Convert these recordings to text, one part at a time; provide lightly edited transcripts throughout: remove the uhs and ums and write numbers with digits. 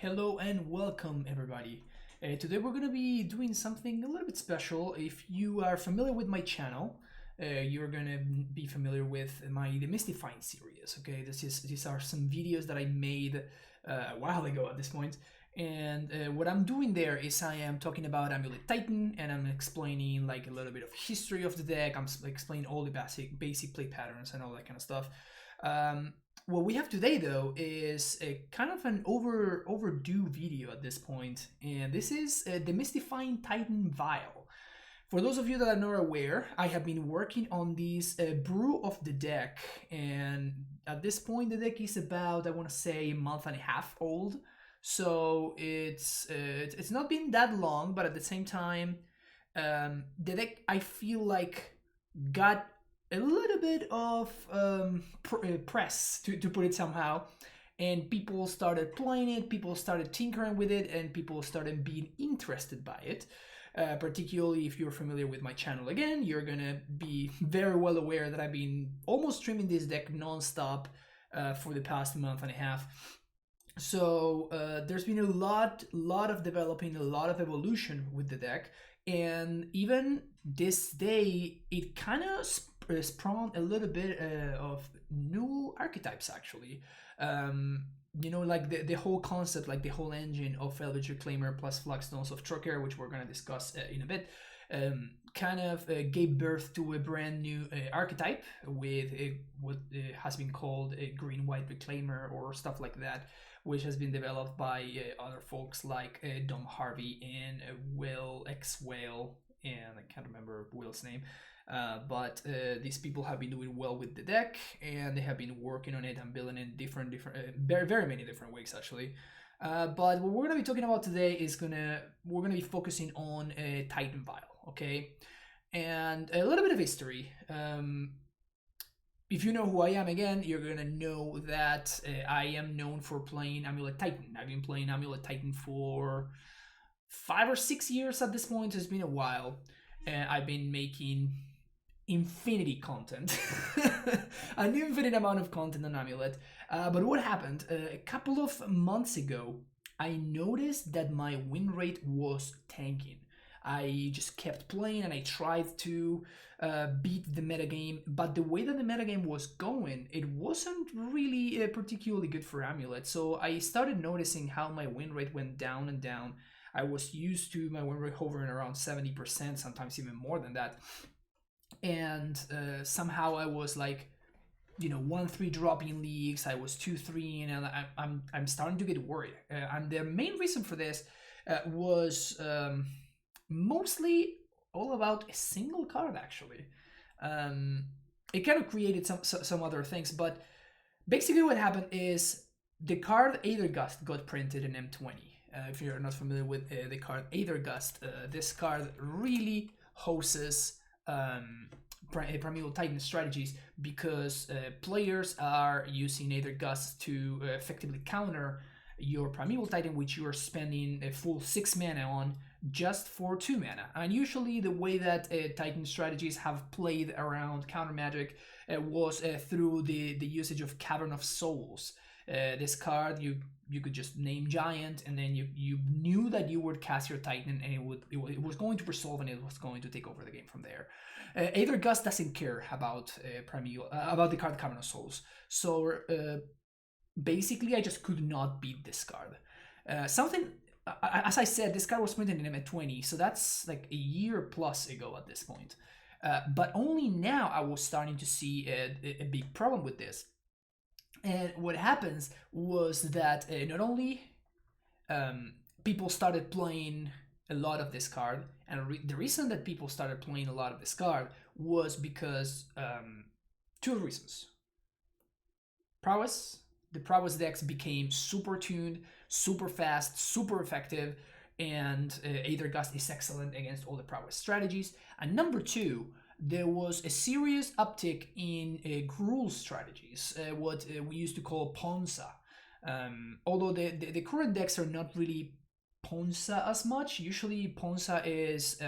Hello and welcome, everybody. Today we're going to be doing something a little bit special. If you are familiar with my channel, you're going to be familiar with my Demystifying series. Okay, these are some videos that I made a while ago at this point. And what I'm doing there is I am talking about Amulet Titan, and I'm explaining like a little bit of history of the deck. I'm explaining all the basic play patterns and all that kind of stuff. What we have today, though, is a kind of an overdue video at this point, and this is Demystifying Titan Vial. For those of you that are not aware, I have been working on this brew of the deck, and at this point, the deck is about, I want to say, a month and a half old. So it's not been that long, but at the same time, the deck, I feel like, got a little bit of press, to put it somehow, and people started playing it, people started tinkering with it, and people started being interested by it. Particularly if you're familiar with my channel again, you're gonna be very well aware that I've been almost streaming this deck non-stop for the past month and a half. So there's been a lot of developing, a lot of evolution with the deck, and even this day it kind of spawned a little bit of new archetypes, actually. You know, like the whole concept, like the whole engine of Eldritch Reclaimer plus Flagstones of Trocker, which we're going to discuss in a bit, kind of gave birth to a brand new archetype with what has been called a green-white Reclaimer or stuff like that, which has been developed by other folks like Dom Harvey and Will X Whale, and I can't remember Will's name. But these people have been doing well with the deck, and they have been working on it and building it different very many different ways, actually. But what we're gonna be talking about today is we're gonna be focusing on Titan Vial, okay, and a little bit of history. If you know who I am, again, you're gonna know that I am known for playing Amulet Titan. I've been playing Amulet Titan for 5 or 6 years at this point. It's been a while. I've been making infinity content, an infinite amount of content on Amulet. But what happened? A couple of months ago, I noticed that my win rate was tanking. I just kept playing and I tried to beat the metagame, but the way that the metagame was going, it wasn't really particularly good for Amulet. So I started noticing how my win rate went down and down. I was used to my win rate hovering around 70%, sometimes even more than that. And somehow I was like, 1-3 dropping leagues. I was 2-3, and I'm starting to get worried. And the main reason for this was mostly all about a single card, actually. It kind of created some other things, but basically what happened is the card Aethergust got printed in M20. If you're not familiar with the card Aethergust, this card really hoses Primeval Titan strategies, because players are using Aethergust to effectively counter your Primeval Titan, which you are spending a full 6 mana on, just for 2 mana. And usually the way that Titan strategies have played around counter magic was through the usage of Cavern of Souls. This card, you could just name Giant, and then you knew that you would cast your Titan, and it was going to resolve, and it was going to take over the game from there. Aethergust doesn't care about about the card Cavern of Souls, so basically I just could not beat this card. As I said, this card was printed in M20, so that's like a year plus ago at this point. But only now I was starting to see a big problem with this. And what happens was that not only people started playing a lot of this card, and the reason that people started playing a lot of this card was because two reasons. Prowess. The Prowess decks became super tuned, super fast, super effective, and Aethergust is excellent against all the Prowess strategies. And number two, there was a serious uptick in Gruul strategies, what we used to call Ponza. Although the current decks are not really Ponza as much. Usually Ponza is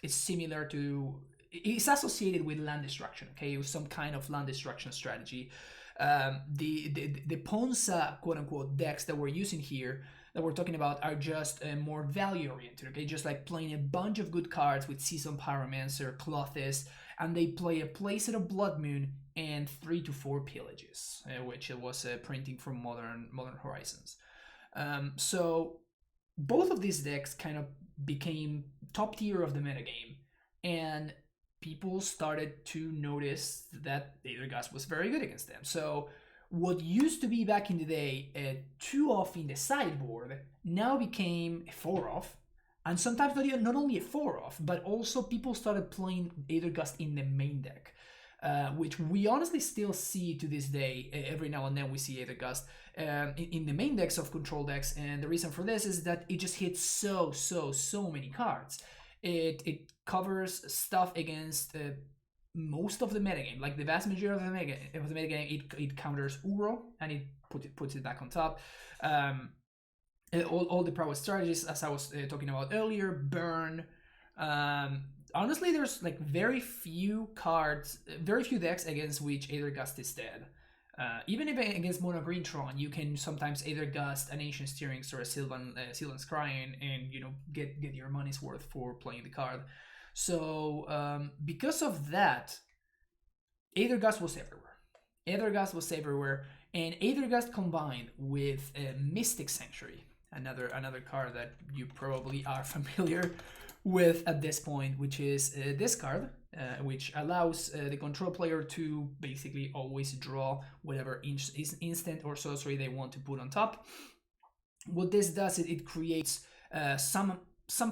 similar to, it's associated with land destruction, okay, with some kind of land destruction strategy. The Ponza quote unquote decks that we're using here, that we're talking about, are just more value oriented. Okay, just like playing a bunch of good cards with Season Pyromancer, Clothes, and they play a Playset of Blood Moon and 3 to 4 Pillages, which it was printing from Modern Horizons. So both of these decks kind of became top tier of the metagame, and people started to notice that Aethergast was very good against them. So what used to be back in the day a 2-off in the sideboard now became a 4-off, and sometimes not only a 4-off, but also people started playing Aethergast in the main deck. Which we honestly still see to this day. Every now and then we see Aethergast in the main decks of control decks, and the reason for this is that it just hits so many cards. It covers stuff against most of the metagame, like the vast majority of the metagame. It counters Uro, and it puts it back on top. All the prowess strategies, as I was talking about earlier, burn. Honestly, there's like very few decks against which Aethergast is dead. Even if against Mono Green Tron, you can sometimes Aethergast an Ancient Steerings or a Sylvan Scrying, and get your money's worth for playing the card. So because of that, Aethergast was everywhere. And Aethergast combined with Mystic Sanctuary, another card that you probably are familiar with at this point, which is this card, which allows the control player to basically always draw whatever instant or sorcery they want to put on top. What this does is it creates some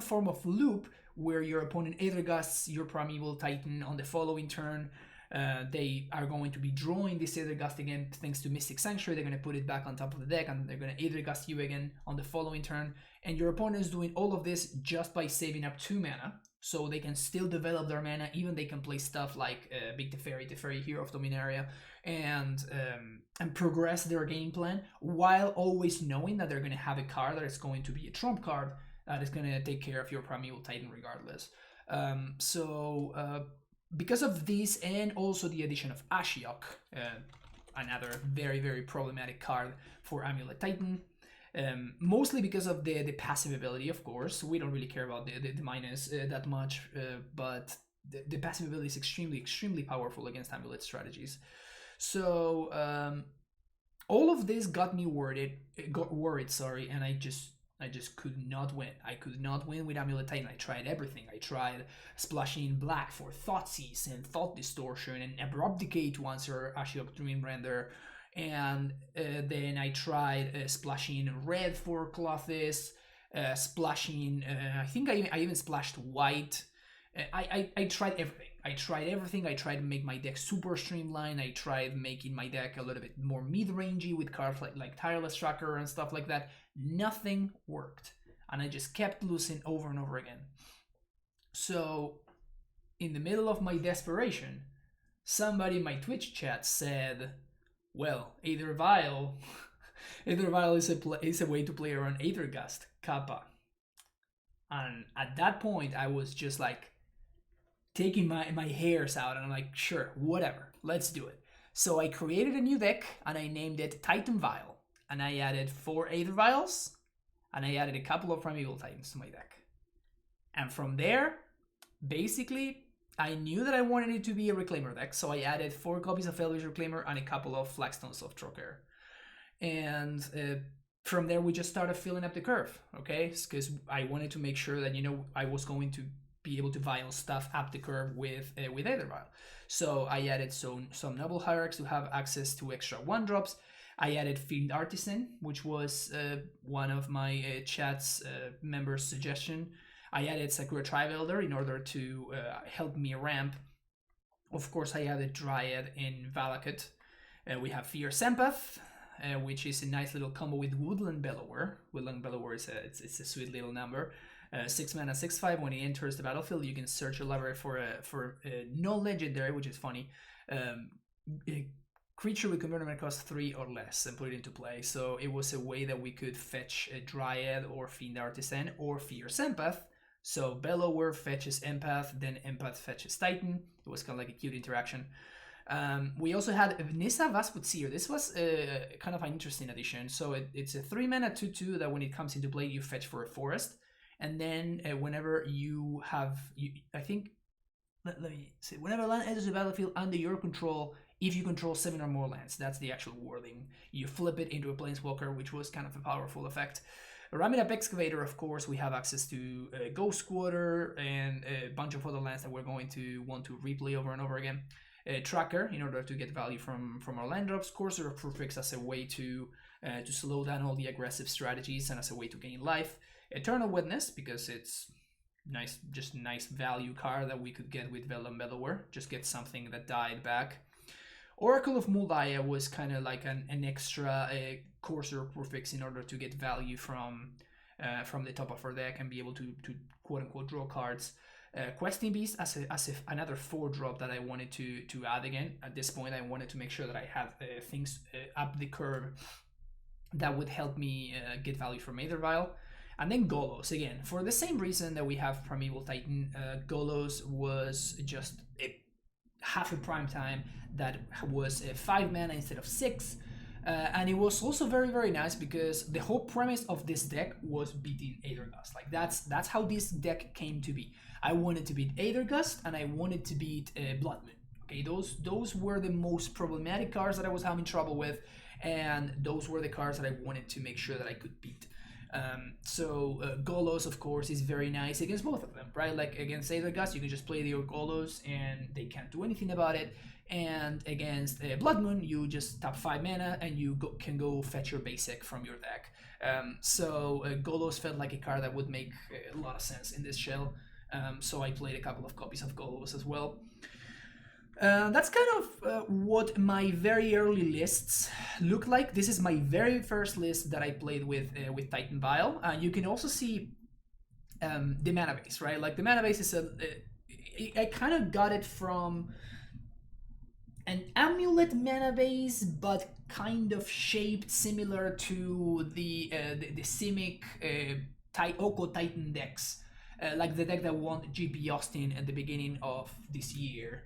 form of loop where your opponent Aethergasts your Primeval Titan on the following turn. They are going to be drawing this Aethergast again thanks to Mystic Sanctuary. They're going to put it back on top of the deck, and they're going to Aethergast you again on the following turn. And your opponent is doing all of this just by saving up 2 mana, so they can still develop their mana. Even they can play stuff like Big Teferi, Hero of Dominaria, and progress their game plan, while always knowing that they're going to have a card that is going to be a trump card that is going to take care of your Primeval Titan regardless. Because of this, and also the addition of Ashiok, another very problematic card for Amulet Titan, mostly because of the passive ability, of course. We don't really care about the minus that much, but the passive ability is extremely powerful against Amulet strategies. So all of this got me worried, and I just could not win. I could not win with Amulet Titan. I tried everything. I tried splashing in black for Thoughtseize and Thought Distortion and Abrupt Decay to answer Ashiok Dreamrender. And then I tried splashing red for Clothes, splashing... I think I even splashed white. I tried everything. I tried to make my deck super streamlined. I tried making my deck a little bit more mid-rangey with cards like Tireless Tracker and stuff like that. Nothing worked, and I just kept losing over and over again. So in the middle of my desperation, somebody in my Twitch chat said, well, Vial is a way to play around Aethergast, Kappa. And at that point, I was just like taking my hairs out, and I'm like, sure, whatever, let's do it. So I created a new deck, and I named it Titan Vial. And I added 4 Aether Vials, and I added a couple of Primeval Titans to my deck. And from there, basically, I knew that I wanted it to be a Reclaimer deck, so I added 4 copies of Elvish Reclaimer and a couple of Flagstones of Trocaire. And from there, we just started filling up the curve, okay? Because I wanted to make sure that, I was going to be able to vial stuff up the curve with Aether Vial. So I added some Noble Hierarchs to have access to extra 1-drops. I added Fiend Artisan, which was one of my chat's members' suggestion. I added Sakura Tribe Elder in order to help me ramp. Of course, I added Dryad and Valakut. We have Fierce Empath, which is a nice little combo with Woodland Bellower. Woodland Bellower is a sweet little number. 6 mana, 6/5. When it enters the battlefield, you can search your library for a non-legendary, which is funny. A creature with convertible cost 3 or less and put it into play. So it was a way that we could fetch a Dryad or Fiend Artisan or Fierce Empath. So Bellower fetches Empath, then Empath fetches Titan. It was kind of like a cute interaction. We also had Nissa Vasputsier. This was kind of an interesting addition. So it's a 3-mana 2/2 that when it comes into play, you fetch for a forest. And then whenever you have, I think, let me see, whenever land enters the battlefield under your control, if you control 7 or more lands, that's the actual wording, you flip it into a Planeswalker, which was kind of a powerful effect. Raminap Excavator, of course, we have access to Ghost Quarter and a bunch of other lands that we're going to want to replay over and over again. Tracker, in order to get value from our land drops. Courser of Prefix as a way to slow down all the aggressive strategies and as a way to gain life. Eternal Witness, because it's nice, just nice value card that we could get with Vellum Bellower. Just get something that died back. Oracle of Muldaya was kind of like an extra Courser Prefix in order to get value from the top of our deck and be able to quote unquote draw cards. Questing Beast as another 4-drop that I wanted to add again. At this point, I wanted to make sure that I have things up the curve that would help me get value from Aether Vial. And then Golos, again, for the same reason that we have Primeval Titan, Golos was just half a prime time that was 5 mana instead of 6. And it was also very, very nice because the whole premise of this deck was beating Aethergust. Like that's how this deck came to be. I wanted to beat Aethergust and I wanted to beat Blood Moon. Okay, those were the most problematic cards that I was having trouble with, and those were the cards that I wanted to make sure that I could beat. Golos, of course, is very nice against both of them, right? Like against Aethergust, you can just play your Golos and they can't do anything about it. And against Blood Moon, you just tap 5 mana and you can go fetch your basic from your deck. Golos felt like a card that would make a lot of sense in this shell. So I played a couple of copies of Golos as well. That's kind of what my very early lists look like. This is my very first list that I played with Titan Vial. You can also see the mana base, right? Like the mana base is I kind of got it from an amulet mana base, but kind of shaped similar to the Simic Oko Titan decks, like the deck that won GP Austin at the beginning of this year.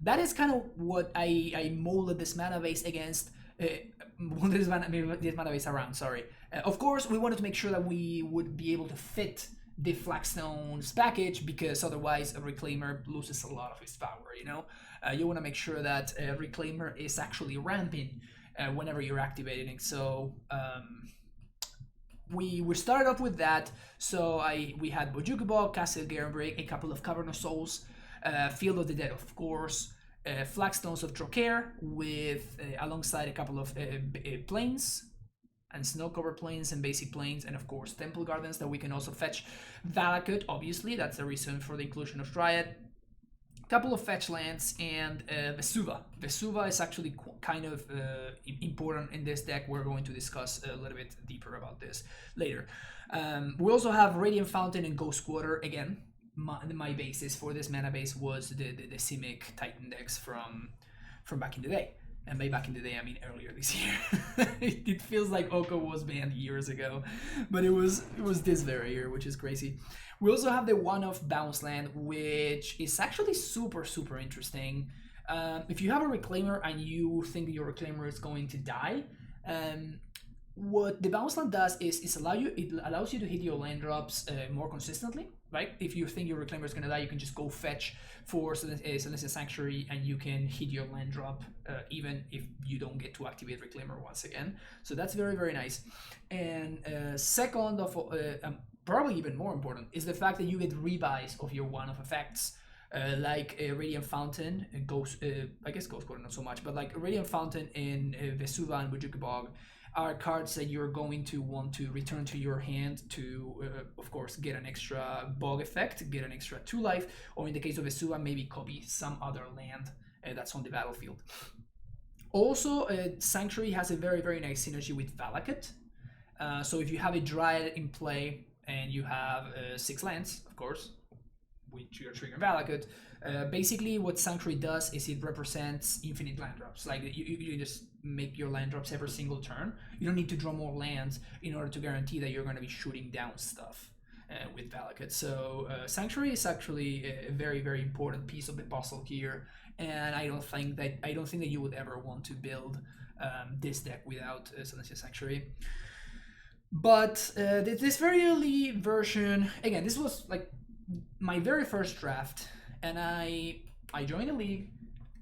That is kind of what I molded this mana base against. This mana base around. Sorry. Of course, we wanted to make sure that we would be able to fit the Flagstones package, because otherwise a Reclaimer loses a lot of its power. You know, you want to make sure that a Reclaimer is actually ramping whenever you're activating it. So we started off with that. So we had Bojuka Bog, Castle Garenbrig, a couple of Cavern of Souls. Field of the Dead, of course, Flagstones of Trocaire with alongside a couple of plains and snow-covered plains and basic plains, and of course Temple Gardens that we can also fetch. Valakut, obviously, that's the reason for the inclusion of Dryad. Couple of fetch lands, and Vesuva. Vesuva is actually kind of important in this deck. We're going to discuss a little bit deeper about this later. We also have Radiant Fountain and Ghost Quarter again. My basis for this mana base was the Simic Titan decks from back in the day. And by back in the day, I mean earlier this year. It feels like Oko was banned years ago, but it was this very year, which is crazy. We also have the one-off bounce land, which is actually super, super interesting. If you have a Reclaimer and you think your Reclaimer is going to die, what the bounce land does is it allows you to hit your land drops more consistently, right? If you think your Reclaimer is going to die, you can just go fetch for Celestial Sanctuary and you can hit your land drop even if you don't get to activate Reclaimer once again. So that's very, very nice. And second of probably even more important is the fact that you get rebuys of your one-off effects. Like Radiant Fountain, I guess Ghost Quarter not so much, but like Radiant Fountain in Vesuva and Bojuka Bog are cards that you're going to want to return to your hand to, of course, get an extra Bog effect, get an extra 2 life, or in the case of Vesuva, maybe copy some other land that's on the battlefield. Also, Sanctuary has a very, very nice synergy with Valakut. So if you have a Dryad in play and you have 6 lands, of course, which you're triggering Valakut, basically what Sanctuary does is it represents infinite land drops. Like you just make your land drops every single turn. You don't need to draw more lands in order to guarantee that you're going to be shooting down stuff with Valakut. So Sanctuary is actually a very, very important piece of the puzzle here, and I don't think that you would ever want to build this deck without Silencious Sanctuary. But this very early version, again, this was like my very first draft, and I joined the league,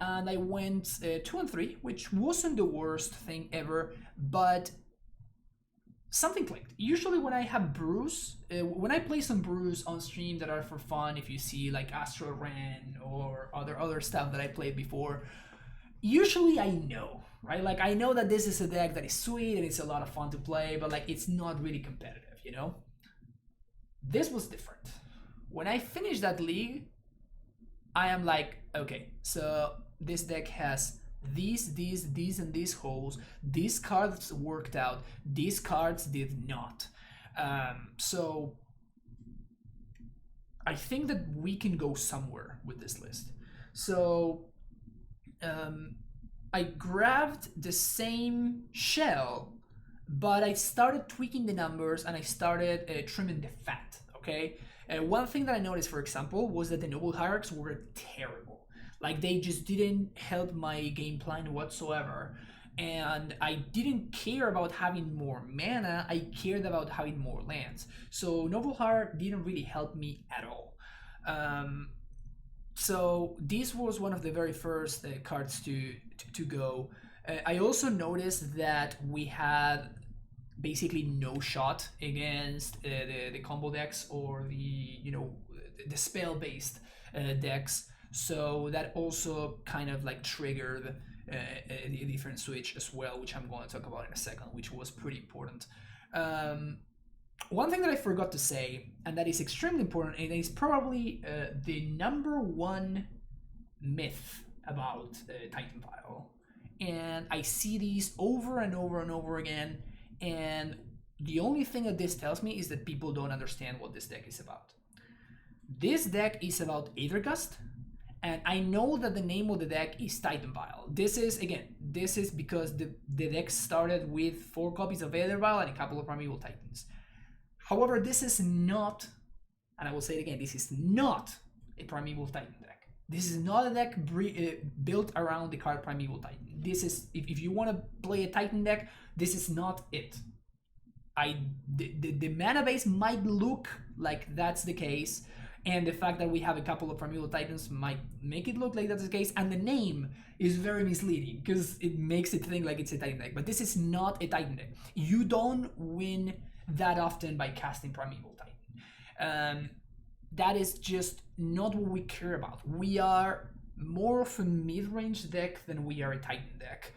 and I went 2-3, which wasn't the worst thing ever, but something clicked. Usually when I have brews, when I play some brews on stream that are for fun, if you see like Astral Ren or other stuff that I played before, usually I know, right? Like I know that this is a deck that is sweet and it's a lot of fun to play, but like it's not really competitive, you know? This was different. When I finished that league, I am like, okay, so this deck has these, and these holes. These cards worked out. These cards did not. So I think that we can go somewhere with this list. So I grabbed the same shell, but I started tweaking the numbers and I started trimming the fat, okay? One thing that I noticed, for example, was that the Noble Hierarchs were terrible. Like, they just didn't help my game plan whatsoever. And I didn't care about having more mana, I cared about having more lands. So Noble Hierarch didn't really help me at all. So this was one of the very first cards to go. I also noticed that we had basically no shot against the combo decks or the spell based decks. So that also kind of like triggered a different switch as well, which I'm going to talk about in a second, which was pretty important. One thing that I forgot to say, and that is extremely important, and is probably the number one myth about Titan Vial. And I see these over and over and over again, and the only thing that this tells me is that people don't understand what this deck is about. This deck is about Aethergust, and I know that the name of the deck is Titan Vial. This is because the deck started with 4 copies of Aether Vial and a couple of Primeval Titans. However, this is not, and I will say it again, this is not a Primeval Titan deck. This is not a deck built around the card Primeval Titan. This is, if you want to play a Titan deck, this is not it. The mana base might look like that's the case, and the fact that we have a couple of Primeval Titans might make it look like that's the case, and the name is very misleading because it makes it think like it's a Titan deck, but this is not a Titan deck. You don't win that often by casting Primeval Titan. That is just not what we care about. We are more of a mid-range deck than we are a Titan deck.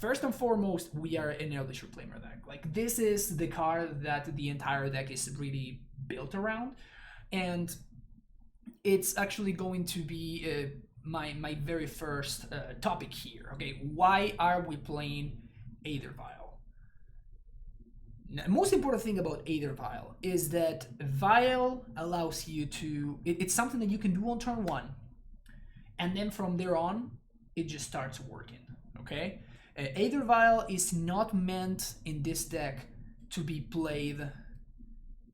First and foremost, we are an Eldritch Reclaimer deck. Like, this is the card that the entire deck is really built around, and it's actually going to be my very first topic here. Okay, why are we playing Aether Vial? The most important thing about Aether Vial is that Vial allows you to, it's something that you can do on turn 1, and then from there on, it just starts working, okay? Aether Vial is not meant in this deck to be played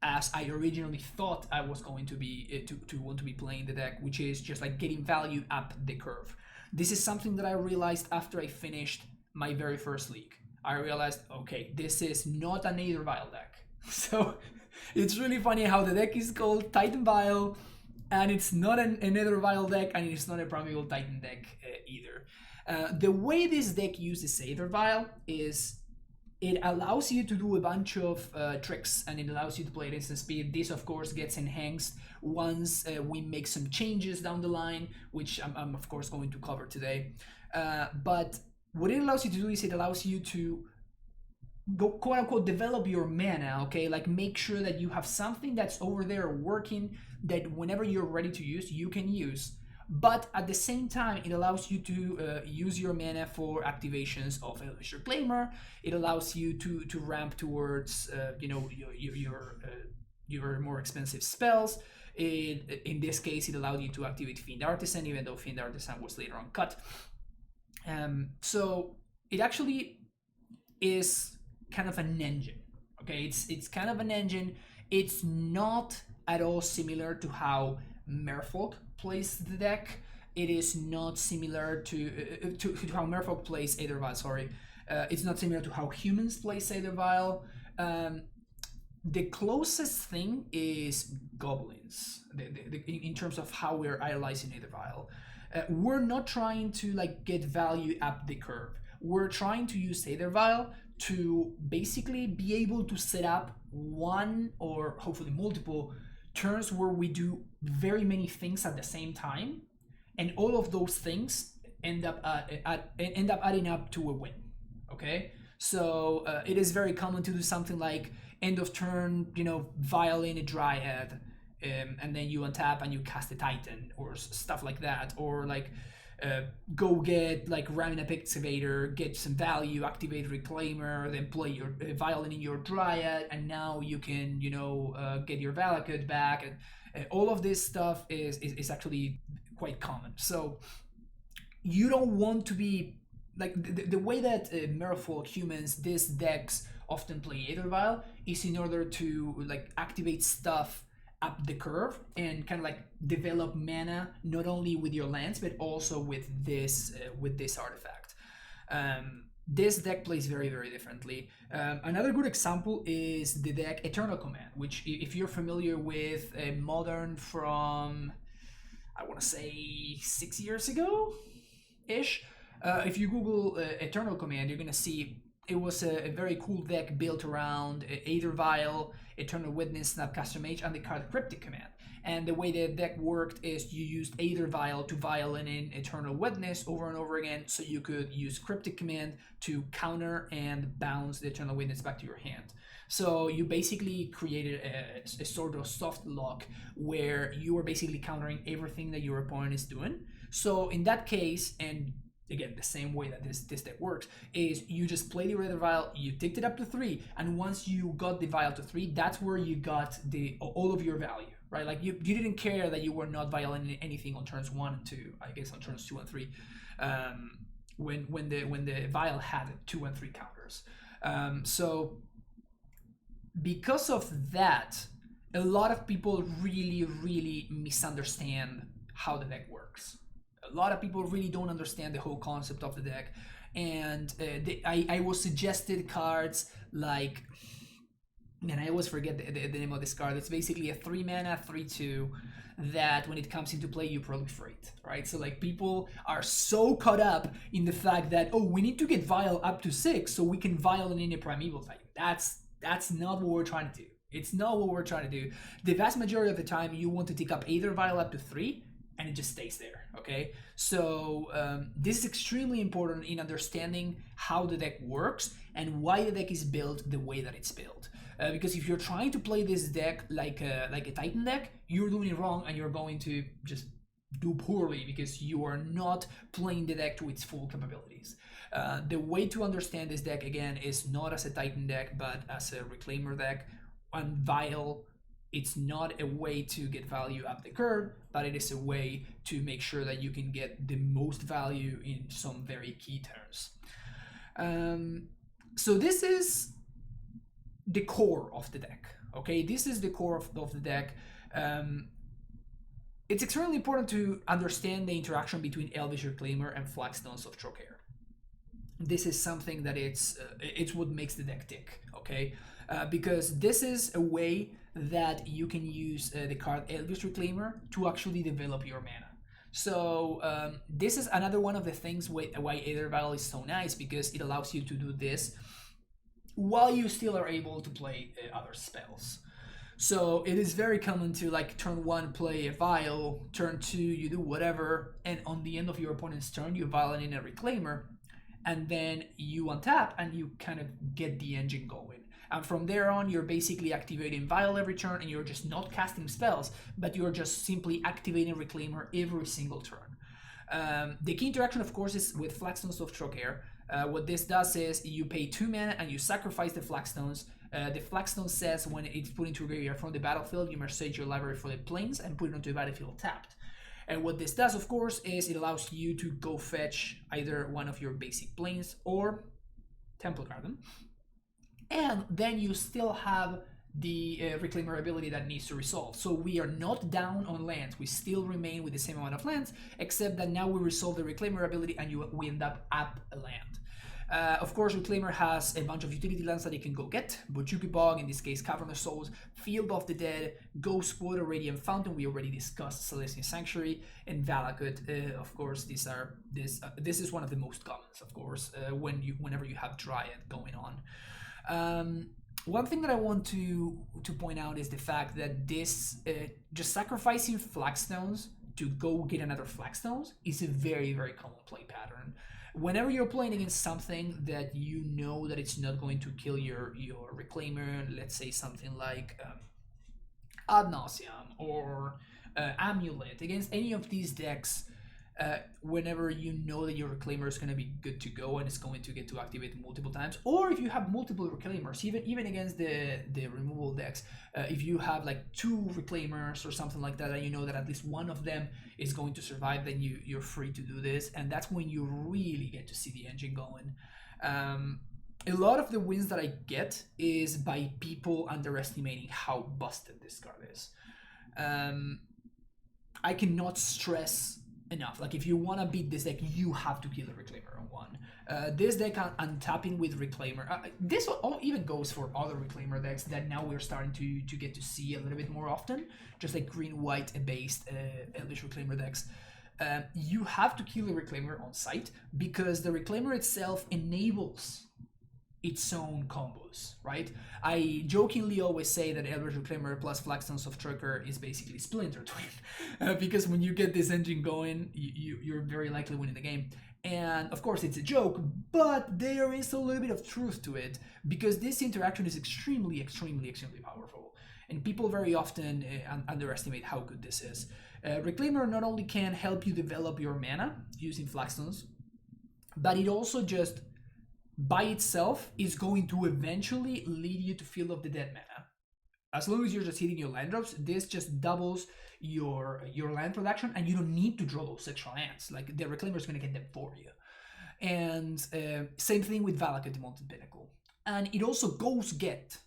as I originally thought I was going to be, to want to be playing the deck, which is just like getting value up the curve. This is something that I realized after I finished my very first league. I realized, okay, this is not an Aether Vial deck. So it's really funny how the deck is called Titan Vial, and it's not an Aether Vial deck, and it's not a Primeval Titan deck either. The way this deck uses Aether Vial is it allows you to do a bunch of tricks, and it allows you to play at instant speed. This, of course, gets enhanced once we make some changes down the line, which I'm of course going to cover today. But what it allows you to do is it allows you to go, quote unquote, develop your mana, okay? Like, make sure that you have something that's over there working that whenever you're ready to use, you can use. But at the same time, it allows you to use your mana for activations of Eldritch Reclaimer. It allows you to ramp towards, your more expensive spells. In this case, it allowed you to activate Fiend Artisan, even though Fiend Artisan was later on cut. So it actually is kind of an engine, okay? It's kind of an engine. It's not at all similar to how Merfolk plays the deck. it is not similar to how Merfolk plays Aether Vial. Sorry, it's not similar to how humans play Aether Vial. The closest thing is goblins in terms of how we're idolizing Aether Vial. We're not trying to like get value up the curve. We're trying to use Aether Vial to basically be able to set up one or hopefully multiple turns where we do very many things at the same time, and all of those things end up adding up to a win. Okay, so it is very common to do something like end of turn, Vial in a Dryad, and then you untap and you cast a Titan or stuff like that, or like go get like Ramina Excavator, get some value, activate Reclaimer, then play your Violin in your Dryad, and now you can get your Valakut back, and all of this stuff is actually quite common. So you don't want to be like the way that Merfolk humans, these decks often play Aether Vial is in order to like activate stuff up the curve and kind of like develop mana not only with your lands but also with this artifact. This deck plays very, very differently. Another good example is the deck Eternal Command, which if you're familiar with Modern from, I want to say 6 years ago ish, if you Google Eternal Command, you're gonna see it was a very cool deck built around Aether Vial, Eternal Witness, Snapcaster Mage, and the card Cryptic Command. And the way the deck worked is you used Aether Vial to Violin in Eternal Witness over and over again, so you could use Cryptic Command to counter and bounce the Eternal Witness back to your hand. So you basically created a sort of soft lock where you are basically countering everything that your opponent is doing. So in that case, and again, the same way that this deck works is you just play the Aether Vial, you ticked it up to 3, and once you got the Vial to 3, that's where you got all of your value, right? Like you didn't care that you were not violating anything on turns 1 and 2, I guess on turns 2 and 3, when the Vial had 2 and 3 counters. So because of that, a lot of people really, really misunderstand how the deck works. A lot of people really don't understand the whole concept of the deck, and I was suggested cards like, man, I always forget the name of this card. It's basically a 3-mana 3/2 that when it comes into play you proliferate, right? So like people are so caught up in the fact that, oh, we need to get Vial up to 6 so we can Violin in a Primeval Titan. That's not what we're trying to do. It's not what we're trying to do. The vast majority of the time you want to tick up Aether Vial up to 3 and it just stays there, okay? So this is extremely important in understanding how the deck works and why the deck is built the way that it's built. Because if you're trying to play this deck like a Titan deck, you're doing it wrong and you're going to just do poorly because you are not playing the deck to its full capabilities. The way to understand this deck, again, is not as a Titan deck, but as a Reclaimer deck. On Vial, it's not a way to get value up the curve, but it is a way to make sure that you can get the most value in some very key turns. So this is the core of the deck, okay? This is the core of the deck. It's extremely important to understand the interaction between Elvish Reclaimer and Flagstones of Trocaire. This is something that it's what makes the deck tick, okay? Because this is a way that you can use the card Elvish Reclaimer to actually develop your mana. So this is another one of the things why Aether Vial is so nice, because it allows you to do this while you still are able to play other spells. So it is very common to like turn 1 play a Vial, turn 2 you do whatever, and on the end of your opponent's turn you Violin in a Reclaimer, and then you untap and you kind of get the engine going. And from there on, you're basically activating Vial every turn, and you're just not casting spells, but you're just simply activating Reclaimer every single turn. The key interaction, of course, is with Flagstones of Trocaire. What this does is you pay 2 mana and you sacrifice the Flagstones. The Flagstone says when it's put into graveyard from the battlefield, you must search your library for the planes and put it onto the battlefield tapped. And what this does, of course, is it allows you to go fetch either one of your basic planes or Temple Garden. And then you still have the Reclaimer ability that needs to resolve. So we are not down on lands. We still remain with the same amount of lands, except that now we resolve the Reclaimer ability and we end up a land. Of course, Reclaimer has a bunch of utility lands that you can go get. Bojuki Bog, in this case, Cavern of Souls, Field of the Dead, Ghost Water, Radiant Fountain. We already discussed Celestial Sanctuary and Valakut. Of course, this is one of the most commons. Of course, whenever you have Dryad going on. One thing that I want to point out is the fact that this just sacrificing Flagstones to go get another Flagstones is a very, very common play pattern. Whenever you're playing against something that you know that it's not going to kill your Reclaimer, let's say something like Ad Nauseam or Amulet, against any of these decks, whenever you know that your Reclaimer is going to be good to go and it's going to get to activate multiple times, or if you have multiple Reclaimers, even against the removal decks, if you have like 2 Reclaimers or something like that, and you know that at least one of them is going to survive, then you're free to do this, and that's when you really get to see the engine going. A lot of the wins that I get is by people underestimating how busted this card is. I cannot stress enough. Like, if you want to beat this deck, you have to kill the Reclaimer on 1. This deck untapping with Reclaimer. This even goes for other Reclaimer decks that now we're starting to get to see a little bit more often, just like green-white based Elvish Reclaimer decks. You have to kill the Reclaimer on sight because the Reclaimer itself enables its own combos, right? I jokingly always say that Elvish Reclaimer plus Flagstones of Trucker is basically Splinter Twin, because when you get this engine going, you're very likely winning the game. And of course it's a joke, but there is a little bit of truth to it, because this interaction is extremely, extremely, extremely powerful. And people very often underestimate how good this is. Reclaimer not only can help you develop your mana using Flagstones, but it also just by itself is going to eventually lead you to Field of the Dead mana. As long as you're just hitting your land drops, this just doubles your land production, and you don't need to draw those extra lands. Like, the Reclaimer is going to get them for you. And same thing with Valakut, the Mountain Pinnacle. And it also goes get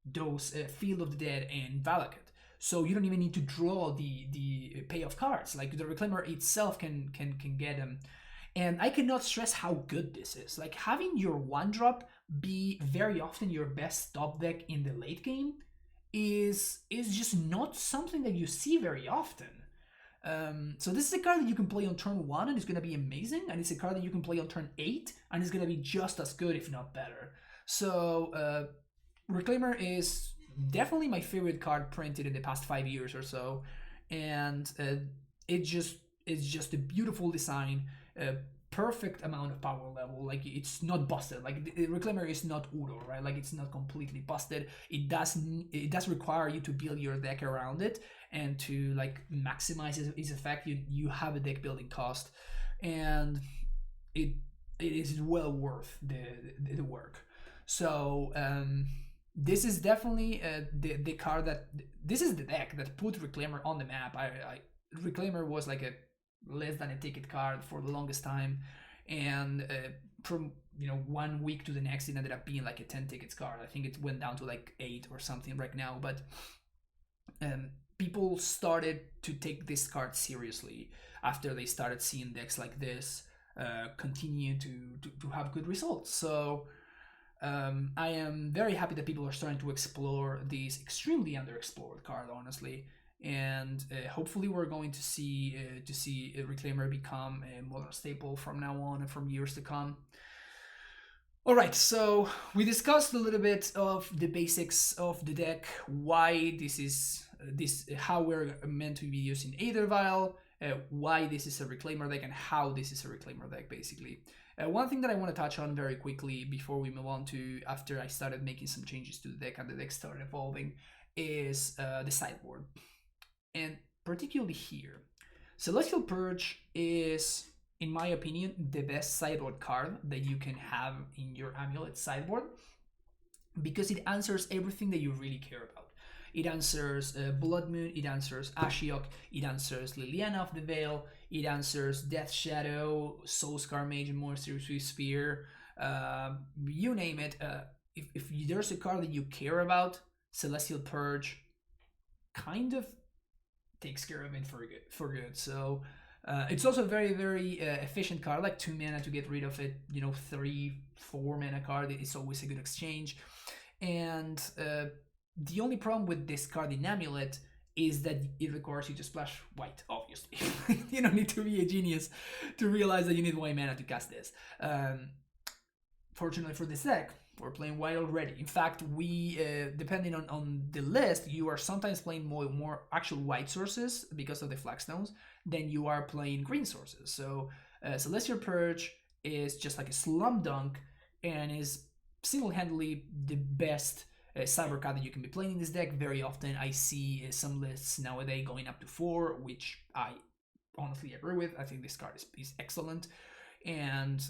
those Field of the Dead and Valakut. So you don't even need to draw the payoff cards. Like, the Reclaimer itself can get them. And I cannot stress how good this is. Like, having your 1-drop be very often your best top deck in the late game is just not something that you see very often. So this is a card that you can play on turn 1 and it's going to be amazing, and it's a card that you can play on turn 8 and it's going to be just as good, if not better. So Reclaimer is definitely my favorite card printed in the past 5 years or so, and it's just a beautiful design. Perfect amount of power level. Like, it's not busted. Like, the Reclaimer is not Udo, right? Like, it's not completely busted. It does require you to build your deck around it, and to like maximize its effect, you have a deck building cost, and it is well worth the work. So this is definitely the card this is the deck that put Reclaimer on the map. Reclaimer was like a less than a ticket card for the longest time, and from 1 week to the next it ended up being like a 10 tickets card. I think it went down to like 8 or something right now, but people started to take this card seriously after they started seeing decks like this continue to have good results. So I am very happy that people are starting to explore this extremely underexplored card, honestly. And hopefully we're going to see a Reclaimer become a modern staple from now on and from years to come. All right, so we discussed a little bit of the basics of the deck, why how we're meant to be using Aether Vial, why this is a Reclaimer deck, and how this is a Reclaimer deck, basically. One thing that I want to touch on very quickly before we move on to after I started making some changes to the deck and the deck started evolving is the sideboard. And particularly here, Celestial Purge is, in my opinion, the best sideboard card that you can have in your Amulet sideboard, because it answers everything that you really care about. It answers Blood Moon, it answers Ashiok, it answers Liliana of the Veil, it answers Death Shadow, Soulscar Mage, and Monster Swift Spear, you name it. If there's a card that you care about, Celestial Purge kind of takes care of it for good. So it's also a very very efficient card, like 2 mana to get rid of it. 3-4 mana card. It's always a good exchange. And the only problem with this card in Amulet is that it requires you to splash white, obviously. You don't need to be a genius to realize that you need white mana to cast this. Fortunately for this deck, we're playing white already. In fact, we, depending on the list, you are sometimes playing more actual white sources because of the flagstones than you are playing green sources. So Celestial Purge is just like a slam dunk and is single-handedly the best cyber card that you can be playing in this deck. Very often I see some lists nowadays going up to 4, which I honestly agree with. I think this card is excellent, and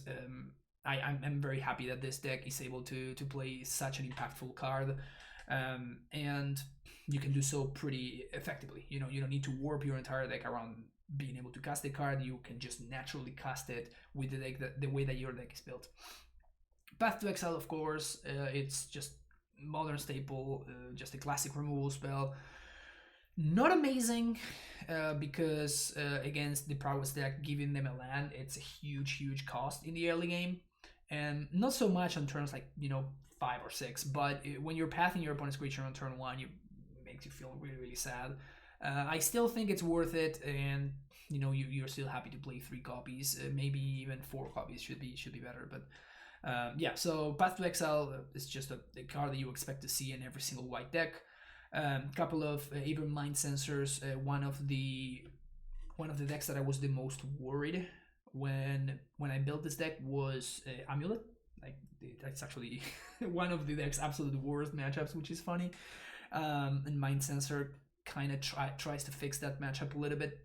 I'm very happy that this deck is able to play such an impactful card, and you can do so pretty effectively. You don't need to warp your entire deck around being able to cast the card. You can just naturally cast it with the deck the way that your deck is built. Path to Exile, of course, it's just modern staple, just a classic removal spell. Not amazing, because against the prowess deck, giving them a land, it's a huge cost in the early game, and not so much on turns like 5 or 6, but when you're pathing your opponent's creature on turn 1, it makes you feel really sad. I still think it's worth it, and you're still happy to play 3 copies, maybe even 4 copies should be better, but. Yeah, so Path to Exile is just a card that you expect to see in every single white deck. Couple of even Mind Sensors. One of the decks that I was the most worried when I built this deck was Amulet. Like, that's actually one of the deck's absolute worst matchups, which is funny. And Mind Sensor kind of tries to fix that matchup a little bit.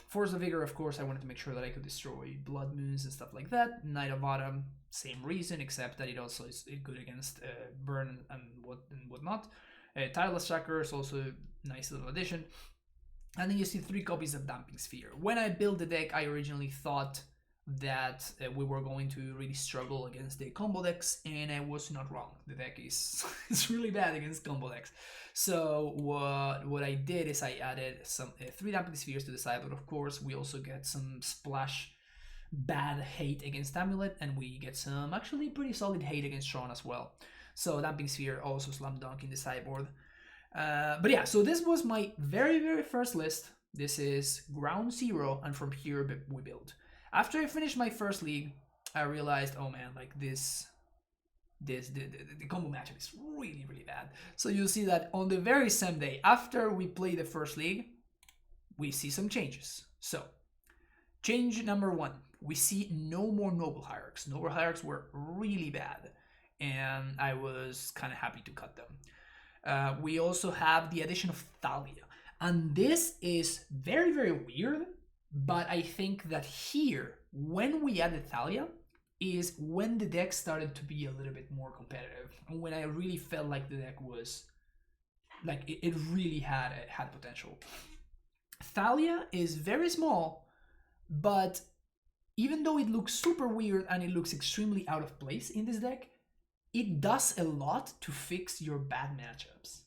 Force of Vigor, of course, I wanted to make sure that I could destroy Blood Moons and stuff like that. Knight of Autumn, same reason, except that it also is good against burn and whatnot. Tireless Tracker is also a nice little addition. And then you see 3 copies of Damping Sphere. When I built the deck, I originally thought that we were going to really struggle against the combo decks, and I was not wrong. The deck is really bad against combo decks. So what I did is I added some 3 Damping Spheres to the sideboard. Of course, we also get some splash bad hate against Amulet, and we get some actually pretty solid hate against Tron as well. So Damping Sphere also slam dunk in the sideboard. But yeah, so this was my very first list. This is ground zero, and from here we build. After I finished my first league, I realized, oh man, like the combo matchup is really bad. So you'll see that on the very same day after we play the first league, we see some changes. So change number 1, we see no more Noble Hierarchs. Noble Hierarchs were really bad, and I was kind of happy to cut them. We also have the addition of Thalia, and this is very weird, but I think that here, when we added Thalia, is when the deck started to be a little bit more competitive, and when I really felt like the deck was, like, it really had potential. Thalia is very small, but even though it looks super weird and it looks extremely out of place in this deck, it does a lot to fix your bad matchups.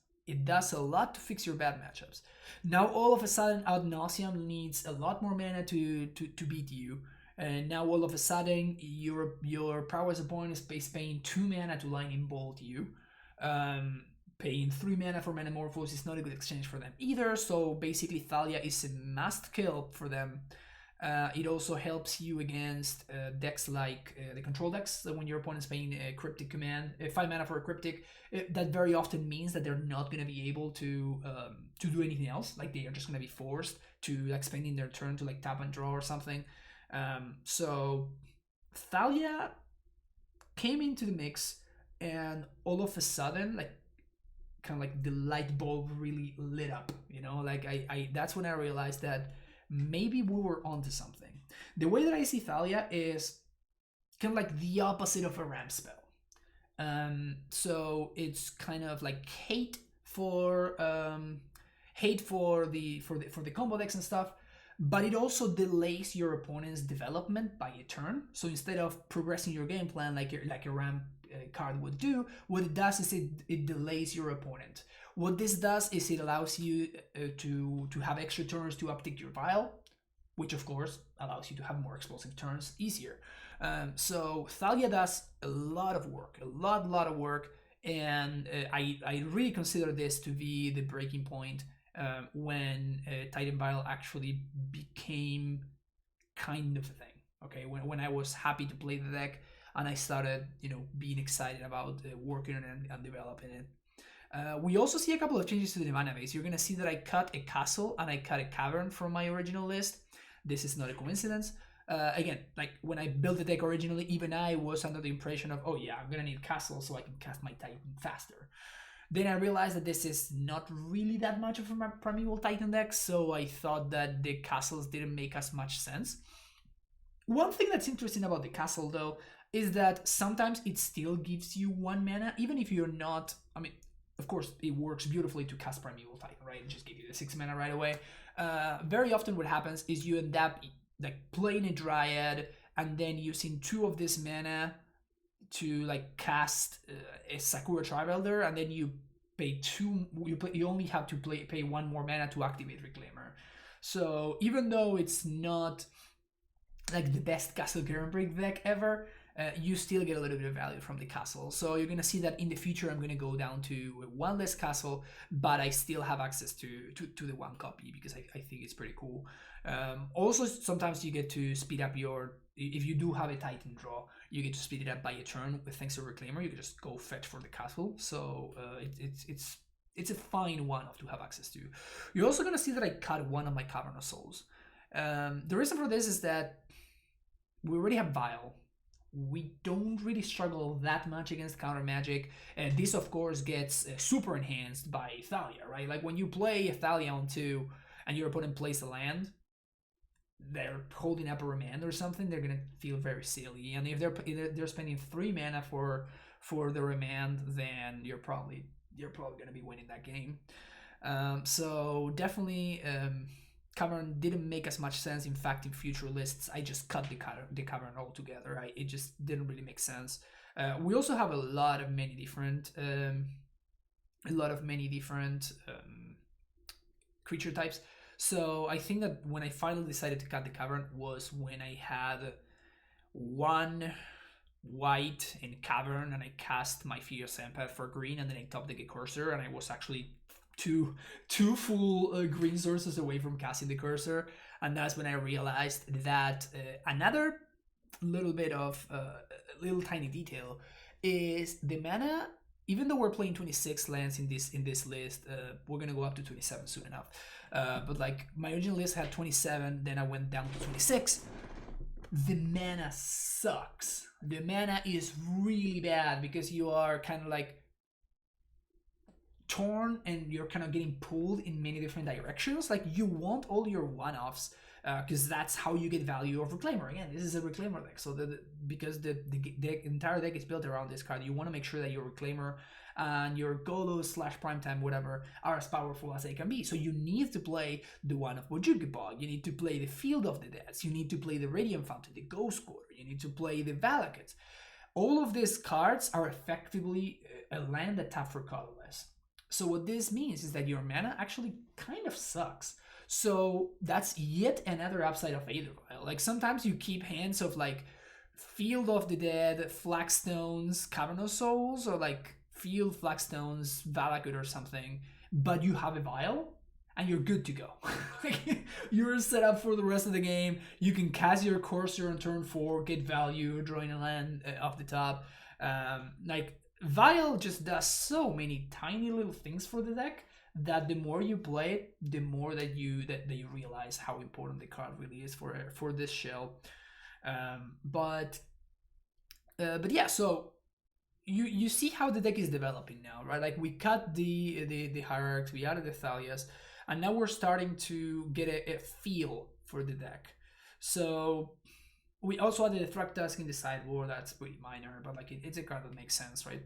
Now all of a sudden Ad Nauseam needs a lot more mana to beat you, and now all of a sudden your prowess opponent is paying 2 mana to lightning bolt you. Paying 3 mana for Metamorphose is not a good exchange for them either, so basically Thalia is a must kill for them. It also helps you against decks like the control decks. So when your opponent's paying a cryptic command, 5 mana for a cryptic, that very often means that they're not going to be able to do anything else. Like, they are just going to be forced to, like, spending their turn to, like, tap and draw or something. So Thalia came into the mix, and all of a sudden, like, kind of like the light bulb really lit up. Like, I that's when I realized that maybe we were onto something. The way that I see Thalia is kind of like the opposite of a ramp spell. So it's kind of like hate for the combo decks and stuff, but it also delays your opponent's development by a turn. So instead of progressing your game plan like a ramp card would do. What it does is it delays your opponent. What this does is it allows you to have extra turns to uptick your Vial, which of course allows you to have more explosive turns easier. So Thalia does a lot of work, a lot of work, and I really consider this to be the breaking point when Titan Vial actually became kind of a thing. Okay, when I was happy to play the deck and I started, being excited about working on it and developing it. We also see a couple of changes to the mana base. You're gonna see that I cut a castle and I cut a cavern from my original list. This is not a coincidence. Again, like when I built the deck originally, even I was under the impression of, oh yeah, I'm gonna need castle so I can cast my Titan faster. Then I realized that this is not really that much of a Primeval Titan deck, so I thought that the castles didn't make as much sense. One thing that's interesting about the castle, though, is that sometimes it still gives you 1 mana, even if you're not... I mean, of course, it works beautifully to cast Primeval Titan, right? It just gives you the 6 mana right away. Very often what happens is you end up like playing a Dryad and then using 2 of this mana to like cast a Sakura Tribe Elder, and then you pay 2. You only have to pay 1 more mana to activate Reclaimer. So even though it's not like the best Castle Garenbrig deck ever, you still get a little bit of value from the castle. So you're gonna see that in the future I'm gonna go down to 1 less castle, but I still have access to the 1 copy because I think it's pretty cool. Also, sometimes you get to speed up your... If you do have a Titan draw, you get to speed it up by a turn with thanks to Reclaimer. You can just go fetch for the castle. So it's a fine one-off to have access to. You're also gonna see that I cut 1 of my Cavern of Souls. The reason for this is that we already have Vial. We don't really struggle that much against counter magic. This, of course, gets super enhanced by Thalia, right? Like when you play Thalia on 2 and your opponent plays a land, they're holding up a remand or something, they're gonna feel very silly. And if they're spending 3 mana for the remand, then you're probably gonna be winning that game. So definitely. Cavern didn't make as much sense. In fact, in future lists, I just cut the Cavern altogether. It just didn't really make sense. We also have a lot of many different creature types. So I think that when I finally decided to cut the Cavern was when I had 1 white in Cavern and I cast my Fierce Empath for green, and then I top the Cursor, and I was actually two full green sources away from casting the Cursor. And that's when I realized that another little bit of little tiny detail is the mana. Even though we're playing 26 lands in this list, we're gonna go up to 27 soon enough. But like my original list had 27, then I went down to 26. The mana sucks. The mana is really bad because you are kind of like torn and you're kind of getting pulled in many different directions. Like you want all your one-offs because that's how you get value of Reclaimer. Again, this is a Reclaimer deck, so because the entire deck is built around this card, you want to make sure that your Reclaimer and your Golos / Primetime whatever are as powerful as they can be. So you need to play the one of Bojuki Bog, you need to play the Field of the Dead, you need to play the Radiant Fountain, the Ghost Quarter, you need to play the Valakuts. All of these cards are effectively a land that tap for colorless. So what this means is that your mana actually kind of sucks. So that's yet another upside of Aether Vial. Like sometimes you keep hands of like Field of the Dead, Flagstones, Cavern of Souls, or like Field, Flagstones, Valakut or something, but you have a Vial and you're good to go. You're set up for the rest of the game. You can cast your Cursor on turn 4, get value, drawing a land off the top. Like Vial just does so many tiny little things for the deck that the more you play it, the more that you realize how important the card really is for this shell. But yeah, so you see how the deck is developing now, right? Like we cut the hierarchs, we added the Thalias, and now we're starting to get a feel for the deck. So we also added a Thragtusk in the sideboard. That's pretty minor, but like it's a card that makes sense, right?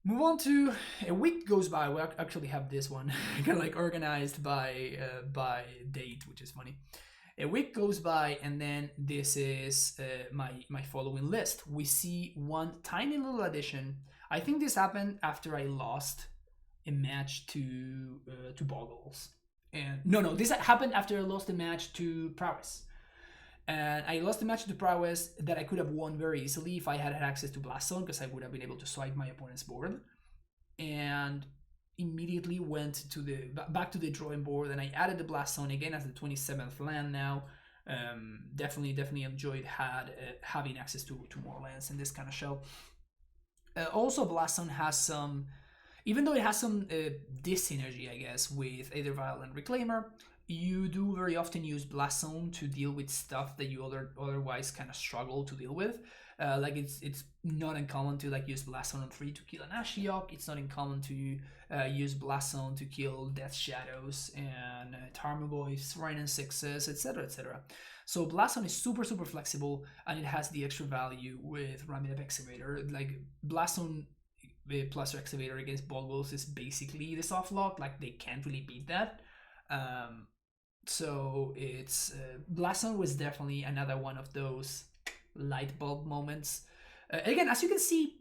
Move on to a week goes by. We actually have this one kind of like organized by date, which is funny. A week goes by, and then this is my following list. We see one tiny little addition. I think this happened after I lost a match to Boggles. And no, this happened after I lost a match to Prowess. And I lost a match to Prowess that I could have won very easily if I had access to Blast Zone, because I would have been able to swipe my opponent's board. And immediately went to the back to the drawing board, and I added the Blast Zone again as the 27th land now. Definitely enjoyed having access to more lands in this kind of show. Also, Blast Zone has some, even though it has some dis-synergy, I guess, with either Vial and Reclaimer, you do very often use Blast Zone to deal with stuff that you otherwise kind of struggle to deal with. Like it's not uncommon to like use Blast Zone on 3 to kill an Ashiok. It's not uncommon to use Blast Zone to kill Death Shadows and Tarmogoyfs, Rhine and Sixes, etc, etc. So Blast Zone is super flexible, and it has the extra value with Raminab Excavator. Like Blast Zone plus Excavator against Boggles is basically the soft lock. Like they can't really beat that. So it's Blast Zone was definitely another one of those light bulb moments. Again, as you can see,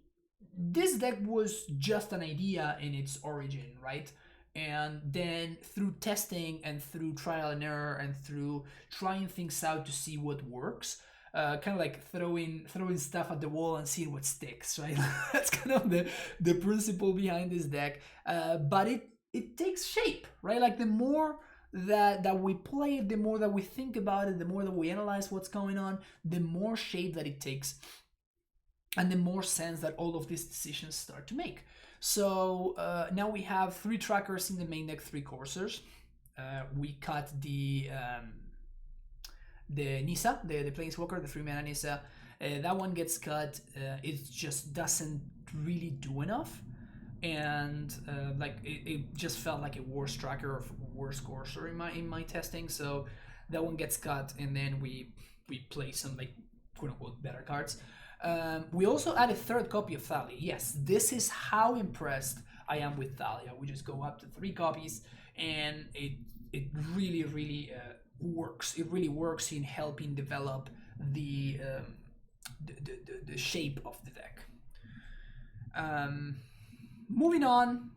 this deck was just an idea in its origin, right? And then through testing and through trial and error and through trying things out to see what works, kind of like throwing stuff at the wall and seeing what sticks, right? That's kind of the principle behind this deck. But it takes shape, right? Like the more that we play it, the more that we think about it, the more that we analyze what's going on, the more shape that it takes, and the more sense that all of these decisions start to make. So now we have 3 trackers in the main deck, 3 coursers. We cut the Nissa, the Planeswalker, the 3-mana Nissa. That one gets cut. It just doesn't really do enough. And like it just felt like a worse tracker or worse courser in my testing, so that one gets cut, and then we play some like quote unquote better cards. We also add a 3rd copy of Thalia. Yes, this is how impressed I am with Thalia. We just go up to 3 copies, and it really works. It really works in helping develop the shape of the deck. Moving on,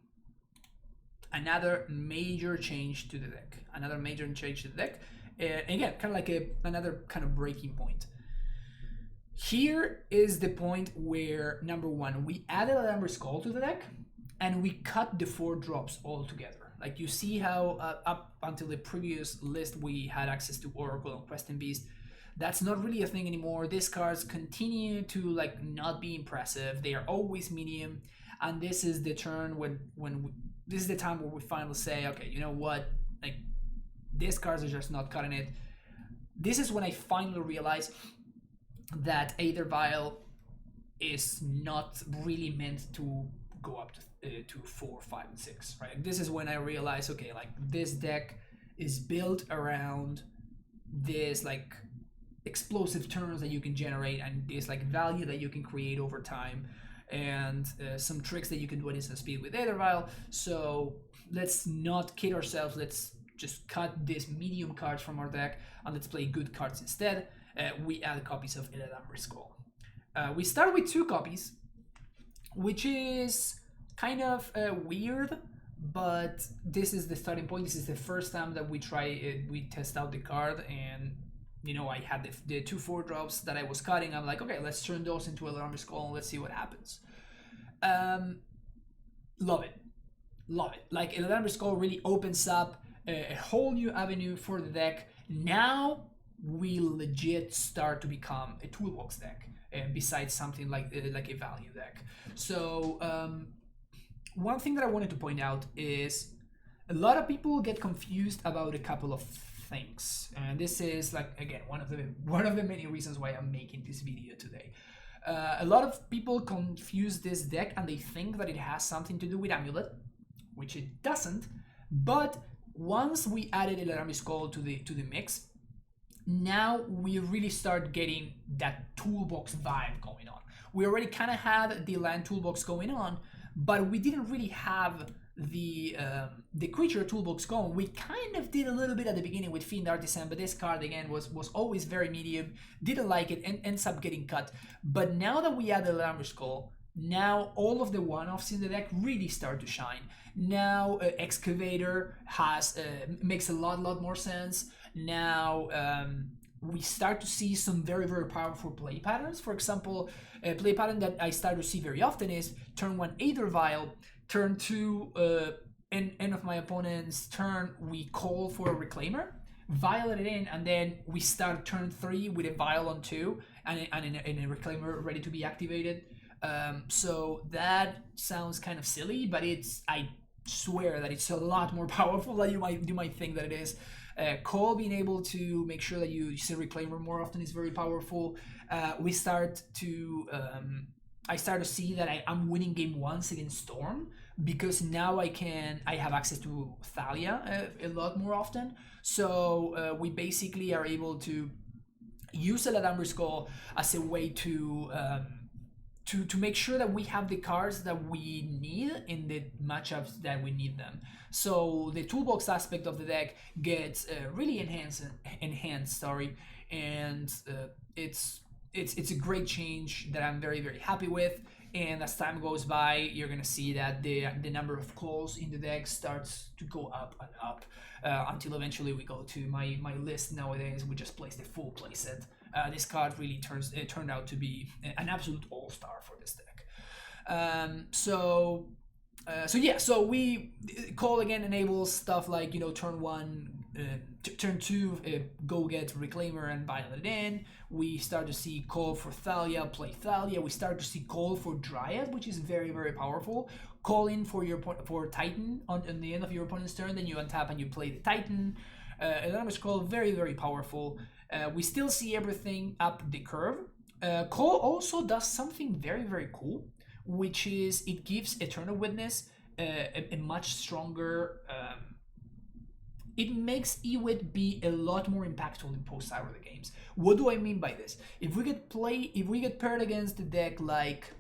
another major change to the deck. Again, kind of like another kind of breaking point. Here is the point where, number 1, we added Alambr's Call to the deck, and we cut the 4 drops altogether. Like you see how up until the previous list we had access to Oracle and Questing Beast. That's not really a thing anymore. These cards continue to like not be impressive. They are always medium. And this is the turn when this is the time where we finally say, okay, you know what? Like these cards are just not cutting it. This is when I finally realized that Aether Vial is not really meant to go up to 4, 5, and 6, right? This is when I realized, okay, like this deck is built around this like explosive turns that you can generate, and this like value that you can create over time, and some tricks that you can do at instant speed with Aether Vial. So let's not kid ourselves. Let's just cut these medium cards from our deck, and let's play good cards instead. We add copies of Alambr's Call. We start with 2 copies, which is kind of weird, but this is the starting point. This is the first time that we test out the card, and you know, I had the 2 4 drops that I was cutting. I'm like, okay, let's turn those into Alambr's Call and let's see what happens. Love it. Like Alambr's Call really opens up a whole new avenue for the deck. Now we legit start to become a toolbox deck, besides something like a value deck. So one thing that I wanted to point out is a lot of people get confused about a couple of things, and this is like, again, one of the many reasons why I'm making this video today. A lot of people confuse this deck and they think that it has something to do with Amulet, which it doesn't. But once we added Alambr's Call to the mix, now we really start getting that toolbox vibe going on. We already kind of had the land toolbox going on, but we didn't really have the creature toolbox going. We kind of did a little bit at the beginning with Fiend Artisan, but this card again was always very medium. Didn't like it and ends up getting cut. But now that we added Alarm Skull, now all of the one-offs in the deck really start to shine. Now Excavator has makes a lot more sense. Now we start to see some very powerful play patterns. For example, a play pattern that I start to see very often is turn 1 Aether Vial, turn 2 end of my opponent's turn we call for a Reclaimer, Vial it in, and then we start turn 3 with a Vial on 2 and a Reclaimer ready to be activated. So that sounds kind of silly, but I swear that it's a lot more powerful than you might think that it is. Cole being able to make sure that you see Reclaimer more often is very powerful. I start to see that I'm winning game 1s against Storm, because now I have access to Thalia a lot more often. So we basically are able to use Eladamri's Skull as a way to make sure that we have the cards that we need in the matchups that we need them. So the toolbox aspect of the deck gets really enhanced, and it's a great change that I'm very happy with. And as time goes by, you're gonna see that the number of calls in the deck starts to go up and up until eventually we go to my list nowadays. We just place the full playset. This card really turned out to be an absolute all-star for this deck. So we call again enables stuff like, turn 1, turn 2, go get Reclaimer and Vial it in. We start to see call for Thalia, play Thalia. We start to see call for Dryad, which is very powerful. Call in for Titan on the end of your opponent's turn, then you untap and you play the Titan. Anonymous Call, very powerful. We still see everything up the curve. Call also does something very cool, which is it gives Eternal Witness a much stronger. It makes Ewit be a lot more impactful in post-Cyber the games. What do I mean by this? If we get paired against a deck like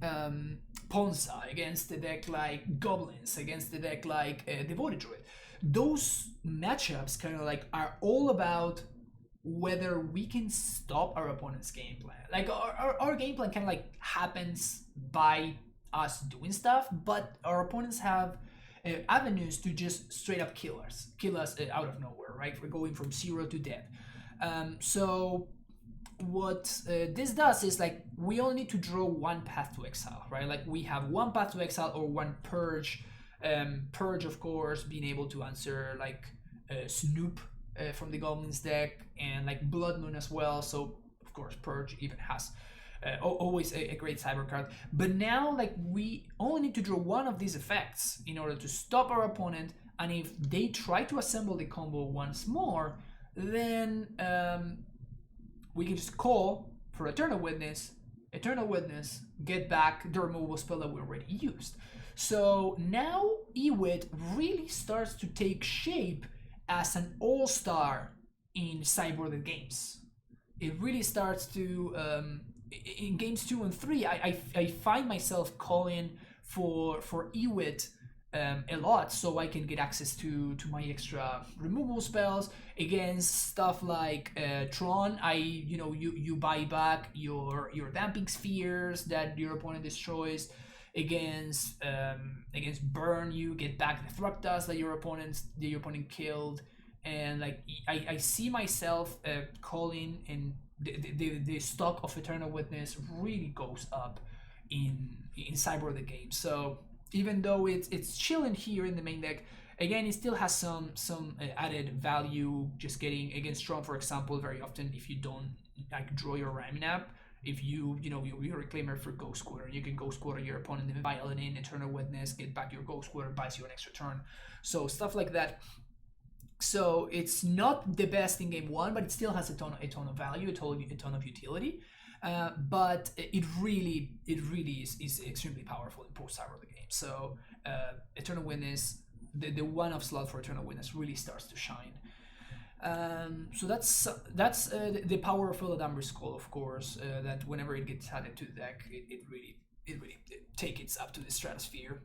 Ponza, against a deck like Goblins, against a deck like Devoted Druid, those matchups kind of like are all about whether we can stop our opponent's game plan. Like our game plan kind of like happens by us doing stuff, but our opponents have avenues to just straight up kill us out of nowhere, right? We're going from 0 to death. So what this does is like we only need to draw one path to exile, right? Like we have one path to exile or one purge. Purge, of course, being able to answer like Snoop from the Goblins deck, and like Blood Moon as well. So of course Purge even has always a great cyber card. But now like we only need to draw one of these effects in order to stop our opponent, and if they try to assemble the combo once more, then we can just call for Eternal Witness, get back the removal spell that we already used. So now Ewit really starts to take shape as an all-star in Sideboard games. It really starts to in games 2 and 3. I find myself calling for Ewit a lot, so I can get access to my extra removal spells against stuff like Tron. You buy back your damping spheres that your opponent destroys. Against Burn, you get back the Thruktas that your opponent killed, and like I see myself calling, and the stock of Eternal Witness really goes up in Cyber the game. So even though it's chilling here in the main deck, again it still has some added value. Just getting against Tron, for example, very often if you don't like draw your Raminap, if you're a Reclaimer for Ghost Quarter, you can Ghost Quarter your opponent, then Vial it in, Eternal Witness, get back your Ghost Quarter, buys you an extra turn. So stuff like that. So it's not the best in game 1, but it still has a ton of value, a ton of utility. But it really is extremely powerful in post-Cyber the game. So Eternal Witness, the one-off slot for Eternal Witness really starts to shine. So that's the power of Eladamri's Skull, of course, that whenever it gets added to the deck, it really takes it up to the stratosphere.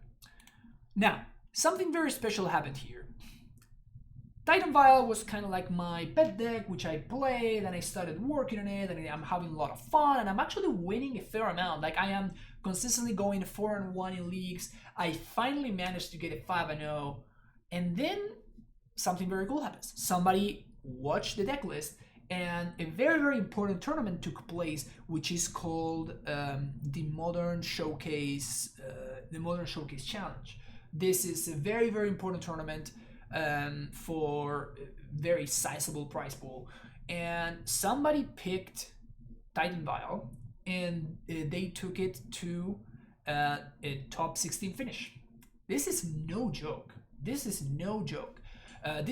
Now, something very special happened here. Titan Vial was kind of like my pet deck, which I played, and I started working on it, and I'm having a lot of fun, and I'm actually winning a fair amount. Like, I am consistently going 4-1 in leagues. I finally managed to get a 5-0, and then something very cool happens. Somebody watched the deck list, and a very, very important tournament took place, which is called the Modern Showcase Challenge. This is a very, very important tournament for a very sizable prize pool, and somebody picked Titan Vial, and they took it to a top 16 finish. This is no joke. This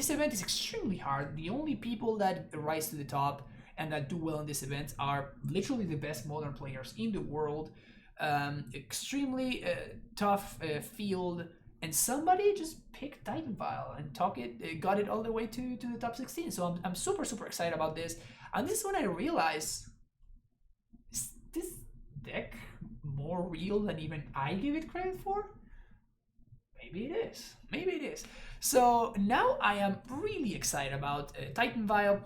event is extremely hard. The only people that rise to the top and that do well in this event are literally the best modern players in the world. Extremely tough field, and somebody just picked Titan Vial and got it all the way to the top 16. So I'm super, super excited about this. And this is when I realized, is this deck more real than even I give it credit for? Maybe it is. So now I am really excited about Titan Vial.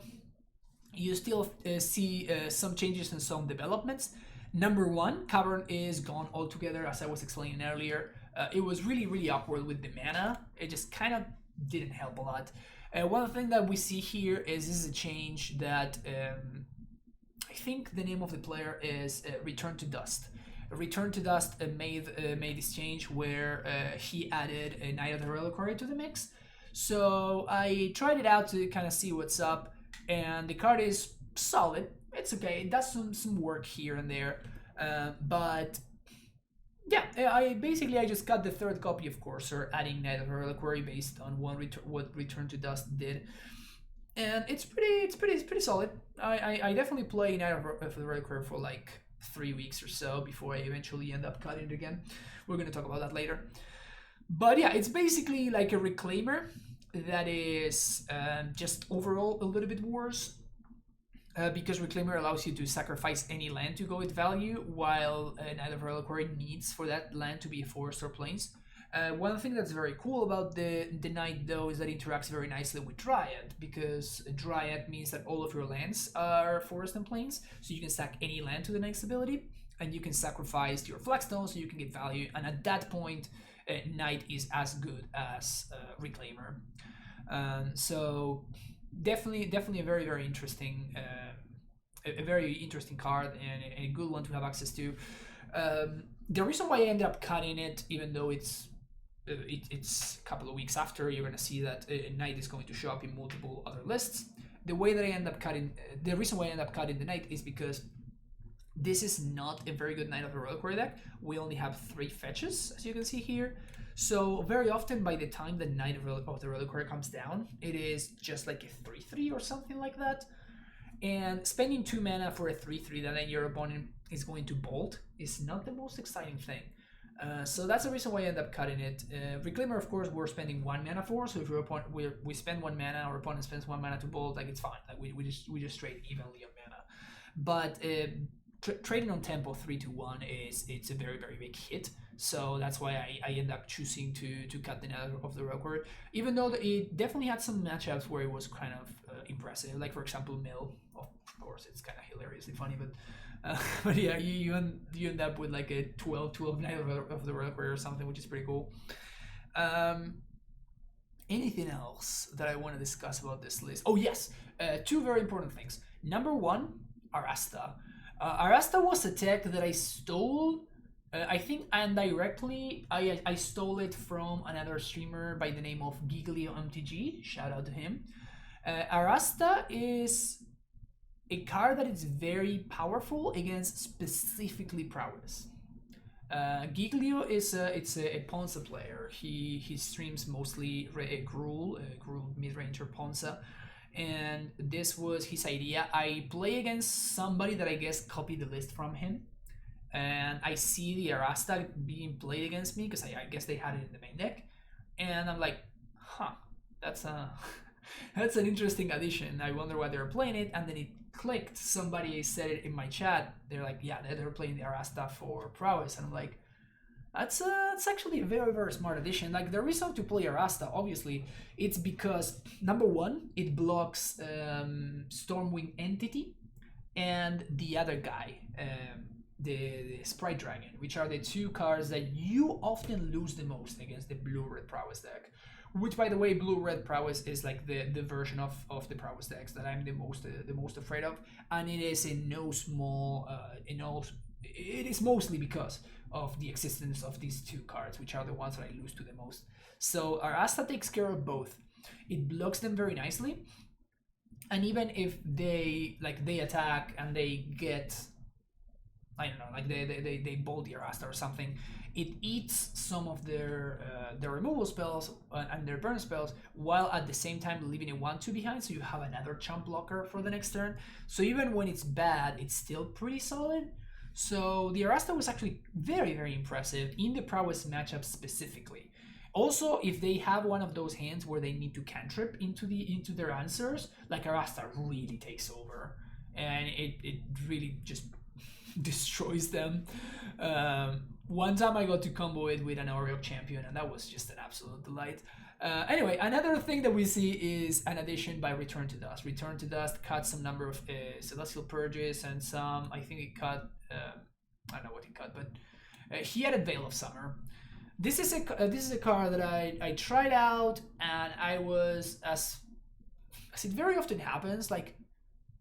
You still see some changes and some developments. Number one, Cavern is gone altogether, as I was explaining earlier. It was really, really awkward with the mana. It just kind of didn't help a lot. One thing that we see here is this is a change that I think the name of the player is Return to Dust. Return to Dust made this change where he added a Knight of the Reliquary to the mix. So I tried it out to kind of see what's up, and the card is solid. It's okay. It does some work here and there, but yeah, I just got the third copy of Courser, adding Knight of the Reliquary based on what Return to Dust did, and it's pretty solid. I definitely play Knight of the Reliquary for like 3 weeks or so before I eventually end up cutting it again. We're gonna talk about that later. But yeah, it's basically like a Reclaimer that is just overall a little bit worse. Because Reclaimer allows you to sacrifice any land to go with value, while Knight of Reliquary needs for that land to be a forest or plains. One thing that's very cool about the Knight, though, is that it interacts very nicely with Dryad, because Dryad means that all of your lands are forest and plains, so you can stack any land to the next ability, and you can sacrifice your Flagstone so you can get value, and at that point, Knight is as good as Reclaimer. So definitely a very, very interesting card, and a good one to have access to. The reason why I ended up cutting it, even though it's a couple of weeks after, you're gonna see that Knight is going to show up in multiple other lists. The reason why I end up cutting the Knight is because this is not a very good Knight of the Reliquary deck. We only have 3 fetches, as you can see here. So very often, by the time the Knight of the Reliquary comes down, it is just like a 3/3 or something like that. And spending 2 mana for a 3/3 that then your opponent is going to bolt is not the most exciting thing. So that's the reason why I end up cutting it. Reclaimer, of course, we're spending 1 mana for. So if your opponent we spend 1 mana, our opponent spends 1 mana to bolt, like it's fine. Like we just trade evenly on mana. But trading on tempo 3-1 it's a very, very big hit. So that's why I end up choosing to cut the Knight of the Reliquary, even though it definitely had some matchups where it was kind of impressive. Like, for example, Mill. Of course, it's kind of hilariously funny, but yeah, you end up with like a 12 Knight of the Reliquary or something, which is pretty cool. Anything else that I want to discuss about this list? Oh yes, 2 very important things. Number 1, Arasta. Arasta was a tech that I stole. I think indirectly I stole it from another streamer by the name of Giglio MTG. Shout out to him. Arasta is a card that is very powerful against specifically prowess. Giglio is a Ponza player. He streams mostly Gruul mid-ranger Ponza, and this was his idea. I play against somebody that I guess copied the list from him, and I see the Arasta being played against me because I guess they had it in the main deck, and I'm like, that's an interesting addition. I wonder why they're playing it, and then it clicked. Somebody said it in my chat. They're like, yeah, they're playing the Arasta for prowess, and I'm like, That's actually a very very smart addition. Like the reason to play Arasta, obviously, it's because number one, it blocks Stormwind Entity and the other guy, the Sprite Dragon, which are the two cards that you often lose the most against the Blue Red Prowess deck. Which, by the way, Blue Red Prowess is like the version of the Prowess decks that I'm the most afraid of, and it is in no small it is mostly because of the existence of these two cards, which are the ones that I lose to the most. So Arasta takes care of both. It blocks them very nicely, and even if they attack and they get, I don't know, like they bolt the Arasta or something, it eats some of their removal spells and their burn spells, while at the same time leaving a 1/2 behind, so you have another chump blocker for the next turn. So even when it's bad, it's still pretty solid. So the Arasta was actually very very impressive in the Prowess matchup specifically. Also, if they have one of those hands where they need to cantrip into their answers, like Arasta really takes over, and it really just destroys them. One time I got to combo it with an Oreo champion, and that was just an absolute delight. Anyway, another thing that we see is an addition by Return to Dust. Return to Dust cut some number of Celestial Purges and some, I think it cut, I don't know what he cut, but he added Veil of Summer. This is a card that I tried out, and I was, as it very often happens, like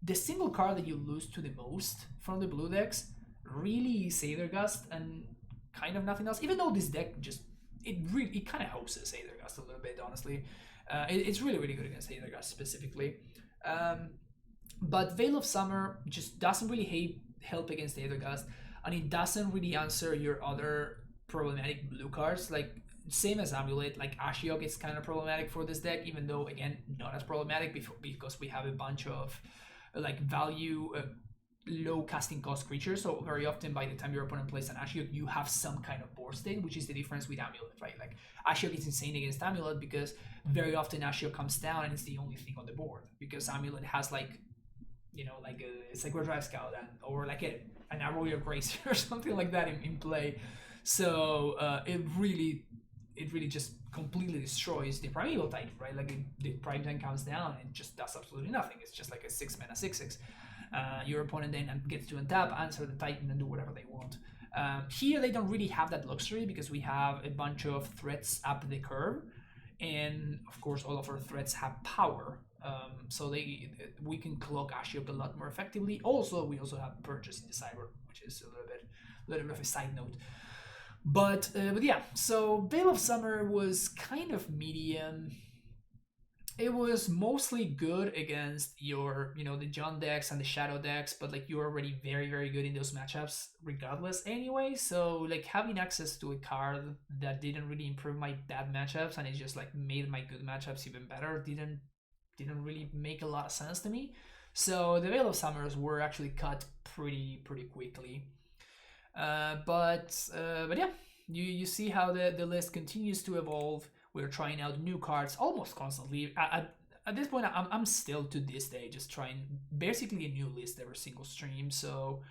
the single card that you lose to the most from the blue decks really is Aethergust and kind of nothing else. Even though this deck just it kind of houses Aethergust a little bit, honestly. It's really really good against Aethergust specifically. But Veil of Summer just doesn't really help against Aethergust, and it doesn't really answer your other problematic blue cards. Like same as Amulet, like Ashiok is kind of problematic for this deck, even though again not as problematic because we have a bunch of like value low casting cost creatures. So very often by the time your opponent plays an Ashiok, you have some kind of board state, which is the difference with Amulet, right? Like Ashiok is insane against Amulet because very often Ashiok comes down and it's the only thing on the board, because Amulet has like, you know, like a Sacred Drive Scout or like an Arroyo Grace or something like that in play. So it really just completely destroys the Primeval Titan, right? Like the Prime Titan comes down and just does absolutely nothing. It's just like a 6-mana 6/6. Your opponent then gets to untap, answer the Titan, and do whatever they want. Here they don't really have that luxury because we have a bunch of threats up the curve, and of course all of our threats have power. So we can clock Ashiok a lot more effectively. Also, we also have Purchase in the Sideboard, which is a little bit of a side note. But yeah, so Veil of Summer was kind of medium. It was mostly good against your, you know, the John decks and the Shadow decks, but like you're already very, very good in those matchups regardless anyway. So like having access to a card that didn't really improve my bad matchups and it just like made my good matchups even better didn't really make a lot of sense to me. So the Veil of Summers were actually cut pretty quickly. But yeah, you see how the list continues to evolve. We're trying out new cards almost constantly. At this point, I'm still to this day just trying basically a new list every single stream. So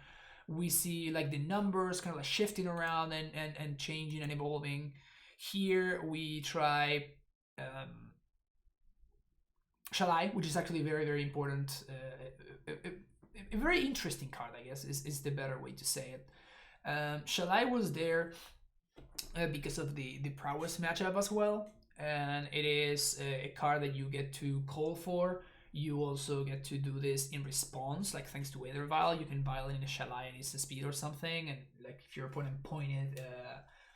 we see like the numbers kind of like shifting around and changing and evolving. Here we try Shalai, which is actually very, very important. A very interesting card, I guess, is the better way to say it. Shalai was there because of the Prowess matchup as well, and it is a card that you get to call for. You also get to do this in response, like thanks to Aether Vial, you can Vial in a Shalai and it's a speed or something, and like if your opponent pointed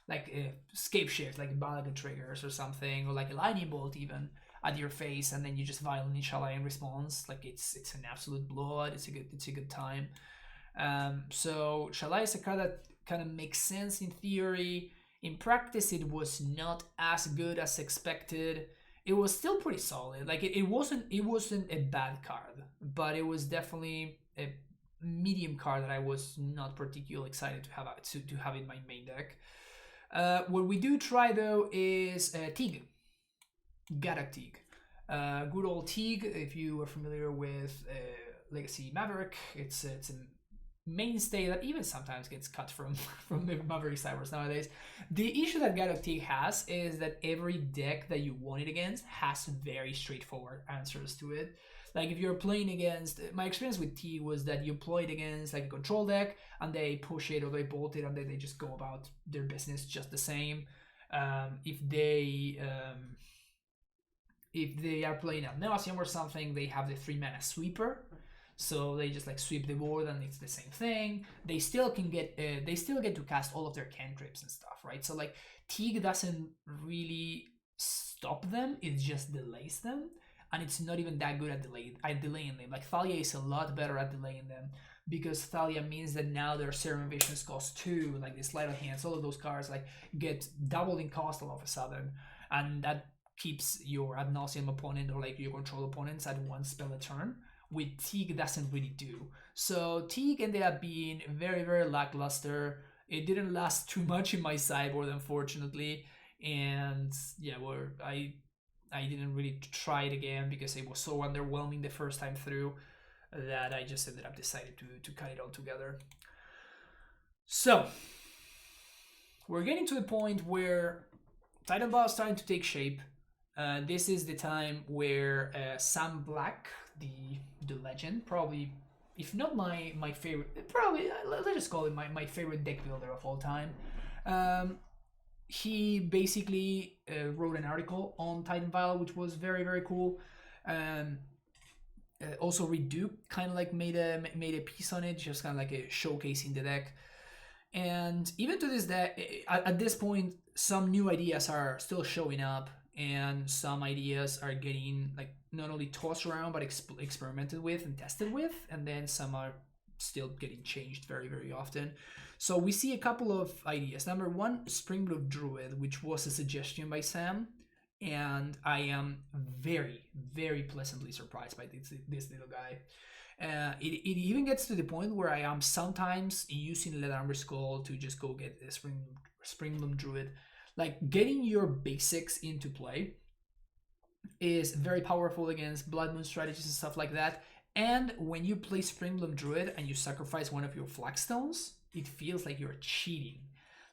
like a Scape Shift, like Balaga triggers or something, or like a Lightning Bolt even at your face, and then you just Vial in Shalai in response, like it's an absolute blowout. It's a good time. So Shalai is a card that kind of makes sense in theory. In practice, it was not as good as expected. It was still pretty solid. Like it wasn't a bad card, but it was definitely a medium card that I was not particularly excited to have in my main deck. What we do try though is Teague, Garak Teague. Good old Teague. If you are familiar with Legacy Maverick, it's a mainstay that even sometimes gets cut from from the Maverick Sideboards nowadays. The issue that God of Teague has is that every deck that you want it against has very straightforward answers to it. Like if you're playing against, my experience with Teague was that you play it against like a control deck and they push it or they bolt it and then they just go about their business just the same. If they are playing a Nauseam or something, they have the 3-mana sweeper, so they just like sweep the board and it's the same thing. They still get to cast all of their cantrips and stuff, right? So like Teague doesn't really stop them; it just delays them, and it's not even that good at delaying them. Like Thalia is a lot better at delaying them because Thalia means that now their Serum Visions cost 2, like the Sleight of Hands, all of those cards like get doubled in cost all of a sudden, and that keeps your ad nauseam opponent or like your control opponents at 1 spell a turn. With Teague doesn't really do. So Teague ended up being very, very lackluster. It didn't last too much in my sideboard, unfortunately, and yeah, I didn't really try it again because it was so underwhelming the first time through that I just ended up deciding to cut it all together. So we're getting to the point where Titanfall is starting to take shape. This is the time where Sam Black, the legend, probably, if not my favorite, probably, let's just call it my favorite deck builder of all time. He basically wrote an article on Titan Vial, which was very, very cool. Also, Reduke kind of like made a piece on it, just kind of like a showcasing the deck. And even to this day, at this point, some new ideas are still showing up, and some ideas are getting like not only tossed around but experimented with and tested with, and then some are still getting changed very, very often. So we see a couple of ideas. Number one, Springblood Druid, which was a suggestion by Sam, and I am very, very pleasantly surprised by this little guy. It even gets to the point where I am sometimes using Leather Skull to just go get a Springbloom Druid. Like, getting your basics into play is very powerful against Blood Moon strategies and stuff like that. And when you play Springbloom Druid and you sacrifice one of your Flagstones, it feels like you're cheating.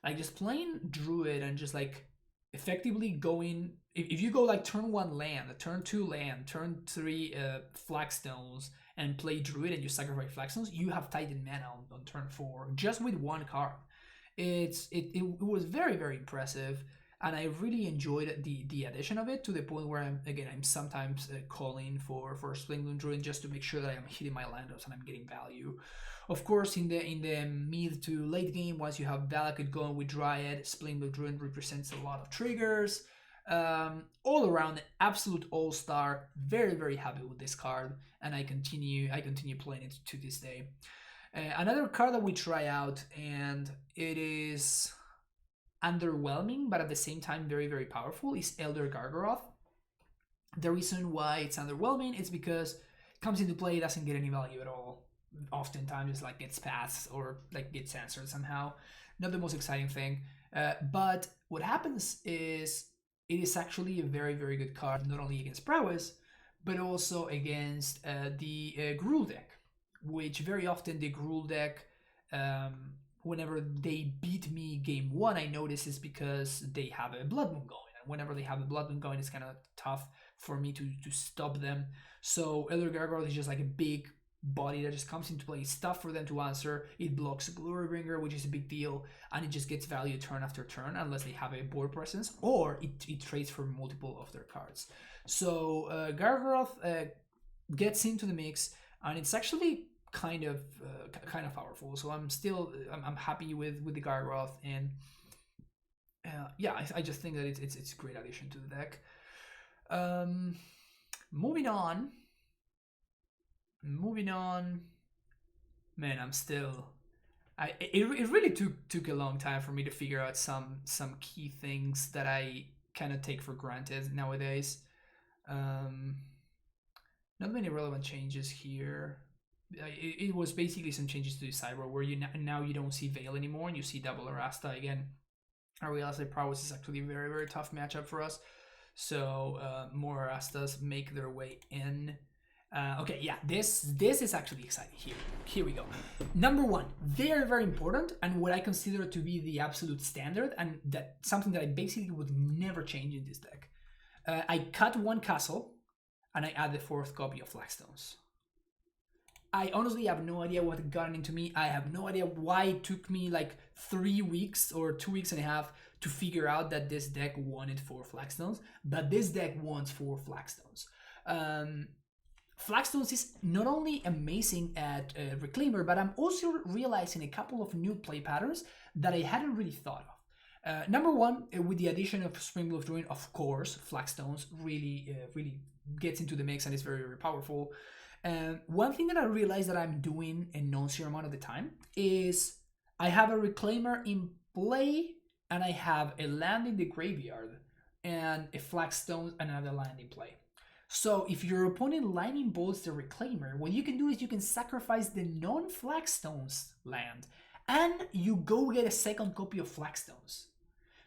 Like, just playing Druid and just like effectively going, if you go like turn 1 land, turn 2 land, turn 3 Flagstones, and play Druid and you sacrifice Flagstones, you have Titan mana on turn 4 just with 1 card. It was very, very impressive, and I really enjoyed the addition of it, to the point where I'm sometimes calling for Springbloom Druid just to make sure that I'm hitting my landers and I'm getting value. Of course, in the mid to late game, once you have Valakut going with Dryad, Springbloom Druid represents a lot of triggers. All around, absolute all-star. Very, very happy with this card, and I continue playing it to this day. Another card that we try out, and it is underwhelming but at the same time very, very powerful, is Elder Gargaroth. The reason why it's underwhelming is because it comes into play, it doesn't get any value at all. Oftentimes it's like gets passed or like gets answered somehow. Not the most exciting thing. But what happens is it is actually a very, very good card, not only against Prowess, but also against the Gruul deck, which very often the Gruul deck, whenever they beat me game 1, I notice is because they have a Blood Moon going. And whenever they have a Blood Moon going, it's kind of tough for me to stop them. So Elder Gargoyle is just like a big body that just comes into play. It's tough for them to answer. It blocks Glorybringer, which is a big deal, and it just gets value turn after turn unless they have a board presence, or it trades for multiple of their cards. So Gargaroth gets into the mix, and it's actually kind of powerful. So I'm happy with the Gargaroth, and yeah, I just think that it's a great addition to the deck. Moving on, man, I'm still. It really took a long time for me to figure out some key things that I kind of take for granted nowadays. Not many relevant changes here. It was basically some changes to the sideboard where now you don't see Vial anymore and you see double Arasta again. I realize that Prowess is actually a very, very tough matchup for us, so more Arastas make their way in. Okay, yeah, this is actually exciting. Here we go. Number one, very very important, and what I consider to be the absolute standard, and that something that I basically would never change in this deck. I cut one castle, and I add the fourth copy of Flagstones. I honestly have no idea what got into me. I have no idea why it took me like 3 weeks or 2 weeks and a half to figure out that this deck wanted 4 Flagstones, but this deck wants 4 Flagstones. Flagstones is not only amazing at Reclaimer, but I'm also realizing a couple of new play patterns that I hadn't really thought of. Number one, with the addition of Springleaf Druid, of course, Flagstones really gets into the mix and is very, very powerful. One thing that I realized that I'm doing a non-zero amount of the time is I have a Reclaimer in play and I have a land in the graveyard and a Flagstone and another land in play. So if your opponent lightning bolts the Reclaimer, what you can do is you can sacrifice the non-Flagstones land and you go get a second copy of Flagstones.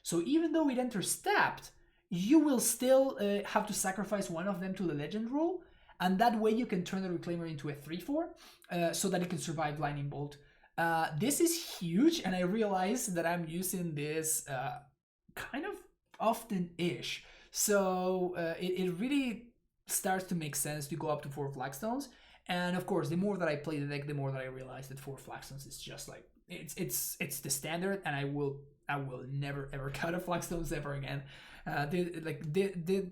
So even though it enters tapped, you will still have to sacrifice one of them to the legend rule, and that way you can turn the Reclaimer into a 3/4 so that it can survive lightning bolt. This is huge, and I realize that I'm using this kind of often-ish. So it really starts to make sense to go up to 4 Flagstones. And of course, the more that I play the deck, the more that I realize that 4 Flagstones is just like it's the standard, and I will never ever cut a Flagstones ever again. The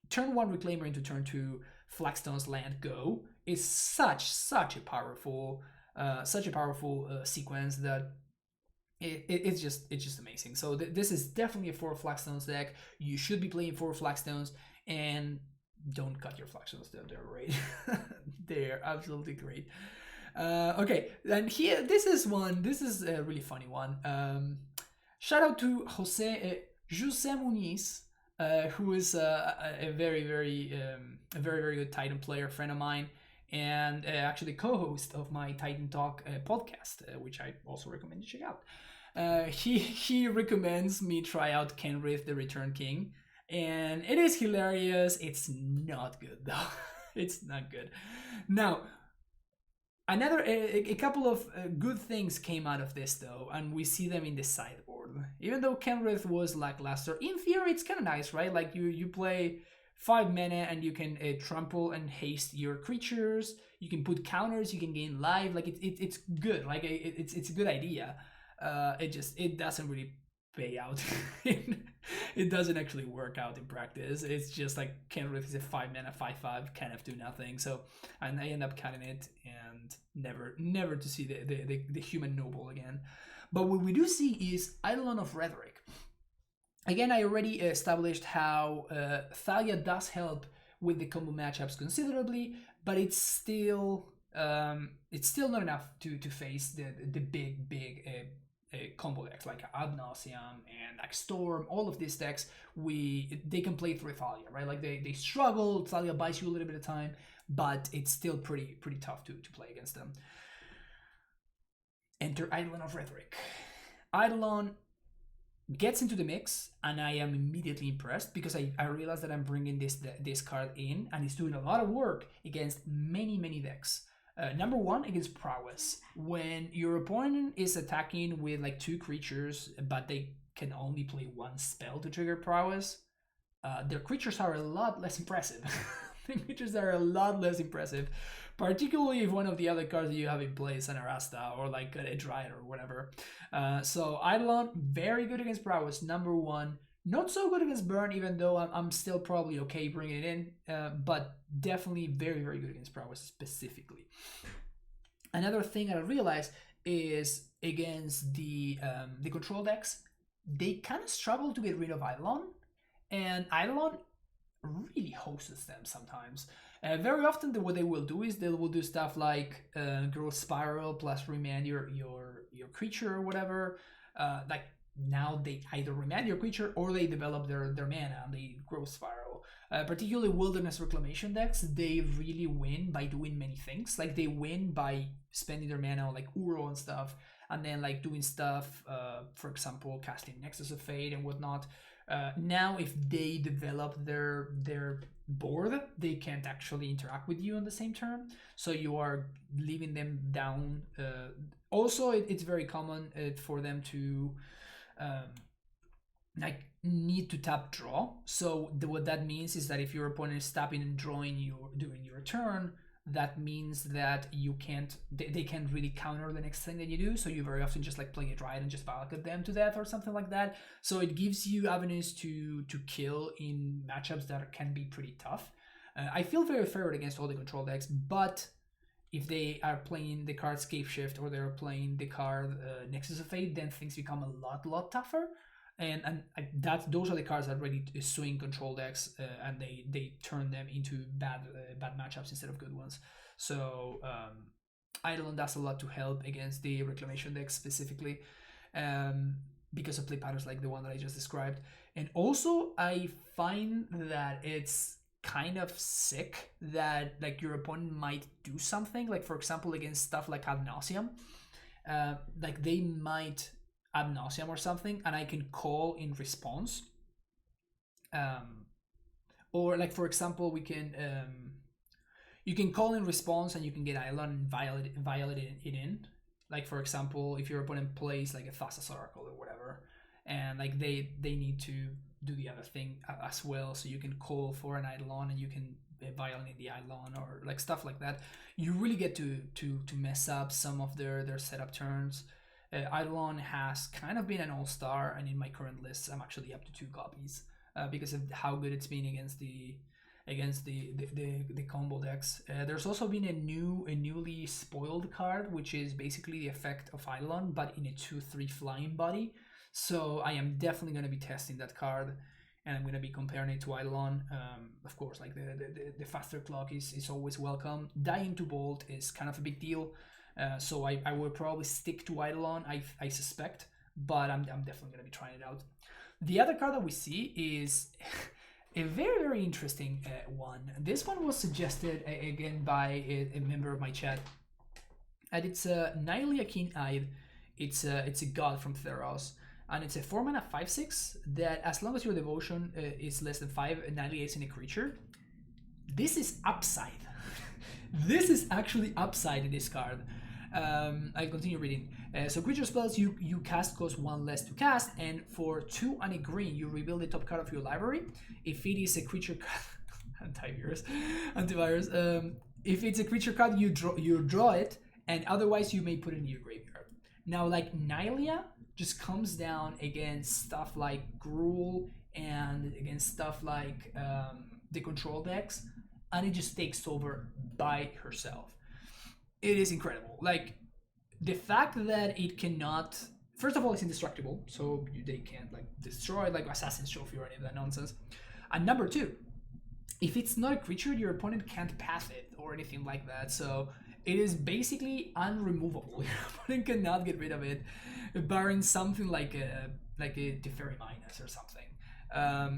turn 1 Reclaimer into turn 2 Flagstones land go is such a powerful sequence that it's just amazing. So this is definitely a 4 Flagstones deck. You should be playing 4 Flagstones, and don't cut your Flagstones. They're great. They're absolutely great. Okay, and here this is a really funny one. Shout out to Jose Muniz, who is a very good Titan player, friend of mine, and actually co-host of my Titan Talk podcast, which I also recommend you check out. He recommends me try out Kenrith the Return King, and it is hilarious. It's not good though. It's not good. Now, a couple of good things came out of this though, and we see them in the sideboard. Even though Kenrith was lackluster, in theory it's kind of nice, right? Like you play 5 mana and you can trample and haste your creatures. You can put counters. You can gain life. Like it's good. Like it's a good idea. It doesn't really pay out. It doesn't actually work out in practice. It's just like Kenrith is a 5 mana 5/5 kind of do nothing. So and I end up cutting it and never to see the human noble again. But what we do see is Eidolon of Rhetoric. Again, I already established how Thalia does help with the combo matchups considerably, but it's still not enough to face the big combo decks like Ad Nauseam and like Storm. All of these decks, they can play through Thalia, right? Like they struggle. Thalia buys you a little bit of time, but it's still pretty tough to play against them. Enter Eidolon of Rhetoric. Eidolon gets into the mix, and I am immediately impressed because I realize that I'm bringing this card in, and it's doing a lot of work against many decks. Number one, against Prowess. When your opponent is attacking with like 2 creatures, but they can only play 1 spell to trigger Prowess, their creatures are a lot less impressive. The creatures are a lot less impressive, particularly if one of the other cards that you have in play is an Arasta or like a Dryad or whatever. So Eidolon, very good against Prowess, number 1. Not so good against Burn, even though I'm still probably okay bringing it in, but definitely very good against Prowess specifically. Another thing I realized is against the control decks, they kind of struggle to get rid of Eidolon, and Eidolon really hosts them sometimes. Very often, what they will do is they will do stuff like Growth Spiral plus remand your creature or whatever. Like now they either remand your creature or they develop their mana and they Growth Spiral. Particularly Wilderness Reclamation decks, they really win by doing many things. Like they win by spending their mana on like Uro and stuff, and then like doing stuff, for example, casting Nexus of Fate and whatnot. Now if they develop their board, they can't actually interact with you on the same turn, so you are leaving them down. Also, it's very common for them to um, like need to tap draw. So what that means is that if your opponent is tapping and drawing you during your turn, that means that you can't they can't really counter the next thing that you do, so you very often just like play it right and just Valakut them to death or something like that. So it gives you avenues to kill in matchups that can be pretty tough. I feel very favored against all the control decks, but if they are playing the card Scape Shift or they're playing the card Nexus of Fate, then things become a lot tougher. And those are the cards that really swing control decks, and they turn them into bad matchups instead of good ones. So Eidolon does a lot to help against the Reclamation decks specifically, because of play patterns like the one that I just described. And also, I find that it's kind of sick that like your opponent might do something, like for example against stuff like Ad Nauseam, like they might Ad Nauseam or something, and I can call in response. Or like for example, we can you can call in response and you can get Eidolon and violate it in. Like for example, if your opponent plays like a Thassa's Oracle or whatever, and like they need to do the other thing as well, so you can call for an Eidolon and you can violate the Eidolon or like stuff like that. You really get to mess up some of their setup turns. Eidolon has kind of been an all-star, and in my current list, I'm actually up to 2 copies because of how good it's been against the combo decks. There's also been a newly spoiled card, which is basically the effect of Eidolon, but in a 2/3 flying body. So I am definitely going to be testing that card, and I'm going to be comparing it to Eidolon. Of course, like the faster clock is always welcome. Dying to Bolt is kind of a big deal. So I will probably stick to Eidolon, I suspect, but I'm definitely going to be trying it out. The other card that we see is a very interesting one. This one was suggested again by a member of my chat, and it's Nylea Keen-Eyed. It's a god from Theros, and it's a 4-mana 5/6 that as long as your devotion is less than 5, annihilates in a creature. This is upside. This is actually upside in this card. I'll continue reading. So creature spells you cast cost 1 less to cast, and for 2 and a green, you reveal the top card of your library. If it is a creature card, antivirus. If it's a creature card, you draw it, and otherwise you may put it in your graveyard. Now, like Nylea just comes down against stuff like Gruul and against stuff like the control decks, and it just takes over by herself. It is incredible. Like the fact that it cannot, first of all, it's indestructible, so they can't like destroy it like Assassin's Trophy or any of that nonsense. And number 2, if it's not a creature, your opponent can't pass it or anything like that. So it is basically unremovable. Your opponent cannot get rid of it, barring something like a Teferi Minus or something.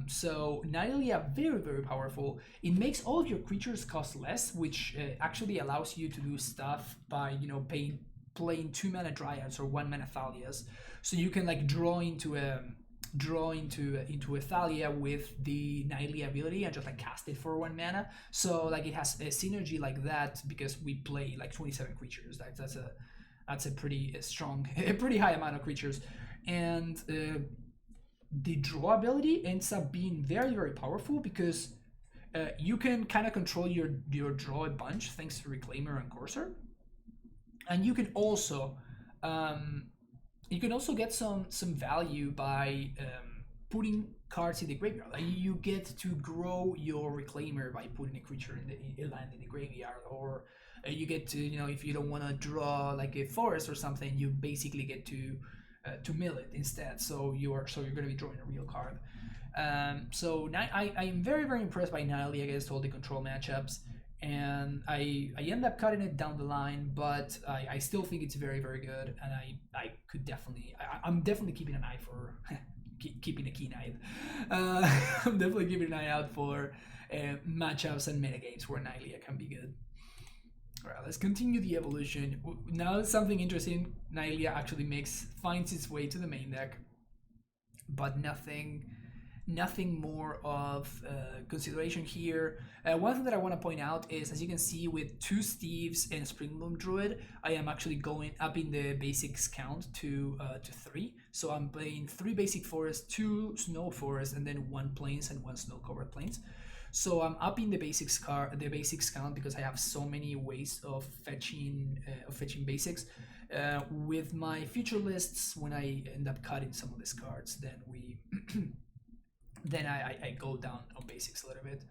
So Nylea, very powerful. It makes all of your creatures cost less, which actually allows you to do stuff by playing 2-mana Dryads or 1-mana Thalias. So you can like draw into a Thalia with the Nylea ability and just like cast it for 1 mana. So like it has a synergy like that because we play like 27 creatures. That's a pretty strong, a pretty high amount of creatures, and the draw ability ends up being very powerful because you can kind of control your draw a bunch thanks to Reclaimer and Courser, and you can also get some value by putting cards in the graveyard. Like you get to grow your Reclaimer by putting a creature in a land in the graveyard, or you get to if you don't want to draw like a forest or something, you basically get to mill it instead. So you're going to be drawing a real card. So I am very impressed by Nylea against all the control matchups, and I end up cutting it down the line, but I still think it's very good, and I'm definitely keeping an eye for keeping a keen eye. I'm definitely keeping an eye out for matchups and metagames where Nylea can be good. Alright, let's continue the evolution. Now something interesting, Nylea actually finds its way to the main deck, but nothing Nothing more of consideration here. One thing that I want to point out is, as you can see, with 2 Steves and Springbloom Druid, I am actually going up in the basics count to 3. So I'm playing 3 basic forests, 2 snow forests, and then 1 plains and 1 snow covered plains. So I'm up in the basics count because I have so many ways of fetching basics. With my future lists, when I end up cutting some of these cards, then we then I go down on basics a little bit.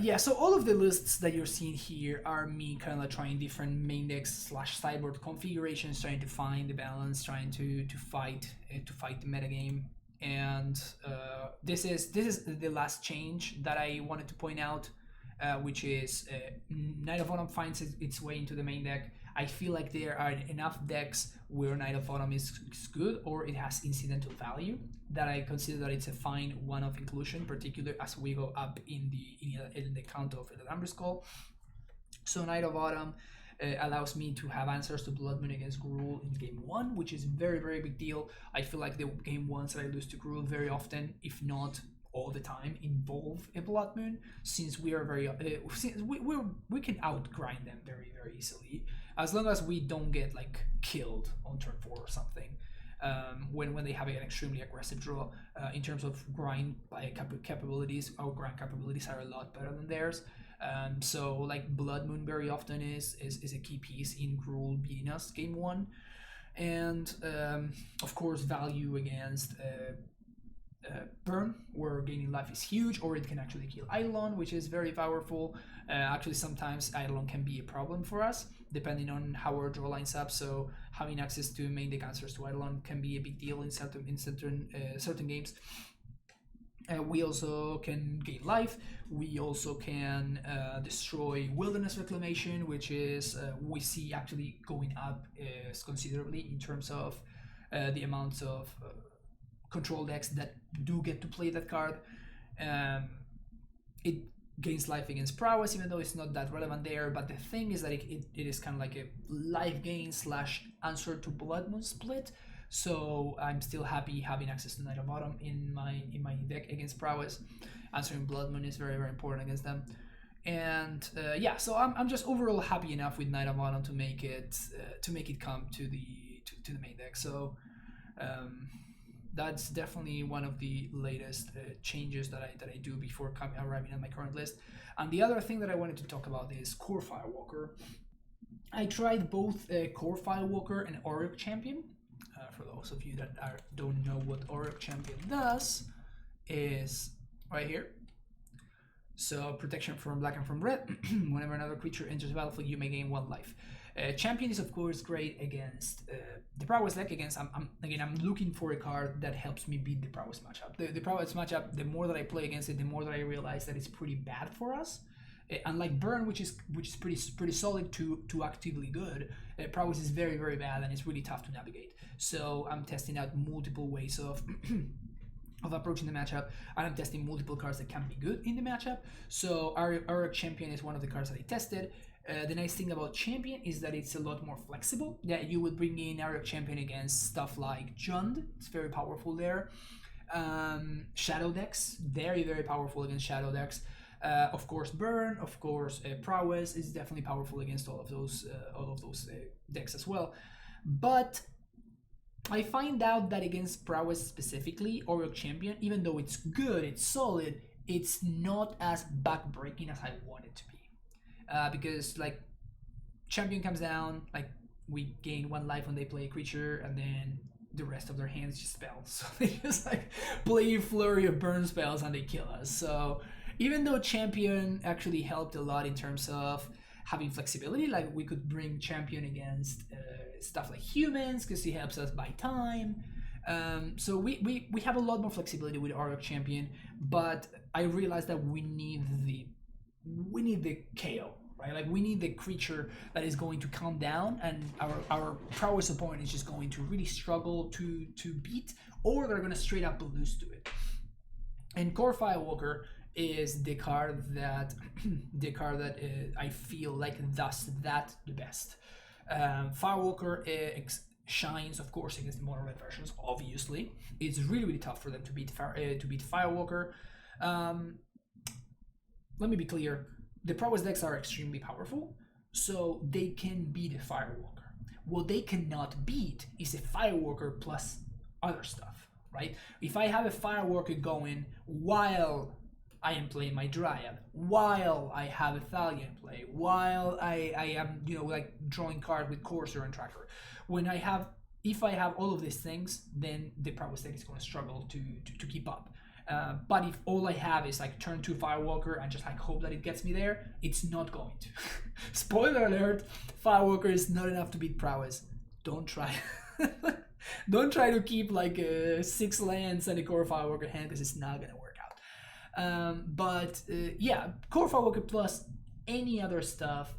Yeah, so all of the lists that you're seeing here are me kind of like trying different main decks / sideboard configurations, trying to find the balance, trying to fight the metagame. And this is the last change that I wanted to point out, which is Knight of Autumn finds its way into the main deck. I feel like there are enough decks where Knight of Autumn is good or it has incidental value that I consider that it's a fine one-off inclusion, particularly as we go up in the count of the number skull. So Knight of Autumn allows me to have answers to Blood Moon against Gruul in game 1, which is very, very big deal. I feel like the game 1s that I lose to Gruul very often, if not all the time, involve a Blood Moon, since we are very since we can outgrind them very, very easily, as long as we don't get like killed on turn 4 or something. When they have an extremely aggressive draw, in terms of grind capabilities, our grind capabilities are a lot better than theirs. So like Blood Moon very often is a key piece in Gruul beating us game 1, and of course value against Burn, where gaining life is huge, or it can actually kill Eidolon, which is very powerful. Actually, sometimes Eidolon can be a problem for us, depending on how our draw lines up. So having access to main deck answers to Eidolon can be a big deal in certain games. We also can gain life. We also can destroy Wilderness Reclamation, which is we see actually going up considerably in terms of the amounts of control decks that do get to play that card. It gains life against Prowess, even though it's not that relevant there. But the thing is that it is kind of like a life gain / answer to Blood Moon split. So I'm still happy having access to Knight of Autumn in my deck against Prowess. Answering Blood Moon is very, very important against them. And yeah, so I'm just overall happy enough with Knight of Autumn to make it come to the main deck. So that's definitely one of the latest changes that I do before arriving at my current list. And the other thing that I wanted to talk about is Core Firewalker. I tried both Core Firewalker and Auric Champion. For those of you that don't know what Auric Champion does, is right here. So protection from black and from red. Whenever another creature enters the battlefield, you may gain 1 life. Champion is of course great against the Prowess deck. I'm looking for a card that helps me beat the Prowess matchup. The Prowess matchup, the more that I play against it, the more that I realize that it's pretty bad for us. Unlike Burn, which is pretty solid to actively good, Prowess is very, very bad and it's really tough to navigate. So I'm testing out multiple ways of approaching the matchup, and I'm testing multiple cards that can be good in the matchup. So our Champion is one of the cards that I tested. The nice thing about Champion is that it's a lot more flexible. Yeah, you would bring in our Champion against stuff like Jund. It's very powerful there. Shadow decks, very, very powerful against Shadow decks. Of course, Burn. Of course, Prowess is definitely powerful against all of those decks as well. But I find out that against Prowess specifically, Auric Champion, even though it's good, it's solid, it's not as backbreaking as I want it to be. Because like Champion comes down, like we gain 1 life when they play a creature, and then the rest of their hands just spells. So they just like play a flurry of burn spells and they kill us. So even though Champion actually helped a lot in terms of having flexibility, like we could bring Champion against stuff like humans because he helps us buy time. So we have a lot more flexibility with Auric Champion, but I realized that we need the KO, right? Like we need the creature that is going to calm down, and our Prowess opponent is just going to really struggle to beat, or they're gonna straight up lose to it. And Core Firewalker is the card that I feel like does that the best. Firewalker shines, of course, against the mono red versions. Obviously, it's really tough for them to beat Firewalker. Let me be clear: the prowess decks are extremely powerful, so they can beat a Firewalker. What they cannot beat is a Firewalker plus other stuff, right? If I have a Firewalker going while I am playing my Dryad, while I have a Thalia in play, while I am, like drawing card with Courser and Tracker, if I have all of these things, then the prowess deck is going to struggle to keep up. But if all I have is like turn 2 Firewalker and just like hope that it gets me there, it's not going to. Spoiler alert, Firewalker is not enough to beat prowess. Don't try. Don't try to keep like 6 lands and a core Firewalker hand, because it's not gonna work out. Yeah, core Firewalker plus any other stuff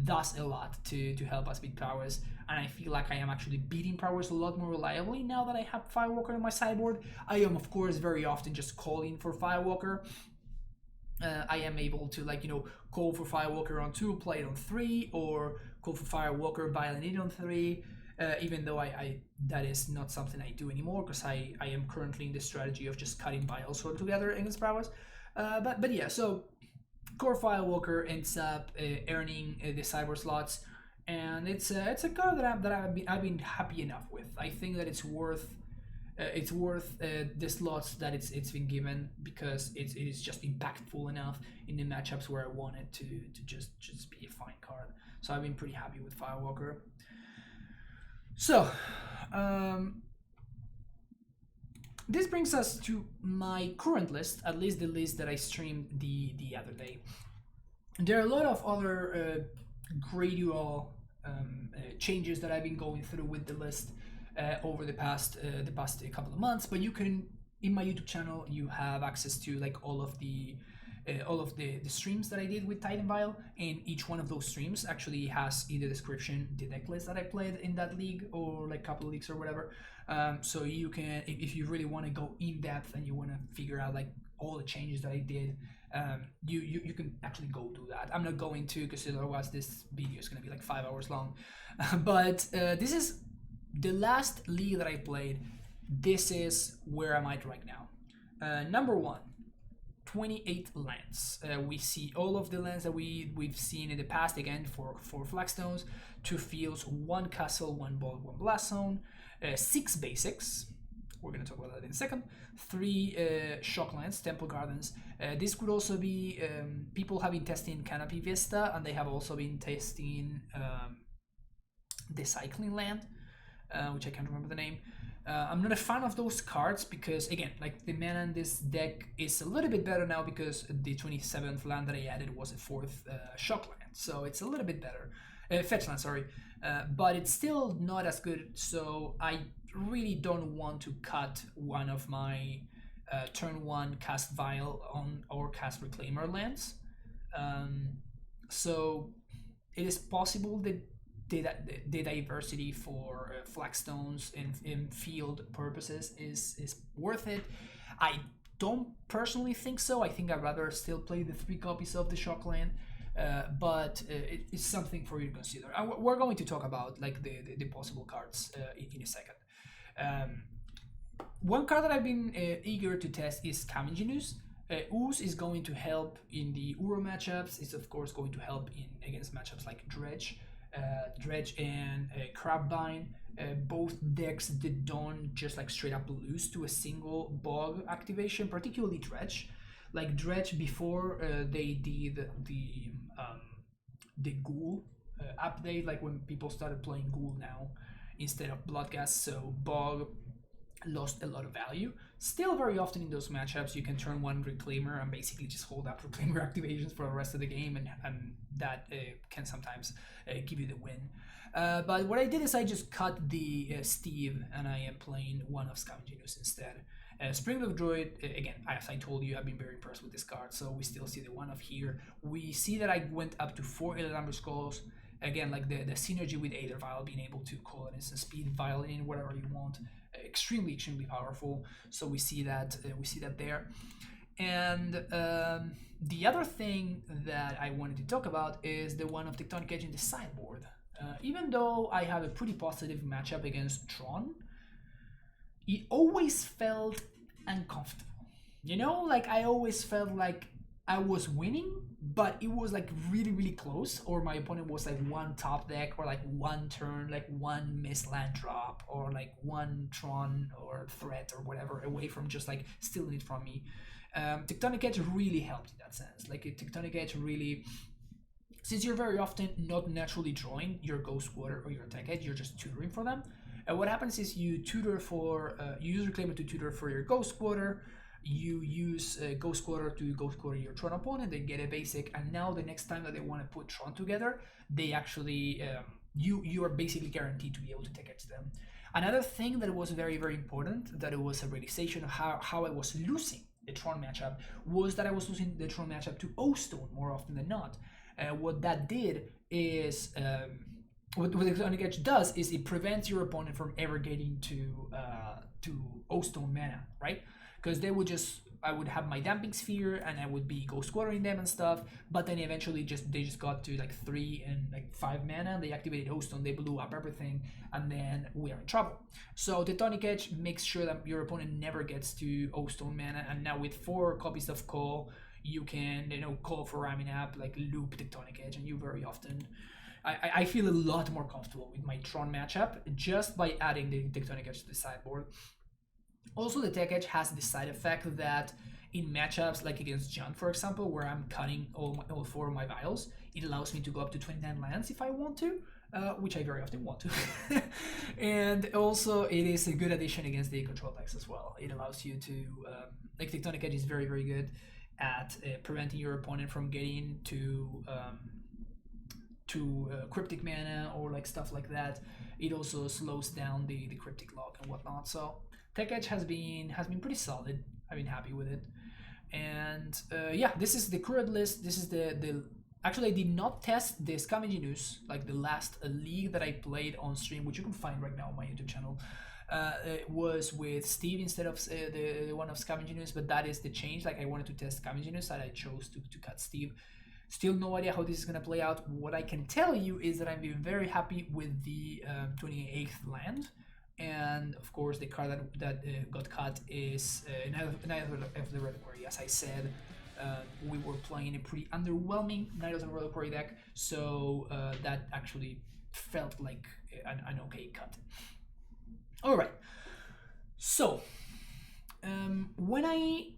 does a lot to help us beat prowess, and I feel like I am actually beating prowess a lot more reliably now that I have Firewalker on my sideboard. I am, of course, very often just calling for Firewalker. I am able to call for Firewalker on 2, play it on 3, or call for Firewalker, Vial it on 3. Even though that is not something I do anymore, because I am currently in the strategy of just cutting Vials altogether against prowess. But yeah, so core Firewalker ends up earning the sideboard slots, and it's a card that I've been happy enough with. I think that it's worth the slots that it's been given, because it is just impactful enough in the matchups where I want it to just be a fine card. So I've been pretty happy with Firewalker. So, this brings us to my current list, at least the list that I streamed the other day. There are a lot of other gradual changes that I've been going through with the list over the past couple of months, but you can, in my YouTube channel, you have access to like all of the streams that I did with Titan Vial, and each one of those streams actually has in the description the deck list that I played in that league, or like couple of leagues or whatever. So you can, if you really want to go in depth and you want to figure out like all the changes that I did, you can actually go do that. I'm not going to, because otherwise this video is going to be like 5 hours long. But this is the last league that I played. This is where I'm at right now. Number 1. 28 lands. We see all of the lands that we've seen in the past, again for 4 flagstones, 2 fields, 1 castle, 1 ball, 1 blast zone, 6 basics. We're going to talk about that in a second. 3 shock lands, temple gardens. This could also be people have been testing Canopy Vista, and they have also been testing the cycling land, which I can't remember the name. I'm not a fan of those cards, because again, like the mana in this deck is a little bit better now, because the 27th land that I added was a 4th shock land, so it's a little bit better. Fetch land, sorry, but it's still not as good. So I really don't want to cut one of my turn 1 cast Vial on or cast Reclaimer lands. So it is possible that the diversity for flagstones in field purposes is worth it. I don't personally think so. I think I'd rather still play the 3 copies of the shock land, but it's something for you to consider. We're going to talk about like the possible cards in a second. One card that I've been eager to test is Scavenging Ooze. Ooze is going to help in the Uro matchups. It's of course going to help against matchups like Dredge and Crabbind, both decks that don't just like straight up lose to a single bog activation, particularly Dredge. Like Dredge before they did the Ghoul update, like when people started playing Ghoul now instead of Bloodghast, so bog lost a lot of value. Still, very often in those matchups, you can turn 1 Reclaimer and basically just hold up Reclaimer activations for the rest of the game, and that can sometimes give you the win. But what I did is I just cut the Steve, and I am playing one of Scavenging Ooze instead. Springloaf Druid, again, as I told you, I've been very impressed with this card, so we still see the one of here. We see that I went up to 4 Illidanber Skulls. Again, like the synergy with Aether Vial, being able to call an instant speed Vial in whatever you want, extremely powerful. So we see that there. And the other thing that I wanted to talk about is the one of Tectonic Edge in the sideboard. Even though I have a pretty positive matchup against Tron, it always felt uncomfortable. You know, like I always felt like I was winning, but it was like really, really close, or my opponent was like one top deck, or like one turn, like one missed land drop, or like one Tron or threat or whatever away from just like stealing it from me. Tectonic Edge really helped in that sense. Like Tectonic Edge really, since you're very often not naturally drawing your Ghost Quarter or your Tech Edge, you're just tutoring for them. And what happens is you tutor for, you use Reclaimer to tutor for your Ghost Quarter, you use Ghost Quarter to Ghost Quarter your Tron opponent, they get a basic, and now the next time that they want to put Tron together, they actually, you are basically guaranteed to be able to Tech Edge them. Another thing that was very, very important, that it was a realization of how I was losing the Tron matchup, was that I was losing the Tron matchup to O-Stone more often than not. What that did is, what the Tectonic Edge does is it prevents your opponent from ever getting to O-Stone mana, right? Because they would just, I would have my Damping Sphere and I would be Ghost Quartering them and stuff, but then eventually they just got to like 3 and like 5 mana, they activated O-Stone, they blew up everything, and then we are in trouble. So Tectonic Edge makes sure that your opponent never gets to O-Stone mana, and now with 4 copies of Call, you can, call for ramming up, like loop Tectonic Edge, and you very often, I feel a lot more comfortable with my Tron matchup just by adding the Tectonic Edge to the sideboard. Also, the Tech Edge has the side effect that in matchups like against Jund, for example, where I'm cutting all 4 of my vials, it allows me to go up to 29 lands if I want to, which I very often want to. And also, it is a good addition against the control decks as well. It allows you to, like Tectonic Edge is very, very good at preventing your opponent from getting to cryptic mana or like stuff like that. It also slows down the cryptic lock and whatnot. So Tech Edge has been pretty solid. I've been happy with it. And yeah, this is the current list. This is the actually, I did not test the Scavenging News, like the last league that I played on stream, which you can find right now on my YouTube channel. It was with Steve instead of the one of Scavenging News, but that is the change. Like I wanted to test Scavenging News, and I chose to cut Steve. Still no idea how this is gonna play out. What I can tell you is that I'm very happy with the 28th land, and of course the card that got cut is Night of the Reliquary. As I said, we were playing a pretty underwhelming Night of the Reliquary deck, so that actually felt like an okay cut. All right, so when I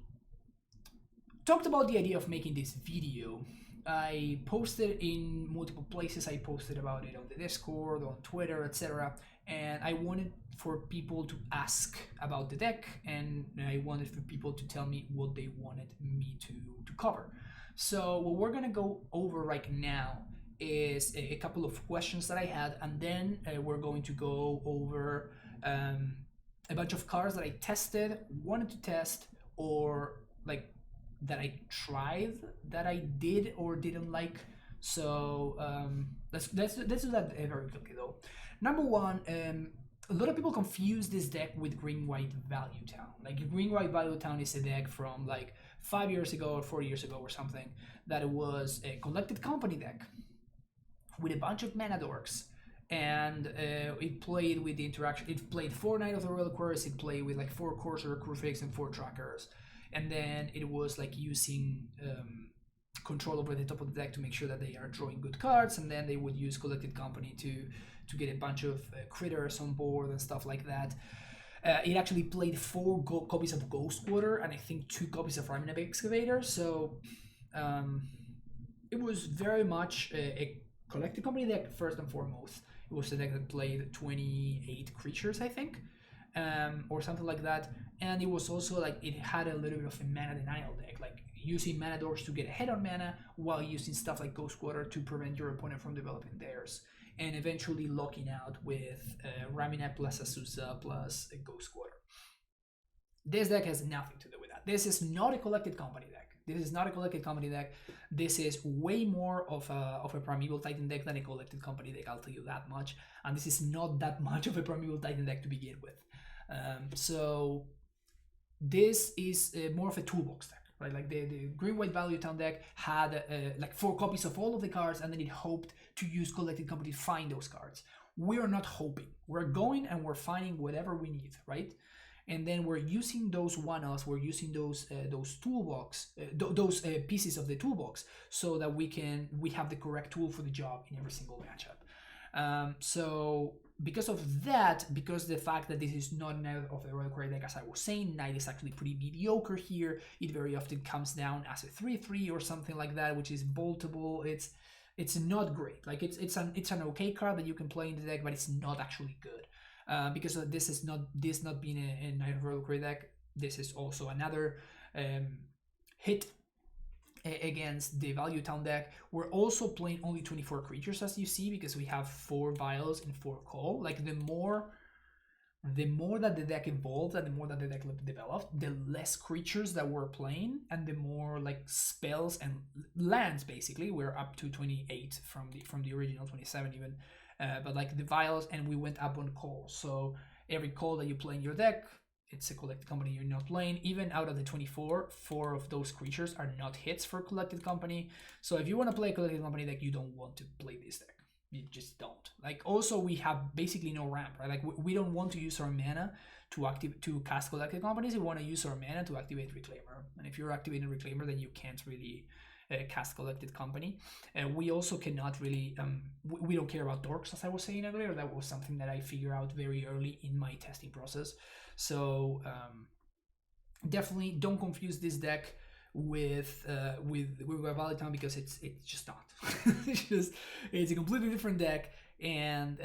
talked about the idea of making this video, I posted in multiple places. I posted about it on the Discord, on Twitter, etc. And I wanted for people to ask about the deck, and I wanted for people to tell me what they wanted me to cover. So what we're gonna go over right now is a couple of questions that I had, and then we're going to go over a bunch of cards that I tested, wanted to test, or like that I tried, that I did or didn't like. So let's do that very quickly though. Number one, a lot of people confuse this deck with Green-White Value Town. Like Green-White Value Town is a deck from like 5 years ago or 4 years ago or something, that it was a collected company deck with a bunch of mana dorks. And it played with the interaction. It played 4 Night of the Reliquaries, it played with like 4 Courser, Crewfix, and 4 Trackers. And then it was like using control over the top of the deck to make sure that they are drawing good cards, and then they would use Collected Company to get a bunch of critters on board and stuff like that. It actually played 4 copies of Ghost Quarter and I think 2 copies of Remnant Excavator. So it was very much a Collected Company deck first and foremost. It was a deck that played 28 creatures, I think, or something like that. And it was also like it had a little bit of a mana denial deck, like using mana doors to get ahead on mana while using stuff like Ghost Quarter to prevent your opponent from developing theirs, and eventually locking out with Ramina plus Azusa plus a Ghost Quarter. This deck has nothing to do with that. This is not a Collected Company deck. This is not a Collected Company deck. This is way more of a Primeval Titan deck than a Collected Company deck, I'll tell you that much. And this is not that much of a Primeval Titan deck to begin with. So this is more of a toolbox deck. right? Like the green-white value town deck had like 4 copies of all of the cards, and then it hoped to use Collected Company to find those cards. We're not hoping. We're going and we're finding whatever we need, right? And then we're using those one-offs, we're using those toolbox, those pieces of the toolbox, so that we have the correct tool for the job in every single matchup. So because of that, because the fact that this is not Knight of the Royal Quarry deck, as I was saying, Knight is actually pretty mediocre here. It very often comes down as a 3/3 or something like that, which is boltable. It's not great. Like it's an okay card that you can play in the deck, but it's not actually good. Because this not being a Knight of Royal Quarry deck, this is also another hit against the value town deck. We're also playing only 24 creatures, as you see, because we have 4 Vials and 4 Call. Like the more that the deck evolved and the more that the deck developed, the less creatures that we're playing and the more like spells and lands. Basically, we're up to 28 from the original 27 even. But like the Vials, and we went up on Call. So every Call that you play in your deck, it's a Collected Company you're not playing. Even out of the 24, 4 of those creatures are not hits for Collected Company. So if you want to play a Collected Company deck, you don't want to play this deck. You just don't. Like, also we have basically no ramp, right? Like we don't want to use our mana to cast Collected Companies. We want to use our mana to activate Reclaimer. And if you're activating Reclaimer, then you can't really cast Collected Company. We also cannot really, we don't care about dorks, as I was saying earlier. That was something that I figured out very early in my testing process. So definitely don't confuse this deck with Valid Town, because it's just not. it's a completely different deck, and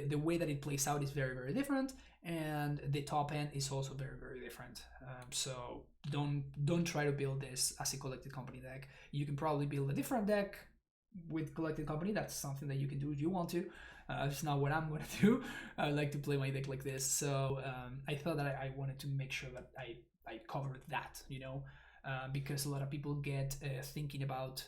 the way that it plays out is very, very different, and the top end is also very, very different. So don't try to build this as a Collected Company deck. You can probably build a different deck with Collected Company. That's something that you can do if you want to. It's not what I'm going to do. I like to play my deck like this. So I thought that I wanted to make sure that I covered that, you know, because a lot of people get thinking about,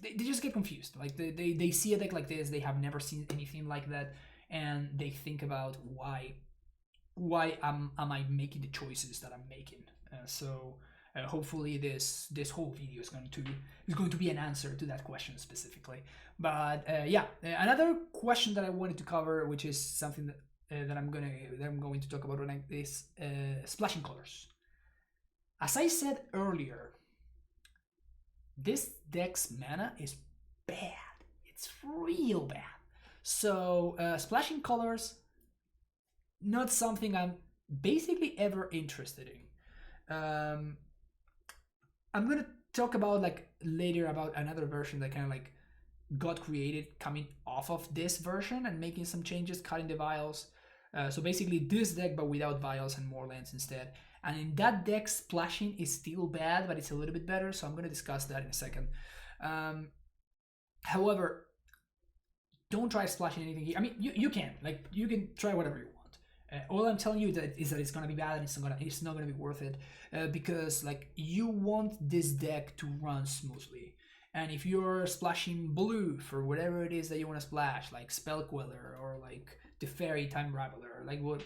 they just get confused. Like they see a deck like this, they have never seen anything like that, and they think about why am I making the choices that I'm making. So hopefully this whole video is going to be an answer to that question specifically. But yeah, another question that I wanted to cover, which is something that I'm going to talk about right now, is splashing colors. As I said earlier, this deck's mana is bad. It's real bad. So splashing colors, not something I'm basically ever interested in. I'm gonna talk about like later about another version that kind of like got created coming off of this version and making some changes, cutting the Vials. So basically this deck, but without Vials and more lands instead. And in that deck, splashing is still bad, but it's a little bit better. So I'm going to discuss that in a second. However, don't try splashing anything here. I mean, you can try whatever you want. All I'm telling you is that it's going to be bad and it's not going to be worth it, because like you want this deck to run smoothly. And if you're splashing blue for whatever it is that you want to splash, like Spell Queller or like the Fairy Time Raveler, like what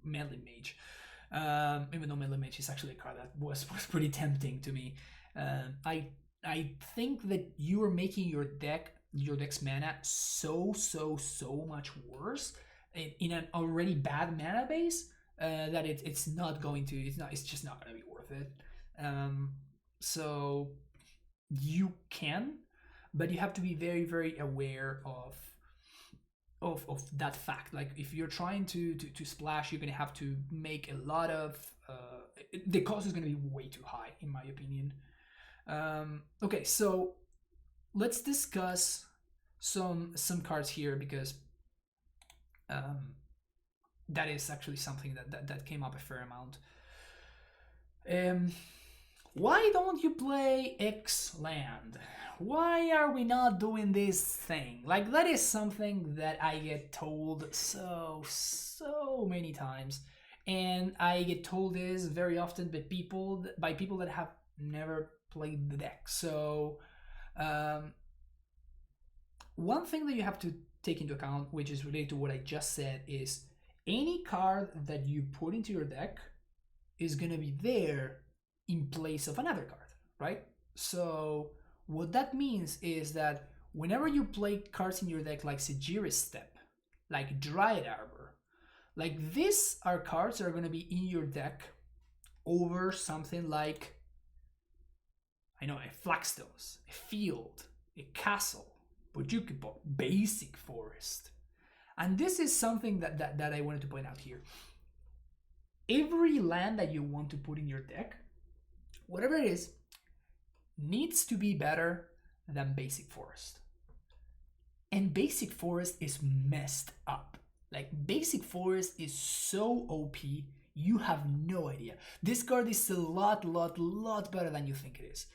Melee Mage. Even though Melee Mage is actually a card that was pretty tempting to me. I think that you are making your deck's mana so much worse in an already bad mana base that it's just not going to be worth it. So you can, but you have to be very, very aware of that fact. Like if you're trying to splash, you're gonna have to make a lot of the cost is gonna be way too high, in my opinion. Okay, so let's discuss some cards here, because that is actually something that came up a fair amount. Why don't you play X land? Why are we not doing this thing? Like, that is something that I get told so many times, and I get told this very often by people that have never played the deck. So one thing that you have to take into account, which is related to what I just said, is any card that you put into your deck is gonna be there in place of another card, right? So what that means is that whenever you play cards in your deck like Sigiri's Step, like Dryad Arbor, like these are cards that are going to be in your deck over something like, I know, a Flagstones, a Field, a Castle, Bojukipo, Basic Forest. And this is something that I wanted to point out here. Every land that you want to put in your deck, whatever it is, needs to be better than Basic Forest. And Basic Forest is messed up. Like, Basic Forest is so OP, you have no idea. This card is a lot better than you think it is.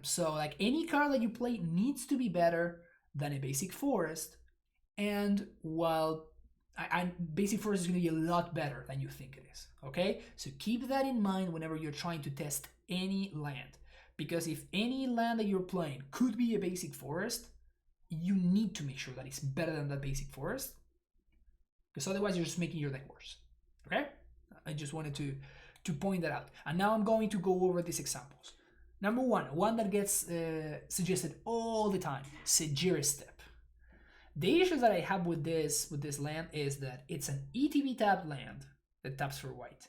So, like, any card that you play needs to be better than a Basic Forest. And while Basic Forest is going to be a lot better than you think it is. Okay? So keep that in mind whenever you're trying to test any land. Because if any land that you're playing could be a Basic Forest, you need to make sure that it's better than that Basic Forest, because otherwise you're just making your deck worse. Okay? I just wanted to point that out. And now I'm going to go over these examples. Number one that gets suggested all the time, Sigiri's Step. The issue that I have with this land is that it's an ETB tapped land that taps for white.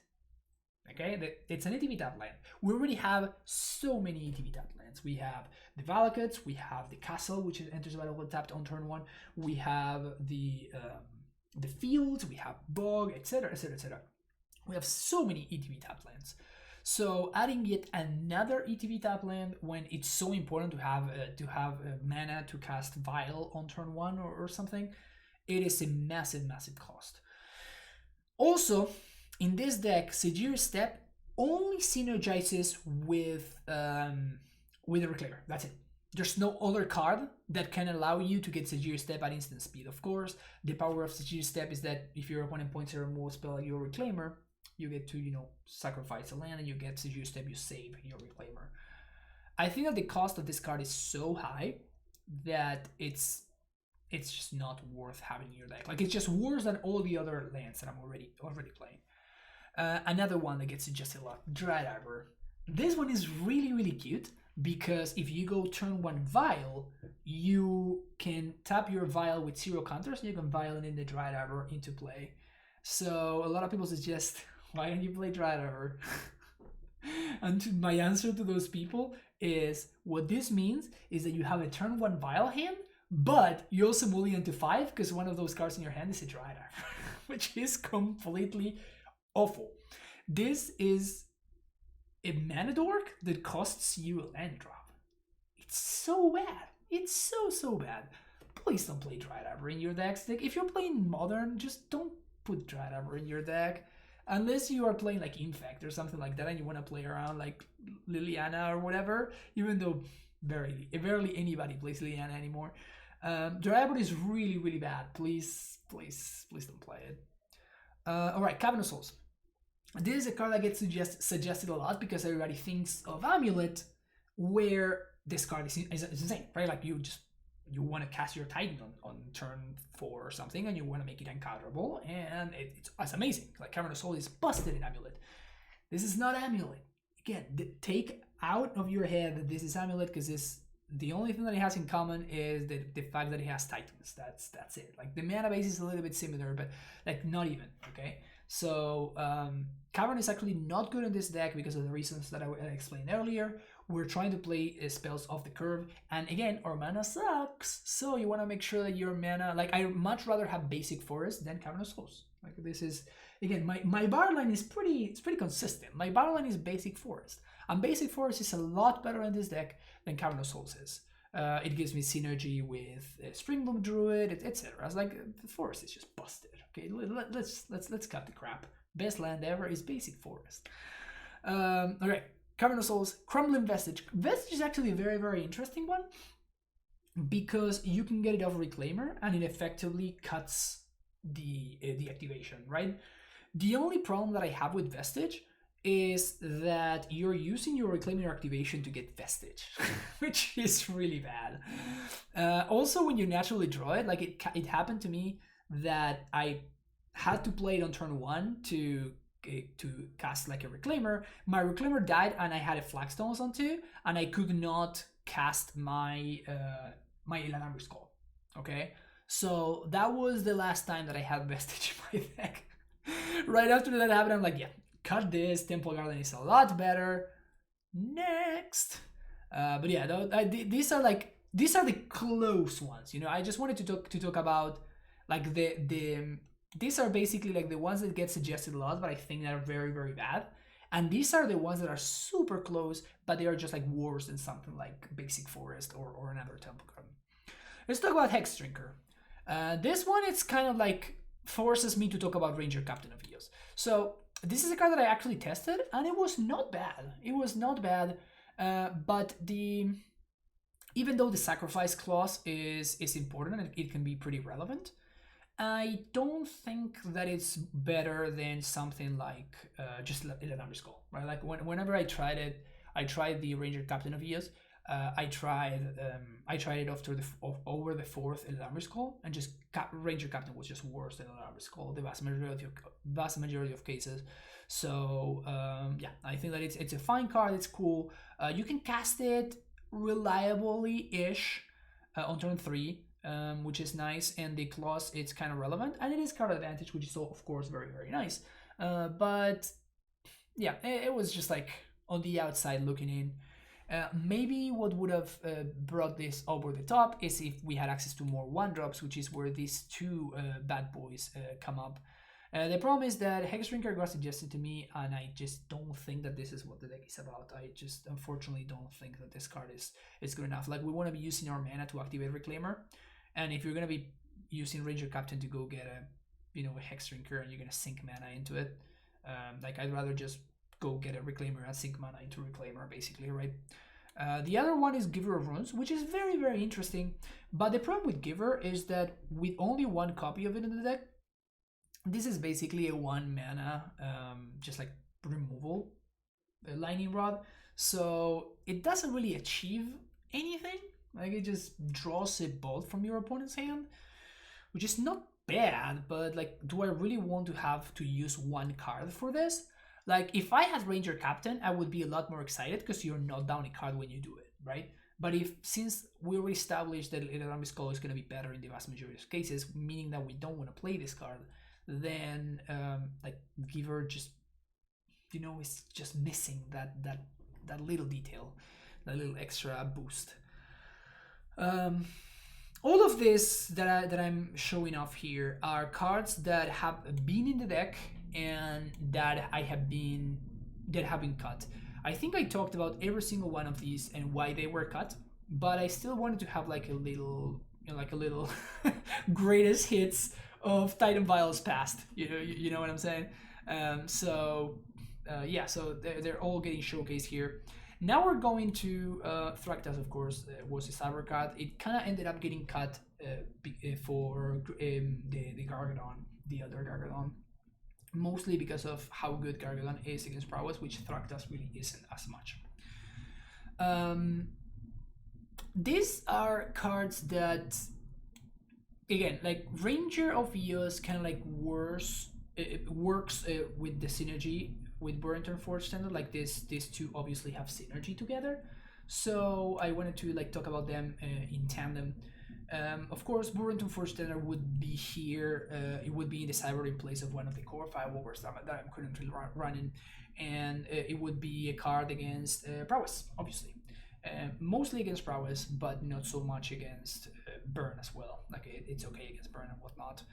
Okay, it's an ETB tapped land. We already have so many ETB tapped lands. We have the Valakuts, we have the Castle, which enters the battlefield tapped on turn 1. We have the Fields, we have Bog, etc., etc., etc. We have so many ETB tapped lands. So adding yet another ETB tap land when it's so important to have mana to cast Vial on turn 1 or something, it is a massive cost. Also, in this deck, Sigiri's Step only synergizes with the Reclaimer. That's it. There's no other card that can allow you to get Sigiri's Step at instant speed. Of course, the power of Sigiri's Step is that if your opponent points a removal spell at your Reclaimer, you get to, sacrifice a land and you get Sigiri's Step, you save your Reclaimer. I think that the cost of this card is so high that it's just not worth having in your deck. Like, it's just worse than all the other lands that I'm already playing. Another one that gets suggested a lot, Dryad Arbor. This one is really cute because if you go turn 1 Vial, you can tap your Vial with 0 counters and you can Vial in the Dryad Arbor into play. So a lot of people suggest, why don't you play Dryad Arbor? And my answer to those people is, what this means is that you have a turn 1 Vial hand, but you also mulligan to 5 because one of those cards in your hand is a Dryad Arbor, which is completely awful. This is a mana dork that costs you a land drop. It's so bad. It's so bad. Please don't play Dryad Arbor in your decks. Like, if you're playing Modern, just don't put Dryad Arbor in your deck. Unless you are playing like Infect or something like that and you want to play around like Liliana or whatever, even though barely anybody plays Liliana anymore. Dryad Arbor is really bad. Please don't play it. Alright, Cavern of Souls. This is a card that gets suggested a lot because everybody thinks of Amulet, where this card is insane, right? Like, you want to cast your Titan on turn 4 or something, and you want to make it uncounterable, and it's amazing. Like, Cavern of Souls is busted in Amulet. This is not Amulet. Again, take out of your head that this is Amulet, because the only thing that it has in common is the fact that it has Titans. That's it. Like, the mana base is a little bit similar, but like not even. Okay, so Cavern is actually not good in this deck because of the reasons that I explained earlier. We're trying to play spells off the curve, and again, our mana sucks, so you want to make sure that your mana, like, I much rather have Basic Forest than Cavern of Souls. Like, this is, again, my bar line is pretty consistent. My bar line is Basic Forest, and Basic Forest is a lot better in this deck than Cavern of Souls is. It gives me synergy with Springbloom Druid, etc. It's like, the forest is just busted. Okay, let's cut the crap. Best land ever is Basic Forest. Alright, Cavern of Souls, Crumbling Vestige. Vestige is actually a very interesting one because you can get it off Reclaimer and it effectively cuts the activation, right? The only problem that I have with Vestige is that you're using your Reclaiming activation to get Vestige, which is really bad. Also, when you naturally draw it, like it happened to me that I had to play it on turn 1 to to cast like a Reclaimer. My Reclaimer died, and I had a Flagstones on 2, and I could not cast my my Ilanamri Skull. Okay, so that was the last time that I had Vestige in my deck. Right after that happened, I'm like, yeah, cut this. Temple Garden is a lot better. Next, but yeah, these are the close ones. You know, I just wanted to talk about like the these are basically like the ones that get suggested a lot, but I think they're very, very bad. And these are the ones that are super close, but they are just like worse than something like Basic Forest or another Temple Garden. Let's talk about Hex Drinker. This one, it's kind of like forces me to talk about Ranger Captain of Eos. So this is a card that I actually tested, and it was not bad. It was not bad, but even though the sacrifice clause is important and it can be pretty relevant, I don't think that it's better than something like just Ilanamri Skull, right? Like whenever I tried it, I tried the Ranger Captain of Eos. I tried it over the fourth Ilanamri Skull, and just Ranger Captain was just worse than Ilanamri Skull the vast majority of cases. So yeah, I think that it's a fine card. It's cool. You can cast it reliably-ish on turn 3. Which is nice, and the clause, it's kind of relevant, and it is card advantage, which is of course very, very nice. But yeah, it was just like on the outside looking in. Maybe what would have brought this over the top is if we had access to more 1-drops, which is where these two bad boys come up. The problem is that Hex Drinker got suggested to me, and I just don't think that this is what the deck is about. I just unfortunately don't think that this card is good enough. Like, we want to be using our mana to activate Reclaimer, and if you're gonna be using Ranger Captain to go get a Hex Drinker, and you're gonna sink mana into it, like, I'd rather just go get a Reclaimer and sink mana into Reclaimer, basically, right? The other one is Giver of Runes, which is very, very interesting. But the problem with Giver is that with only one copy of it in the deck, this is basically a 1 mana, just like removal lightning rod. So it doesn't really achieve anything. Like, it just draws a bolt from your opponent's hand, which is not bad, but like, do I really want to have to use one card for this? Like, if I had Ranger Captain, I would be a lot more excited because you're not down a card when you do it, right? But since we already established that Ilanamri Skull is going to be better in the vast majority of cases, meaning that we don't want to play this card, then like, Giver just, is just missing that little detail, that little extra boost. All of this that I'm showing off here are cards that have been in the deck and that have been cut. I think I talked about every single one of these and why they were cut, but I still wanted to have like a little greatest hits of Titan Vials past. You know what I'm saying? So they're all getting showcased here. Now we're going to Thragtas, of course, was a Cyber card. It kind of ended up getting cut for the Gargadon, the other Gargadon, mostly because of how good Gargadon is against Prowess, which Thragtas really isn't as much. These are cards that, again, like, Ranger of Eos kind of like works with the synergy with Burrington Forge Standard. Like, these two obviously have synergy together, so I wanted to like talk about them in tandem. Of course, Burrington Forge Standard would be here. It would be in the Sideboard in place of one of the core Firewalkers that I'm currently running, and it would be a card against Prowess, obviously. Mostly against Prowess, but not so much against Burn as well. Like, it's okay against Burn and whatnot.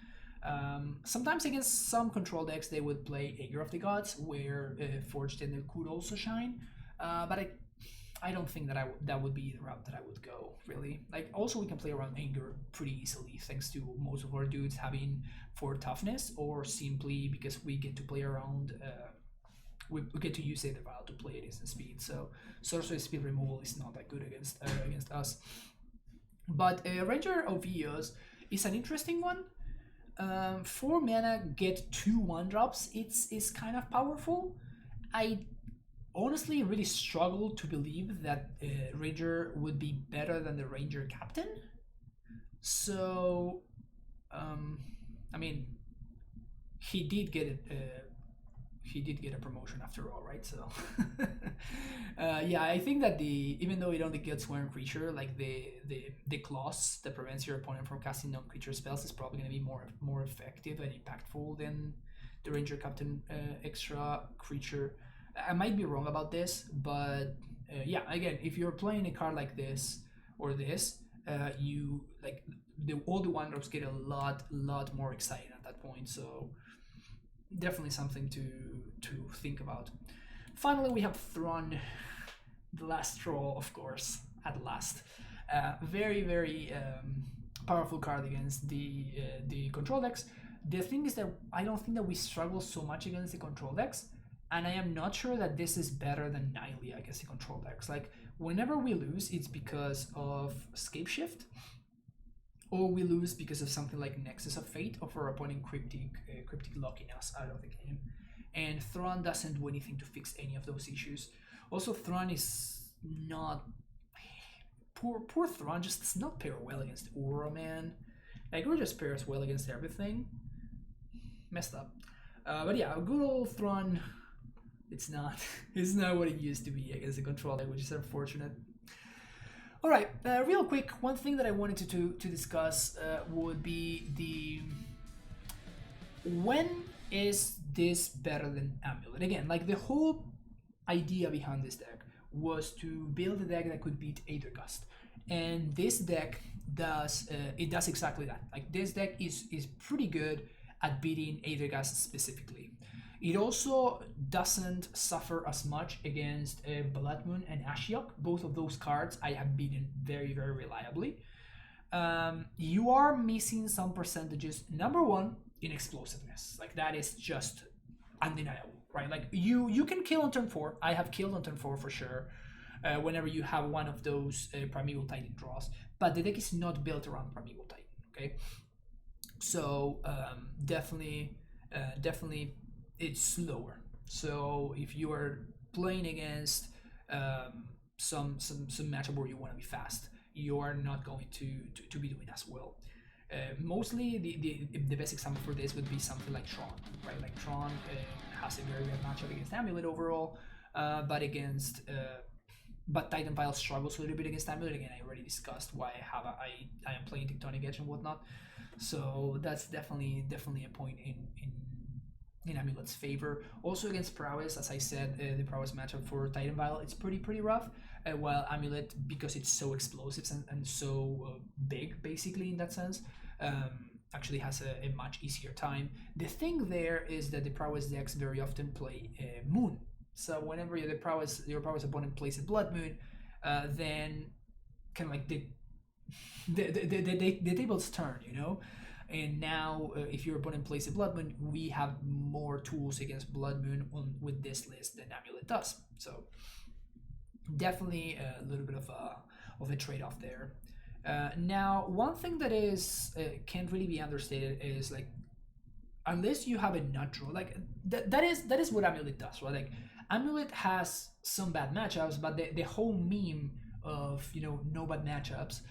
Sometimes against some control decks they would play Aegir of the Gods, where Forge Standard could also shine, but I don't think that would be the route that I would go, really. Like, also we can play around Aegir pretty easily thanks to most of our dudes having 4 toughness, or simply because we get to play around we get to use Aether Vial to play at instant speed, so sorcery speed removal is not that good against us. But Ranger of Eos is an interesting one. 4 mana, get 2 1-drops. It's kind of powerful. I honestly really struggle to believe that Ranger would be better than the Ranger Captain. So, I mean, he did get he did get a promotion after all, right? So yeah, I think that even though it only gets one creature, like the clause that prevents your opponent from casting non-creature spells is probably going to be more effective and impactful than the Ranger Captain extra creature. I might be wrong about this, but yeah, again, if you're playing a card like this or this, you like all the one drops get a lot more exciting at that point. So definitely something to think about. Finally, we have Thrawn, the last straw, of course, at last. Very powerful card against the control decks. The thing is that I don't think that we struggle so much against the control decks, and I am not sure that this is better than Nylea against the control decks. Like, whenever we lose, it's because of Scape Shift, or we lose because of something like Nexus of Fate, or for our opponent cryptic locking us out of the game. And Thrawn doesn't do anything to fix any of those issues. Also, Thrawn is not... Poor Thrawn just does not pair well against Aura, man. Like, Aura just pairs well against everything. Messed up. But yeah, good old Thrawn, it's not what it used to be against the control deck, which is unfortunate. Alright, real quick, one thing that I wanted to discuss would be when is this better than Amulet? Again, like, the whole idea behind this deck was to build a deck that could beat Aethergust, and this deck does exactly that. Like, this deck is pretty good at beating Aethergust specifically. It also doesn't suffer as much against Blood Moon and Ashiok. Both of those cards I have beaten very reliably. You are missing some percentages. Number one, in explosiveness. Like, that is just undeniable, right? Like, you can kill on turn 4. I have killed on turn 4 for sure. Whenever you have one of those Primeval Titan draws. But the deck is not built around Primeval Titan, okay? So definitely it's slower. So if you are playing against some matchup where you want to be fast, you are not going to be doing as well. Mostly the best example for this would be something like Tron, right? Like, Tron has a very bad matchup against Amulet overall, but Titan Vial struggles a little bit against Amulet. Again, I already discussed why I am playing Tectonic Edge and whatnot. So that's definitely a point in Amulet's favor. Also against Prowess, as I said, the Prowess matchup for Titan Vial, it's pretty rough. While Amulet, because it's so explosive and so big, basically, in that sense, actually has a much easier time. The thing there is that the Prowess decks very often play Moon. So whenever your Prowess opponent plays a Blood Moon, then kind of like the tables turn, you know? And now, if your opponent plays a Blood Moon, we have more tools against Blood Moon with this list than Amulet does. So definitely a little bit of a trade-off there. Now, one thing that is can't really be understated is, like, unless you have a nut draw, like that is what Amulet does, right? Like, Amulet has some bad matchups, but the whole meme of, you know, no bad matchups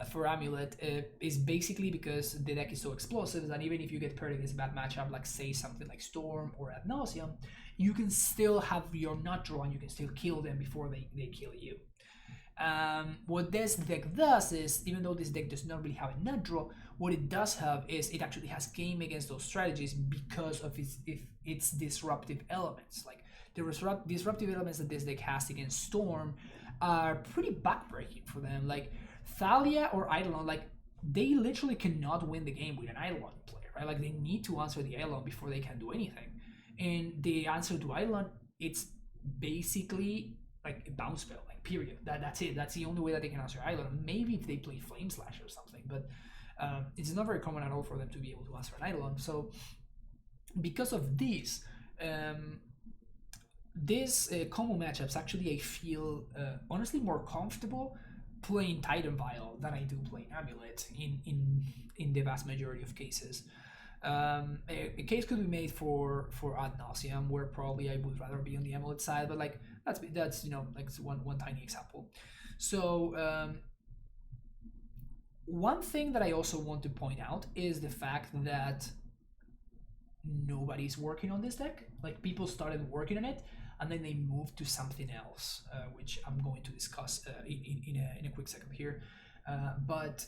for Amulet is basically because the deck is so explosive that even if you get paired against a bad matchup, like say something like Storm or Ad Nauseam, you can still have your nut draw and you can still kill them before they kill you. What this deck does is, even though this deck does not really have a nut draw, what it does have is it actually has game against those strategies because of its disruptive elements. Like, the disruptive elements that this deck has against Storm are pretty backbreaking for them. Like, Thalia or Eidolon, like, they literally cannot win the game with an Eidolon player, right? Like, they need to answer the Eidolon before they can do anything. And the answer to Eidolon, it's basically like a bounce spell, like, period. That's it. That's the only way that they can answer Eidolon. Maybe if they play Flame Slash or something, but it's not very common at all for them to be able to answer an Eidolon. So because of this, combo matchups, actually I feel honestly more comfortable playing Titan Vial than I do playing Amulet in the vast majority of cases. A case could be made for Ad Nauseam, where probably I would rather be on the Amulet side, but like that's you know, like, one tiny example. So one thing that I also want to point out is the fact that nobody's working on this deck. Like people started working on it, and then they moved to something else, which I'm going to discuss in a quick second here. But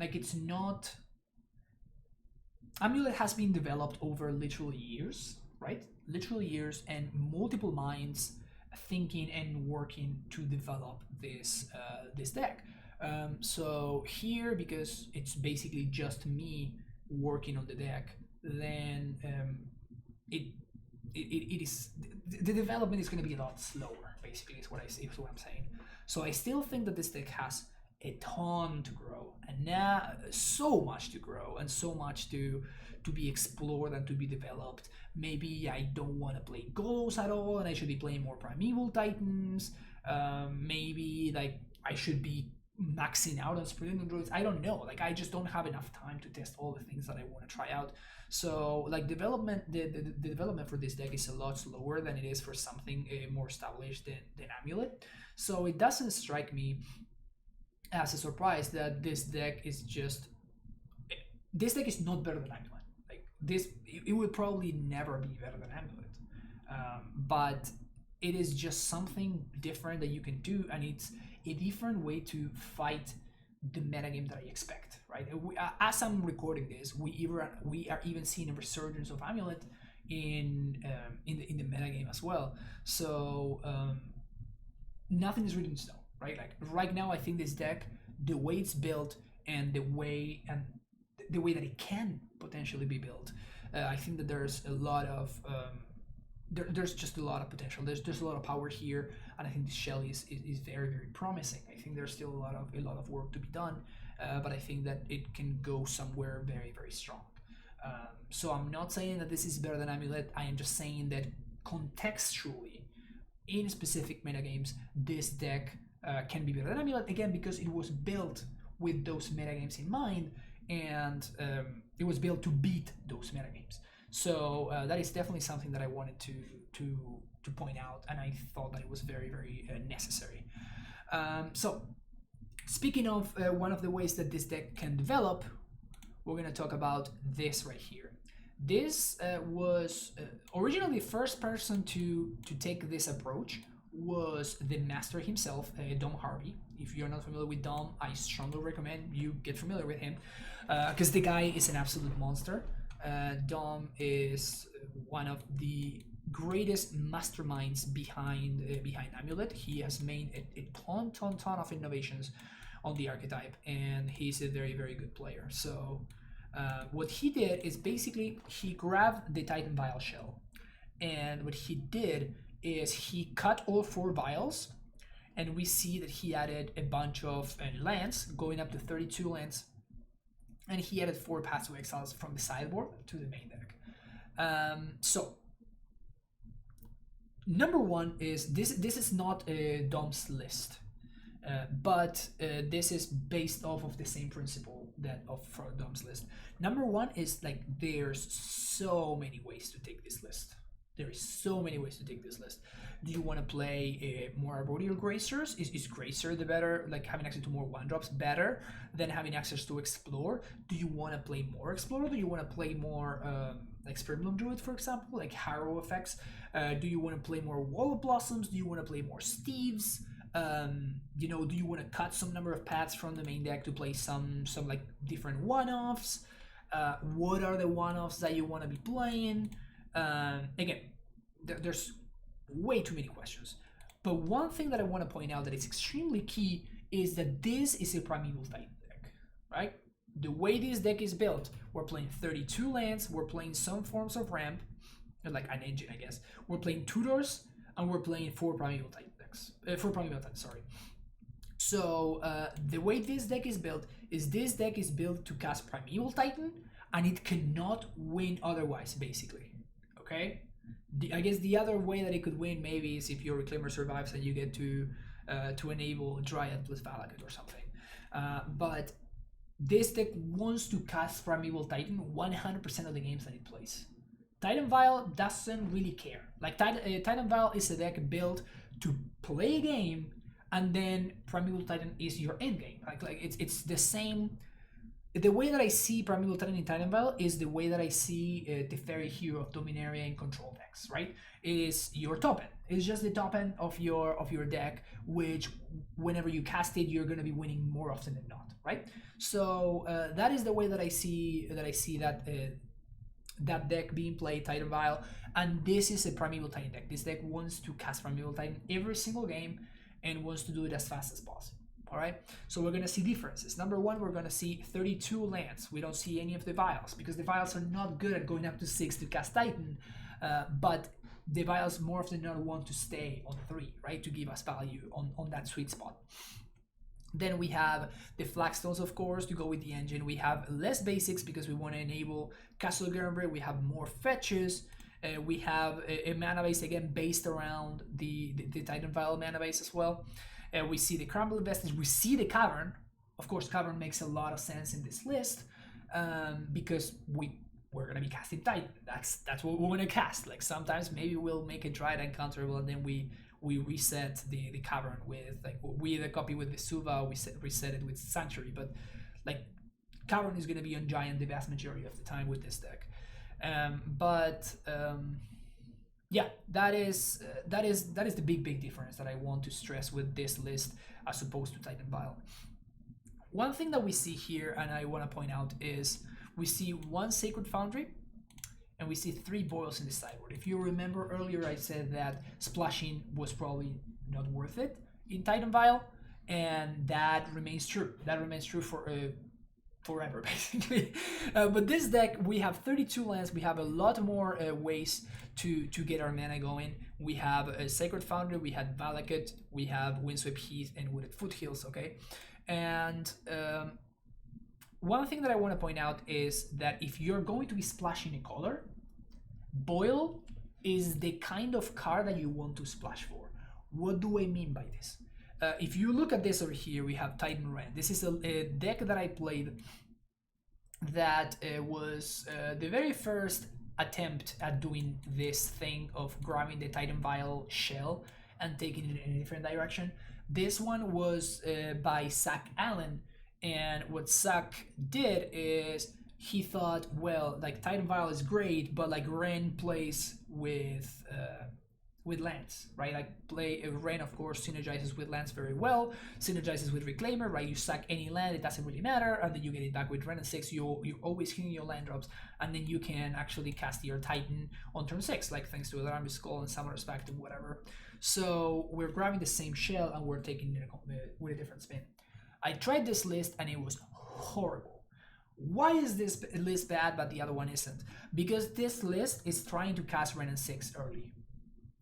like it's not. Amulet has been developed over literally years, right? Literally years, and multiple minds thinking and working to develop this deck. So here, because it's basically just me working on the deck, then it is the development is going to be a lot slower. Basically, is what I'm saying. So I still think that this deck has a ton to grow, and now so much to grow, and so much to be explored and to be developed. Maybe I don't want to play Golos at all, and I should be playing more Primeval Titans. Maybe like I should be maxing out on Splendid Druids. I don't know. Like I just don't have enough time to test all the things that I want to try out. So like development, the development for this deck is a lot slower than it is for something more established than Amulet. So it doesn't strike me as a surprise that this deck is not better than Amulet. Like this, it will probably never be better than Amulet, but it is just something different that you can do, and it's a different way to fight the metagame that I expect. Right? As I'm recording this, we are even seeing a resurgence of Amulet in the metagame as well. So nothing is written in stone. Right, like right now, I think this deck, the way it's built and the way that it can potentially be built, I think that there's a lot of there's just a lot of potential. There's a lot of power here, and I think the shell is very, very promising. I think there's still a lot of work to be done, but I think that it can go somewhere very, very strong. So I'm not saying that this is better than Amulet. I am just saying that contextually, in specific metagames, this deck can be better than Amulet, again because it was built with those metagames in mind, and it was built to beat those metagames. So that is definitely something that I wanted to point out, and I thought that it was very, very necessary. So speaking of one of the ways that this deck can develop, we're going to talk about this right here. This was originally the first person to take this approach was the master himself, Dom Harvey. If you're not familiar with Dom, I strongly recommend you get familiar with him, because the guy is an absolute monster. Dom is one of the greatest masterminds behind Amulet. He has made a ton of innovations on the archetype, and he's a very, very good player. So what he did is basically he grabbed the Titan Vial shell, and what he did is he cut all 4 vials, and we see that he added a bunch of lands, going up to 32 lands, and he added 4 Paths to Exiles from the sideboard to the main deck. So number one is this is not Dom's list, but this is based off of the same principle that for Dom's list. Number one is like there's so many ways to take this list. There is so many ways to take this list. Do you want to play more Arboreal Gracers? Is Gracer the better, like having access to more 1-drops better than having access to Explore? Do you want to play more Explore? Do you want to play more like Spermloom Druid, for example, like Harrow effects? Do you want to play more Wall of Blossoms? Do you want to play more Steves? You know, do you want to cut some number of paths from the main deck to play some like different one-offs? What are the one-offs that you want to be playing? Again, there's way too many questions, but one thing that I want to point out that is extremely key is that this is a Primeval Titan deck, right? The way this deck is built, we're playing 32 lands, we're playing some forms of ramp, like an engine, I guess. We're playing Tutors, and we're playing 4 Primeval Titan decks. 4 Primeval Titans, sorry. So the way this deck is built is this deck is built to cast Primeval Titan, and it cannot win otherwise, basically. Okay, I guess the other way that it could win maybe is if your Reclaimer survives and you get to enable Dryad plus Valakut or something. But this deck wants to cast Primeval Titan 100% of the games that it plays. Titan Vial doesn't really care. Like Titan Vial is a deck built to play a game, and then Primeval Titan is your end game. Like it's the same the way that I see Primeval Titan in Titan Vial is the way that I see the Fairy Hero of Dominaria and Control decks, right? It is your top end. It's just the top end of your deck, which whenever you cast it, you're gonna be winning more often than not, right? So that is the way that I see that deck being played, Titan Vial, and this is a Primeval Titan deck. This deck wants to cast Primeval Titan every single game and wants to do it as fast as possible. All right, so we're gonna see differences. Number one, we're gonna see 32 lands. We don't see any of the Vials because the Vials are not good at going up to 6 to cast Titan, but the Vials more often than not want to stay on 3, right, to give us value on that sweet spot. Then we have the Flagstones, of course, to go with the engine. We have less basics because we want to enable Castle Gurnberg. We have more fetches. We have a mana base, again, based around the Titan Vial mana base as well. We see the Crumble Vestige. We see the Cavern. Of course, Cavern makes a lot of sense in this list because we're going to be casting Titan. That's what we're going to cast. Like, sometimes maybe we'll make a Dryad uncounterable and then we reset the Cavern with, like, we either copy with Vesuva, we reset it with Sanctuary, but like Cavern is going to be on Giant the vast majority of the time with this deck. Yeah, that is the big difference that I want to stress with this list as opposed to Titan Vial. One thing that we see here, and I want to point out, is we see 1 Sacred Foundry and we see 3 Boils in the sideboard. If you remember earlier, I said that splashing was probably not worth it in Titan Vial, and that remains true. That remains true for forever, basically. But this deck, we have 32 lands. We have a lot more ways to get our mana going. We have a Sacred Foundry, we had Valakut, we have Windswept Heath, and Wooded Foothills, okay? And one thing that I want to point out is that if you're going to be splashing a color, Boil is the kind of card that you want to splash for. What do I mean by this? If you look at this over here, we have Titan Red. This is a deck that I played that was the very first attempt at doing this thing of grabbing the Titan Vial shell and taking it in a different direction. This one was by Zach Allen, and what Zach did is he thought, well, like, Titan Vial is great, but like Ren plays with lands, right? Like, Ren, of course, synergizes with lands very well, synergizes with Reclaimer, right? You sack any land, it doesn't really matter, and then you get it back with Ren and 6. You're always hitting your land drops, and then you can actually cast your Titan on turn 6, like thanks to Alarmist Skull and Summoner's Pact and whatever. So we're grabbing the same shell and we're taking it with a different spin. I tried this list and it was horrible. Why is this list bad but the other one isn't? Because this list is trying to cast Ren and 6 early.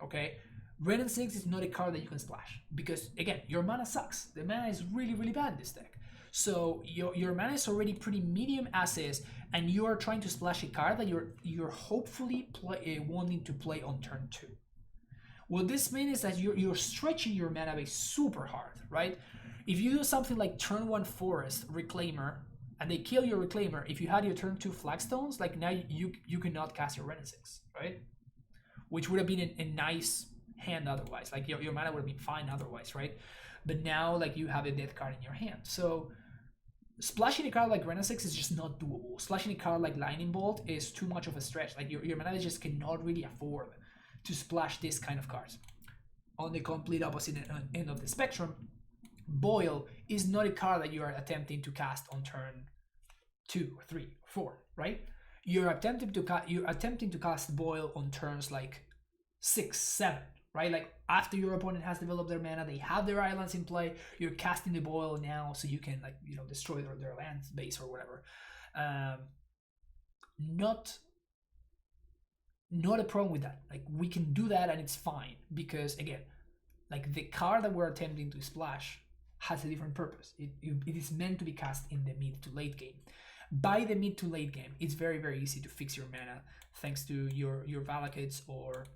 Okay? Ren and 6 is not a card that you can splash. Because, again, your mana sucks. The mana is really, really bad in this deck. So your mana is already pretty medium as is, and you are trying to splash a card that you're hopefully wanting to play on turn 2. What this means is that you're stretching your mana base super hard, right? If you do something like turn 1 Forest, Reclaimer, and they kill your Reclaimer, if you had your turn 2 Flagstones, like, now you cannot cast your Ren and 6, right? Which would have been a nice hand otherwise. Like, your mana would have been fine otherwise, right? But now, like, you have a death card in your hand. So splashing a card like Ren and 6 is just not doable. Splashing a card like Lightning Bolt is too much of a stretch. Like, your mana just cannot really afford to splash this kind of cards. On the complete opposite end of the spectrum, Boil is not a card that you are attempting to cast on turn 2, 3, 4, right? You're attempting to cast Boil on turns like 6, 7, right? Like, after your opponent has developed their mana, they have their islands in play, you're casting the Boil now so you can, like, you know, destroy their land base or whatever. Not a problem with that. Like, we can do that and it's fine, because, again, like, the card that we're attempting to splash has a different purpose. It is meant to be cast in the mid to late game. By the mid to late game, it's very, very easy to fix your mana thanks to your Valakuts or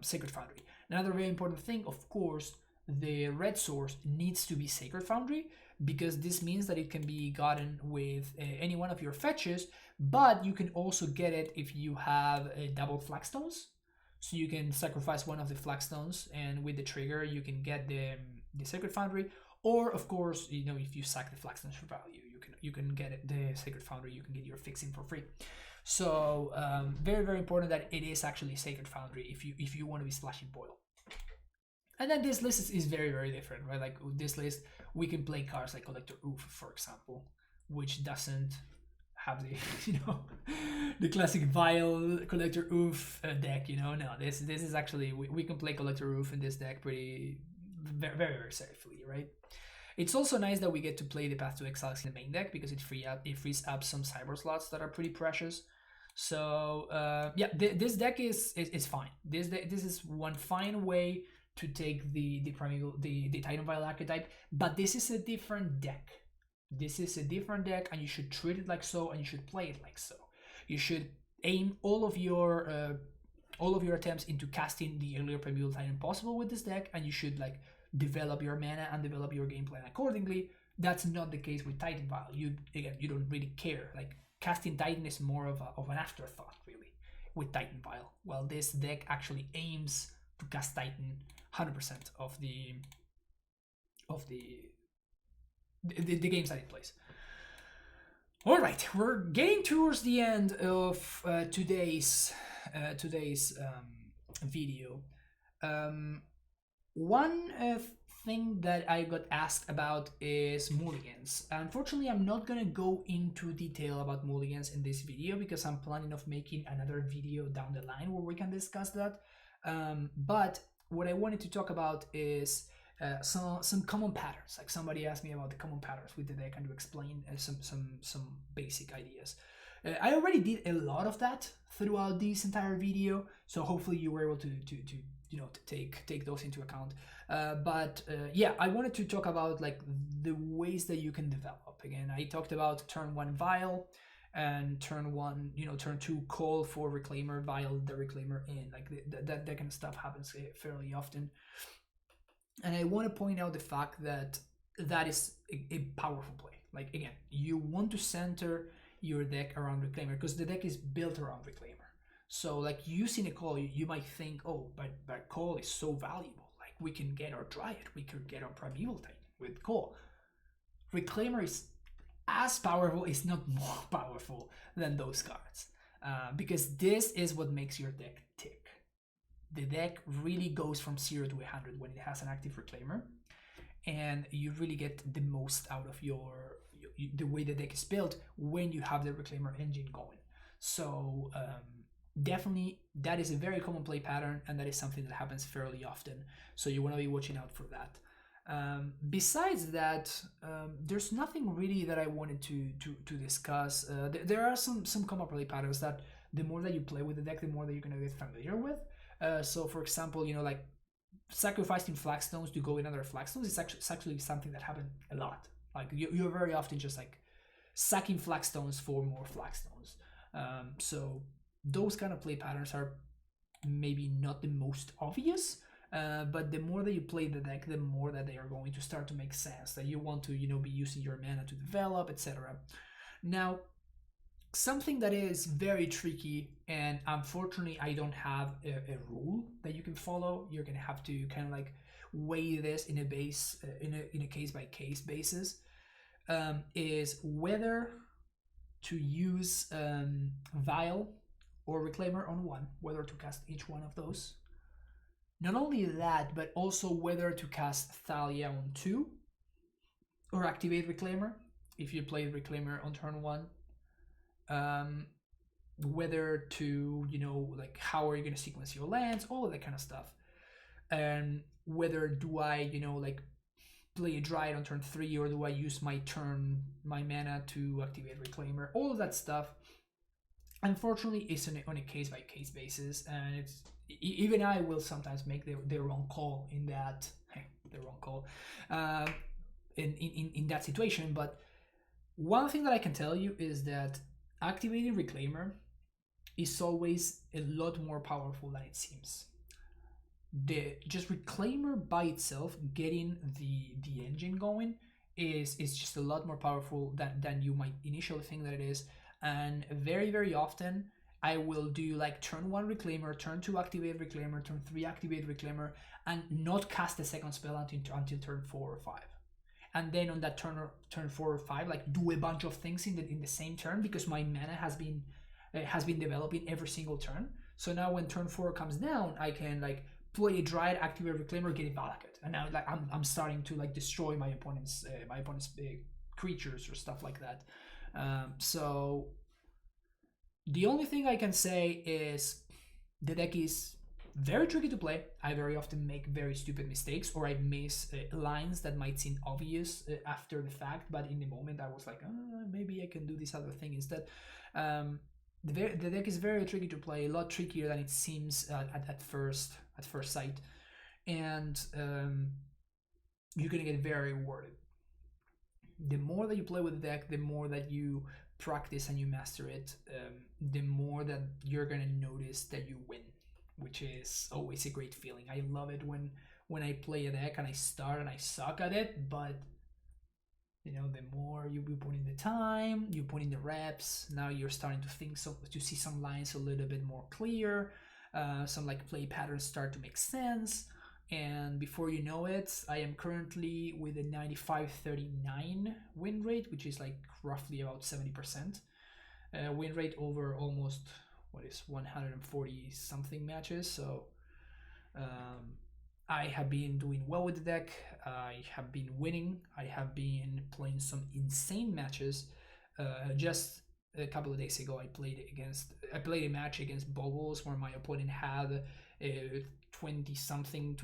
Sacred Foundry. Another very important thing, of course, the red source needs to be Sacred Foundry, because this means that it can be gotten with any one of your fetches, but you can also get it if you have double Flagstones. So you can sacrifice one of the Flagstones, and with the trigger, you can get the Sacred Foundry. Or, of course, you know, if you sack the Flagstones for value, you can get it, the Sacred Foundry, you can get your fixing for free. So very, very important that it is actually Sacred Foundry if you want to be splashing Boil. And then this list is very, very different, right? Like with this list, we can play cards like Collector Oof, for example, which doesn't have the the classic Vial Collector Oof deck. No, this is actually we can play Collector Oof in this deck pretty very, very, very safely, right? It's also nice that we get to play the Path to Exile in the main deck because it frees up some Sideboard slots that are pretty precious. So yeah, this deck is fine. This is one fine way to take the primeval the Titan Vial archetype, but this is a different deck. This is a different deck, and you should treat it like so, and you should play it like so. You should aim all of your attempts into casting the earlier Primeval Titan possible with this deck, and you should like develop your mana and develop your game plan accordingly. That's not the case with Titan Vial. You don't really care. Like casting Titan is more of an afterthought, really, with Titan Vial. Well, this deck actually aims to cast Titan 100% of the games that it plays. All right, we're getting towards the end of today's video. One thing that I got asked about is mulligans. Unfortunately, I'm not gonna go into detail about mulligans in this video because I'm planning of making another video down the line where we can discuss that. But what I wanted to talk about is some common patterns. Like somebody asked me about the common patterns with the deck and to explain some basic ideas. I already did a lot of that throughout this entire video, so hopefully you were able to take those into account. But yeah, I wanted to talk about like the ways that you can develop. Again, I talked about turn 1 Vial and turn 2 call for Reclaimer, Vial the Reclaimer in. Like that kind of stuff happens fairly often. And I want to point out the fact that is a powerful play. Like again, you want to center your deck around Reclaimer because the deck is built around Reclaimer. So like using a call, you might think, oh, but call is so valuable. Like we can get our Dryad, we could get our Primeval Titan with call. Reclaimer is as powerful, if not more powerful than those cards. Because this is what makes your deck tick. The deck really goes from 0 to 100 when it has an active Reclaimer, and you really get the most out of the way the deck is built when you have the Reclaimer engine going. So definitely that is a very common play pattern, and that is something that happens fairly often. So you want to be watching out for that. Besides that, there's nothing really that I wanted to discuss. There are some common play patterns that the more that you play with the deck, the more that you're going to get familiar with. So for example, like sacrificing flagstones to go in other flagstones is actually something that happens a lot. Like you're very often just like sacking flagstones for more flagstones. So those kind of play patterns are maybe not the most obvious, but the more that you play the deck, the more that they are going to start to make sense, that you want to be using your mana to develop, etc. Now, something that is very tricky, and unfortunately I don't have a rule that you can follow. You're gonna have to kind of like weigh this in a case by case basis, is whether to use Vial or Reclaimer on one, whether to cast each one of those. Not only that, but also whether to cast Thalia on 2 or activate Reclaimer if you played Reclaimer on turn 1. Whether to, like how are you going to sequence your lands, all of that kind of stuff. And whether do I, like play a Dryad on turn 3, or do I use my mana to activate Reclaimer, all of that stuff. Unfortunately, it's on a case-by-case basis, and it's even I will sometimes make the wrong call in that in that situation. But one thing that I can tell you is that activating Reclaimer is always a lot more powerful than it seems. Just Reclaimer by itself, getting the engine going, is just a lot more powerful than you might initially think that it is. And very, very often I will do like turn 1 Reclaimer, turn 2 activate Reclaimer, turn 3 activate Reclaimer, and not cast a second spell until turn 4 or 5. and then on that turn 4 or 5, like do a bunch of things in the same turn, because my mana has been developing every single turn. So now when turn 4 comes down, I can like play a Dryad, activate Reclaimer, get it back, and now like I'm starting to like destroy my opponent's creatures or stuff like that. So the only thing I can say is the deck is very tricky to play. I very often make very stupid mistakes, or I miss lines that might seem obvious after the fact, but in the moment I was like, maybe I can do this other thing instead. The deck is very tricky to play, a lot trickier than it seems at first sight, and you're gonna get very rewarded. The more that you play with the deck, the more that you practice and you master it, the more that you're gonna notice that you win, which is always a great feeling. I love it when I play a deck and I start and I suck at it, but you know, the more you put in the time, you put in the reps, now you're starting to think to see some lines a little bit more clear, some like play patterns start to make sense, and before you know it, I am currently with a 95-39 win rate, which is like roughly about 70% win rate over almost 140 something matches. So I have been doing well with the deck. I have been winning. I have been playing some insane matches. Just a couple of days ago, I played a match against Bogles where my opponent had a 20 something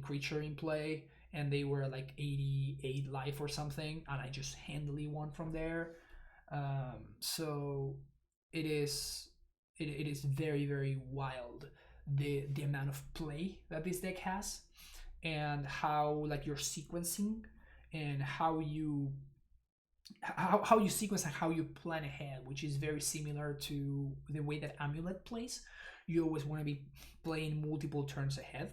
creature in play, and they were like 88 life or something, and I just handily won from there. So it is very, very wild, the amount of play that this deck has, and how like your sequencing and how you sequence and how you plan ahead, which is very similar to the way that Amulet plays. You always want to be playing multiple turns ahead.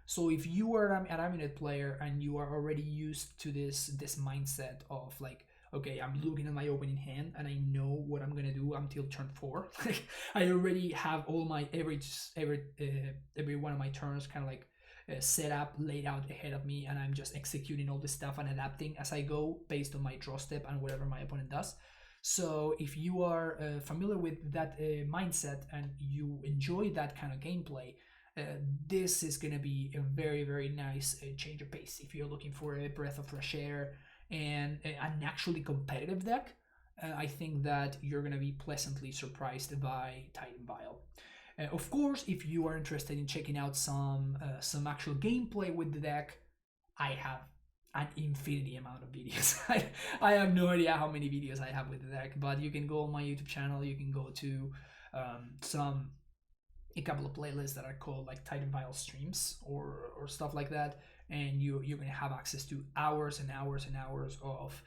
So if you are an Amulet player and you are already used to this mindset of like, okay, I'm looking at my opening hand and I know what I'm gonna do until turn 4. I already have all my every one of my turns kind of like set up, laid out ahead of me, and I'm just executing all this stuff and adapting as I go based on my draw step and whatever my opponent does. So if you are familiar with that mindset and you enjoy that kind of gameplay, this is going to be a very, very nice change of pace. If you're looking for a breath of fresh air and an actually competitive deck, I think that you're going to be pleasantly surprised by Titan Vial. Of course, if you are interested in checking out some actual gameplay with the deck, I have an infinity amount of videos. I have no idea how many videos I have with the deck, but you can go on my YouTube channel, you can go to a couple of playlists that are called like Titan Vial streams or stuff like that, and you're going to have access to hours and hours and hours of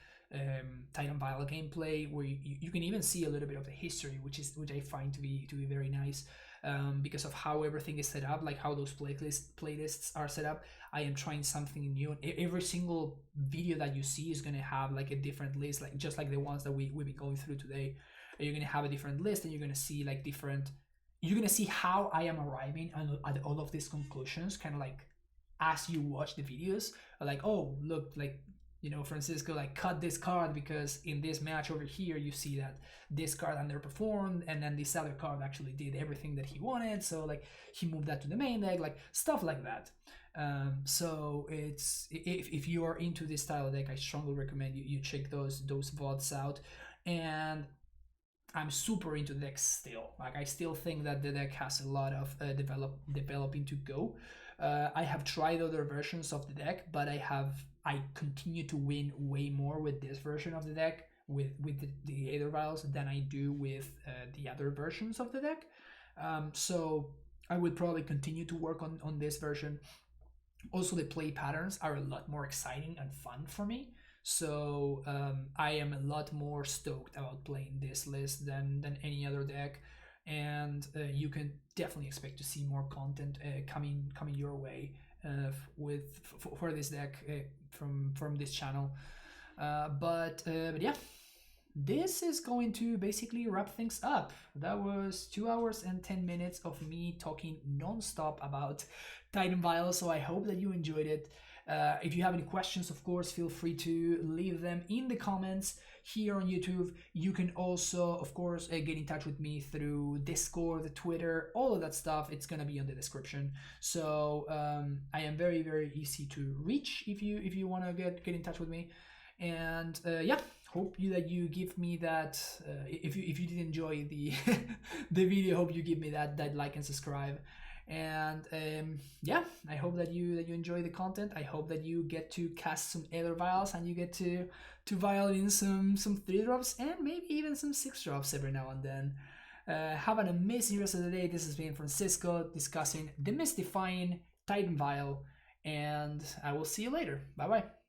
Titan Vial gameplay, where you can even see a little bit of the history, which I find to be very nice, because of how everything is set up, like how those playlists are set up. I am trying something new. Every single video that you see is going to have like a different list, like just like the ones that we've been going through today. You're going to have a different list, and you're going to see like you're going to see how I am arriving at all of these conclusions, kind of like as you watch the videos. Like, oh, look, like, you know, Francisco like cut this card because in this match over here you see that this card underperformed, and then this other card actually did everything that he wanted, so like he moved that to the main deck, like stuff like that. So it's, if you are into this style of deck, I strongly recommend you check those VODs out. And I'm super into the deck still. Like, I still think that the deck has a lot of developing to go. I have tried other versions of the deck, but I continue to win way more with this version of the deck with the Aether Vials than I do with the other versions of the deck. So I would probably continue to work on this version. Also, the play patterns are a lot more exciting and fun for me. So I am a lot more stoked about playing this list than any other deck, and you can definitely expect to see more content coming your way for this deck from this channel. But yeah, this is going to basically wrap things up. That was 2 hours and 10 minutes of me talking non-stop about Titan Vial, so I hope that you enjoyed it. If you have any questions, of course, feel free to leave them in the comments here on YouTube. You can also, of course, get in touch with me through Discord, Twitter, all of that stuff. It's gonna be on the description. So I am very, very easy to reach if you want to get in touch with me. And yeah, hope that you give me that. If you did enjoy the the video, hope you give me that like and subscribe. And yeah, I hope that you enjoy the content. I hope that you get to cast some Aether Vials and you get to vial in some 3-drops and maybe even some 6-drops every now and then. Have an amazing rest of the day. This has been Francisco discussing Demystifying Titan Vial, and I will see you later. Bye bye.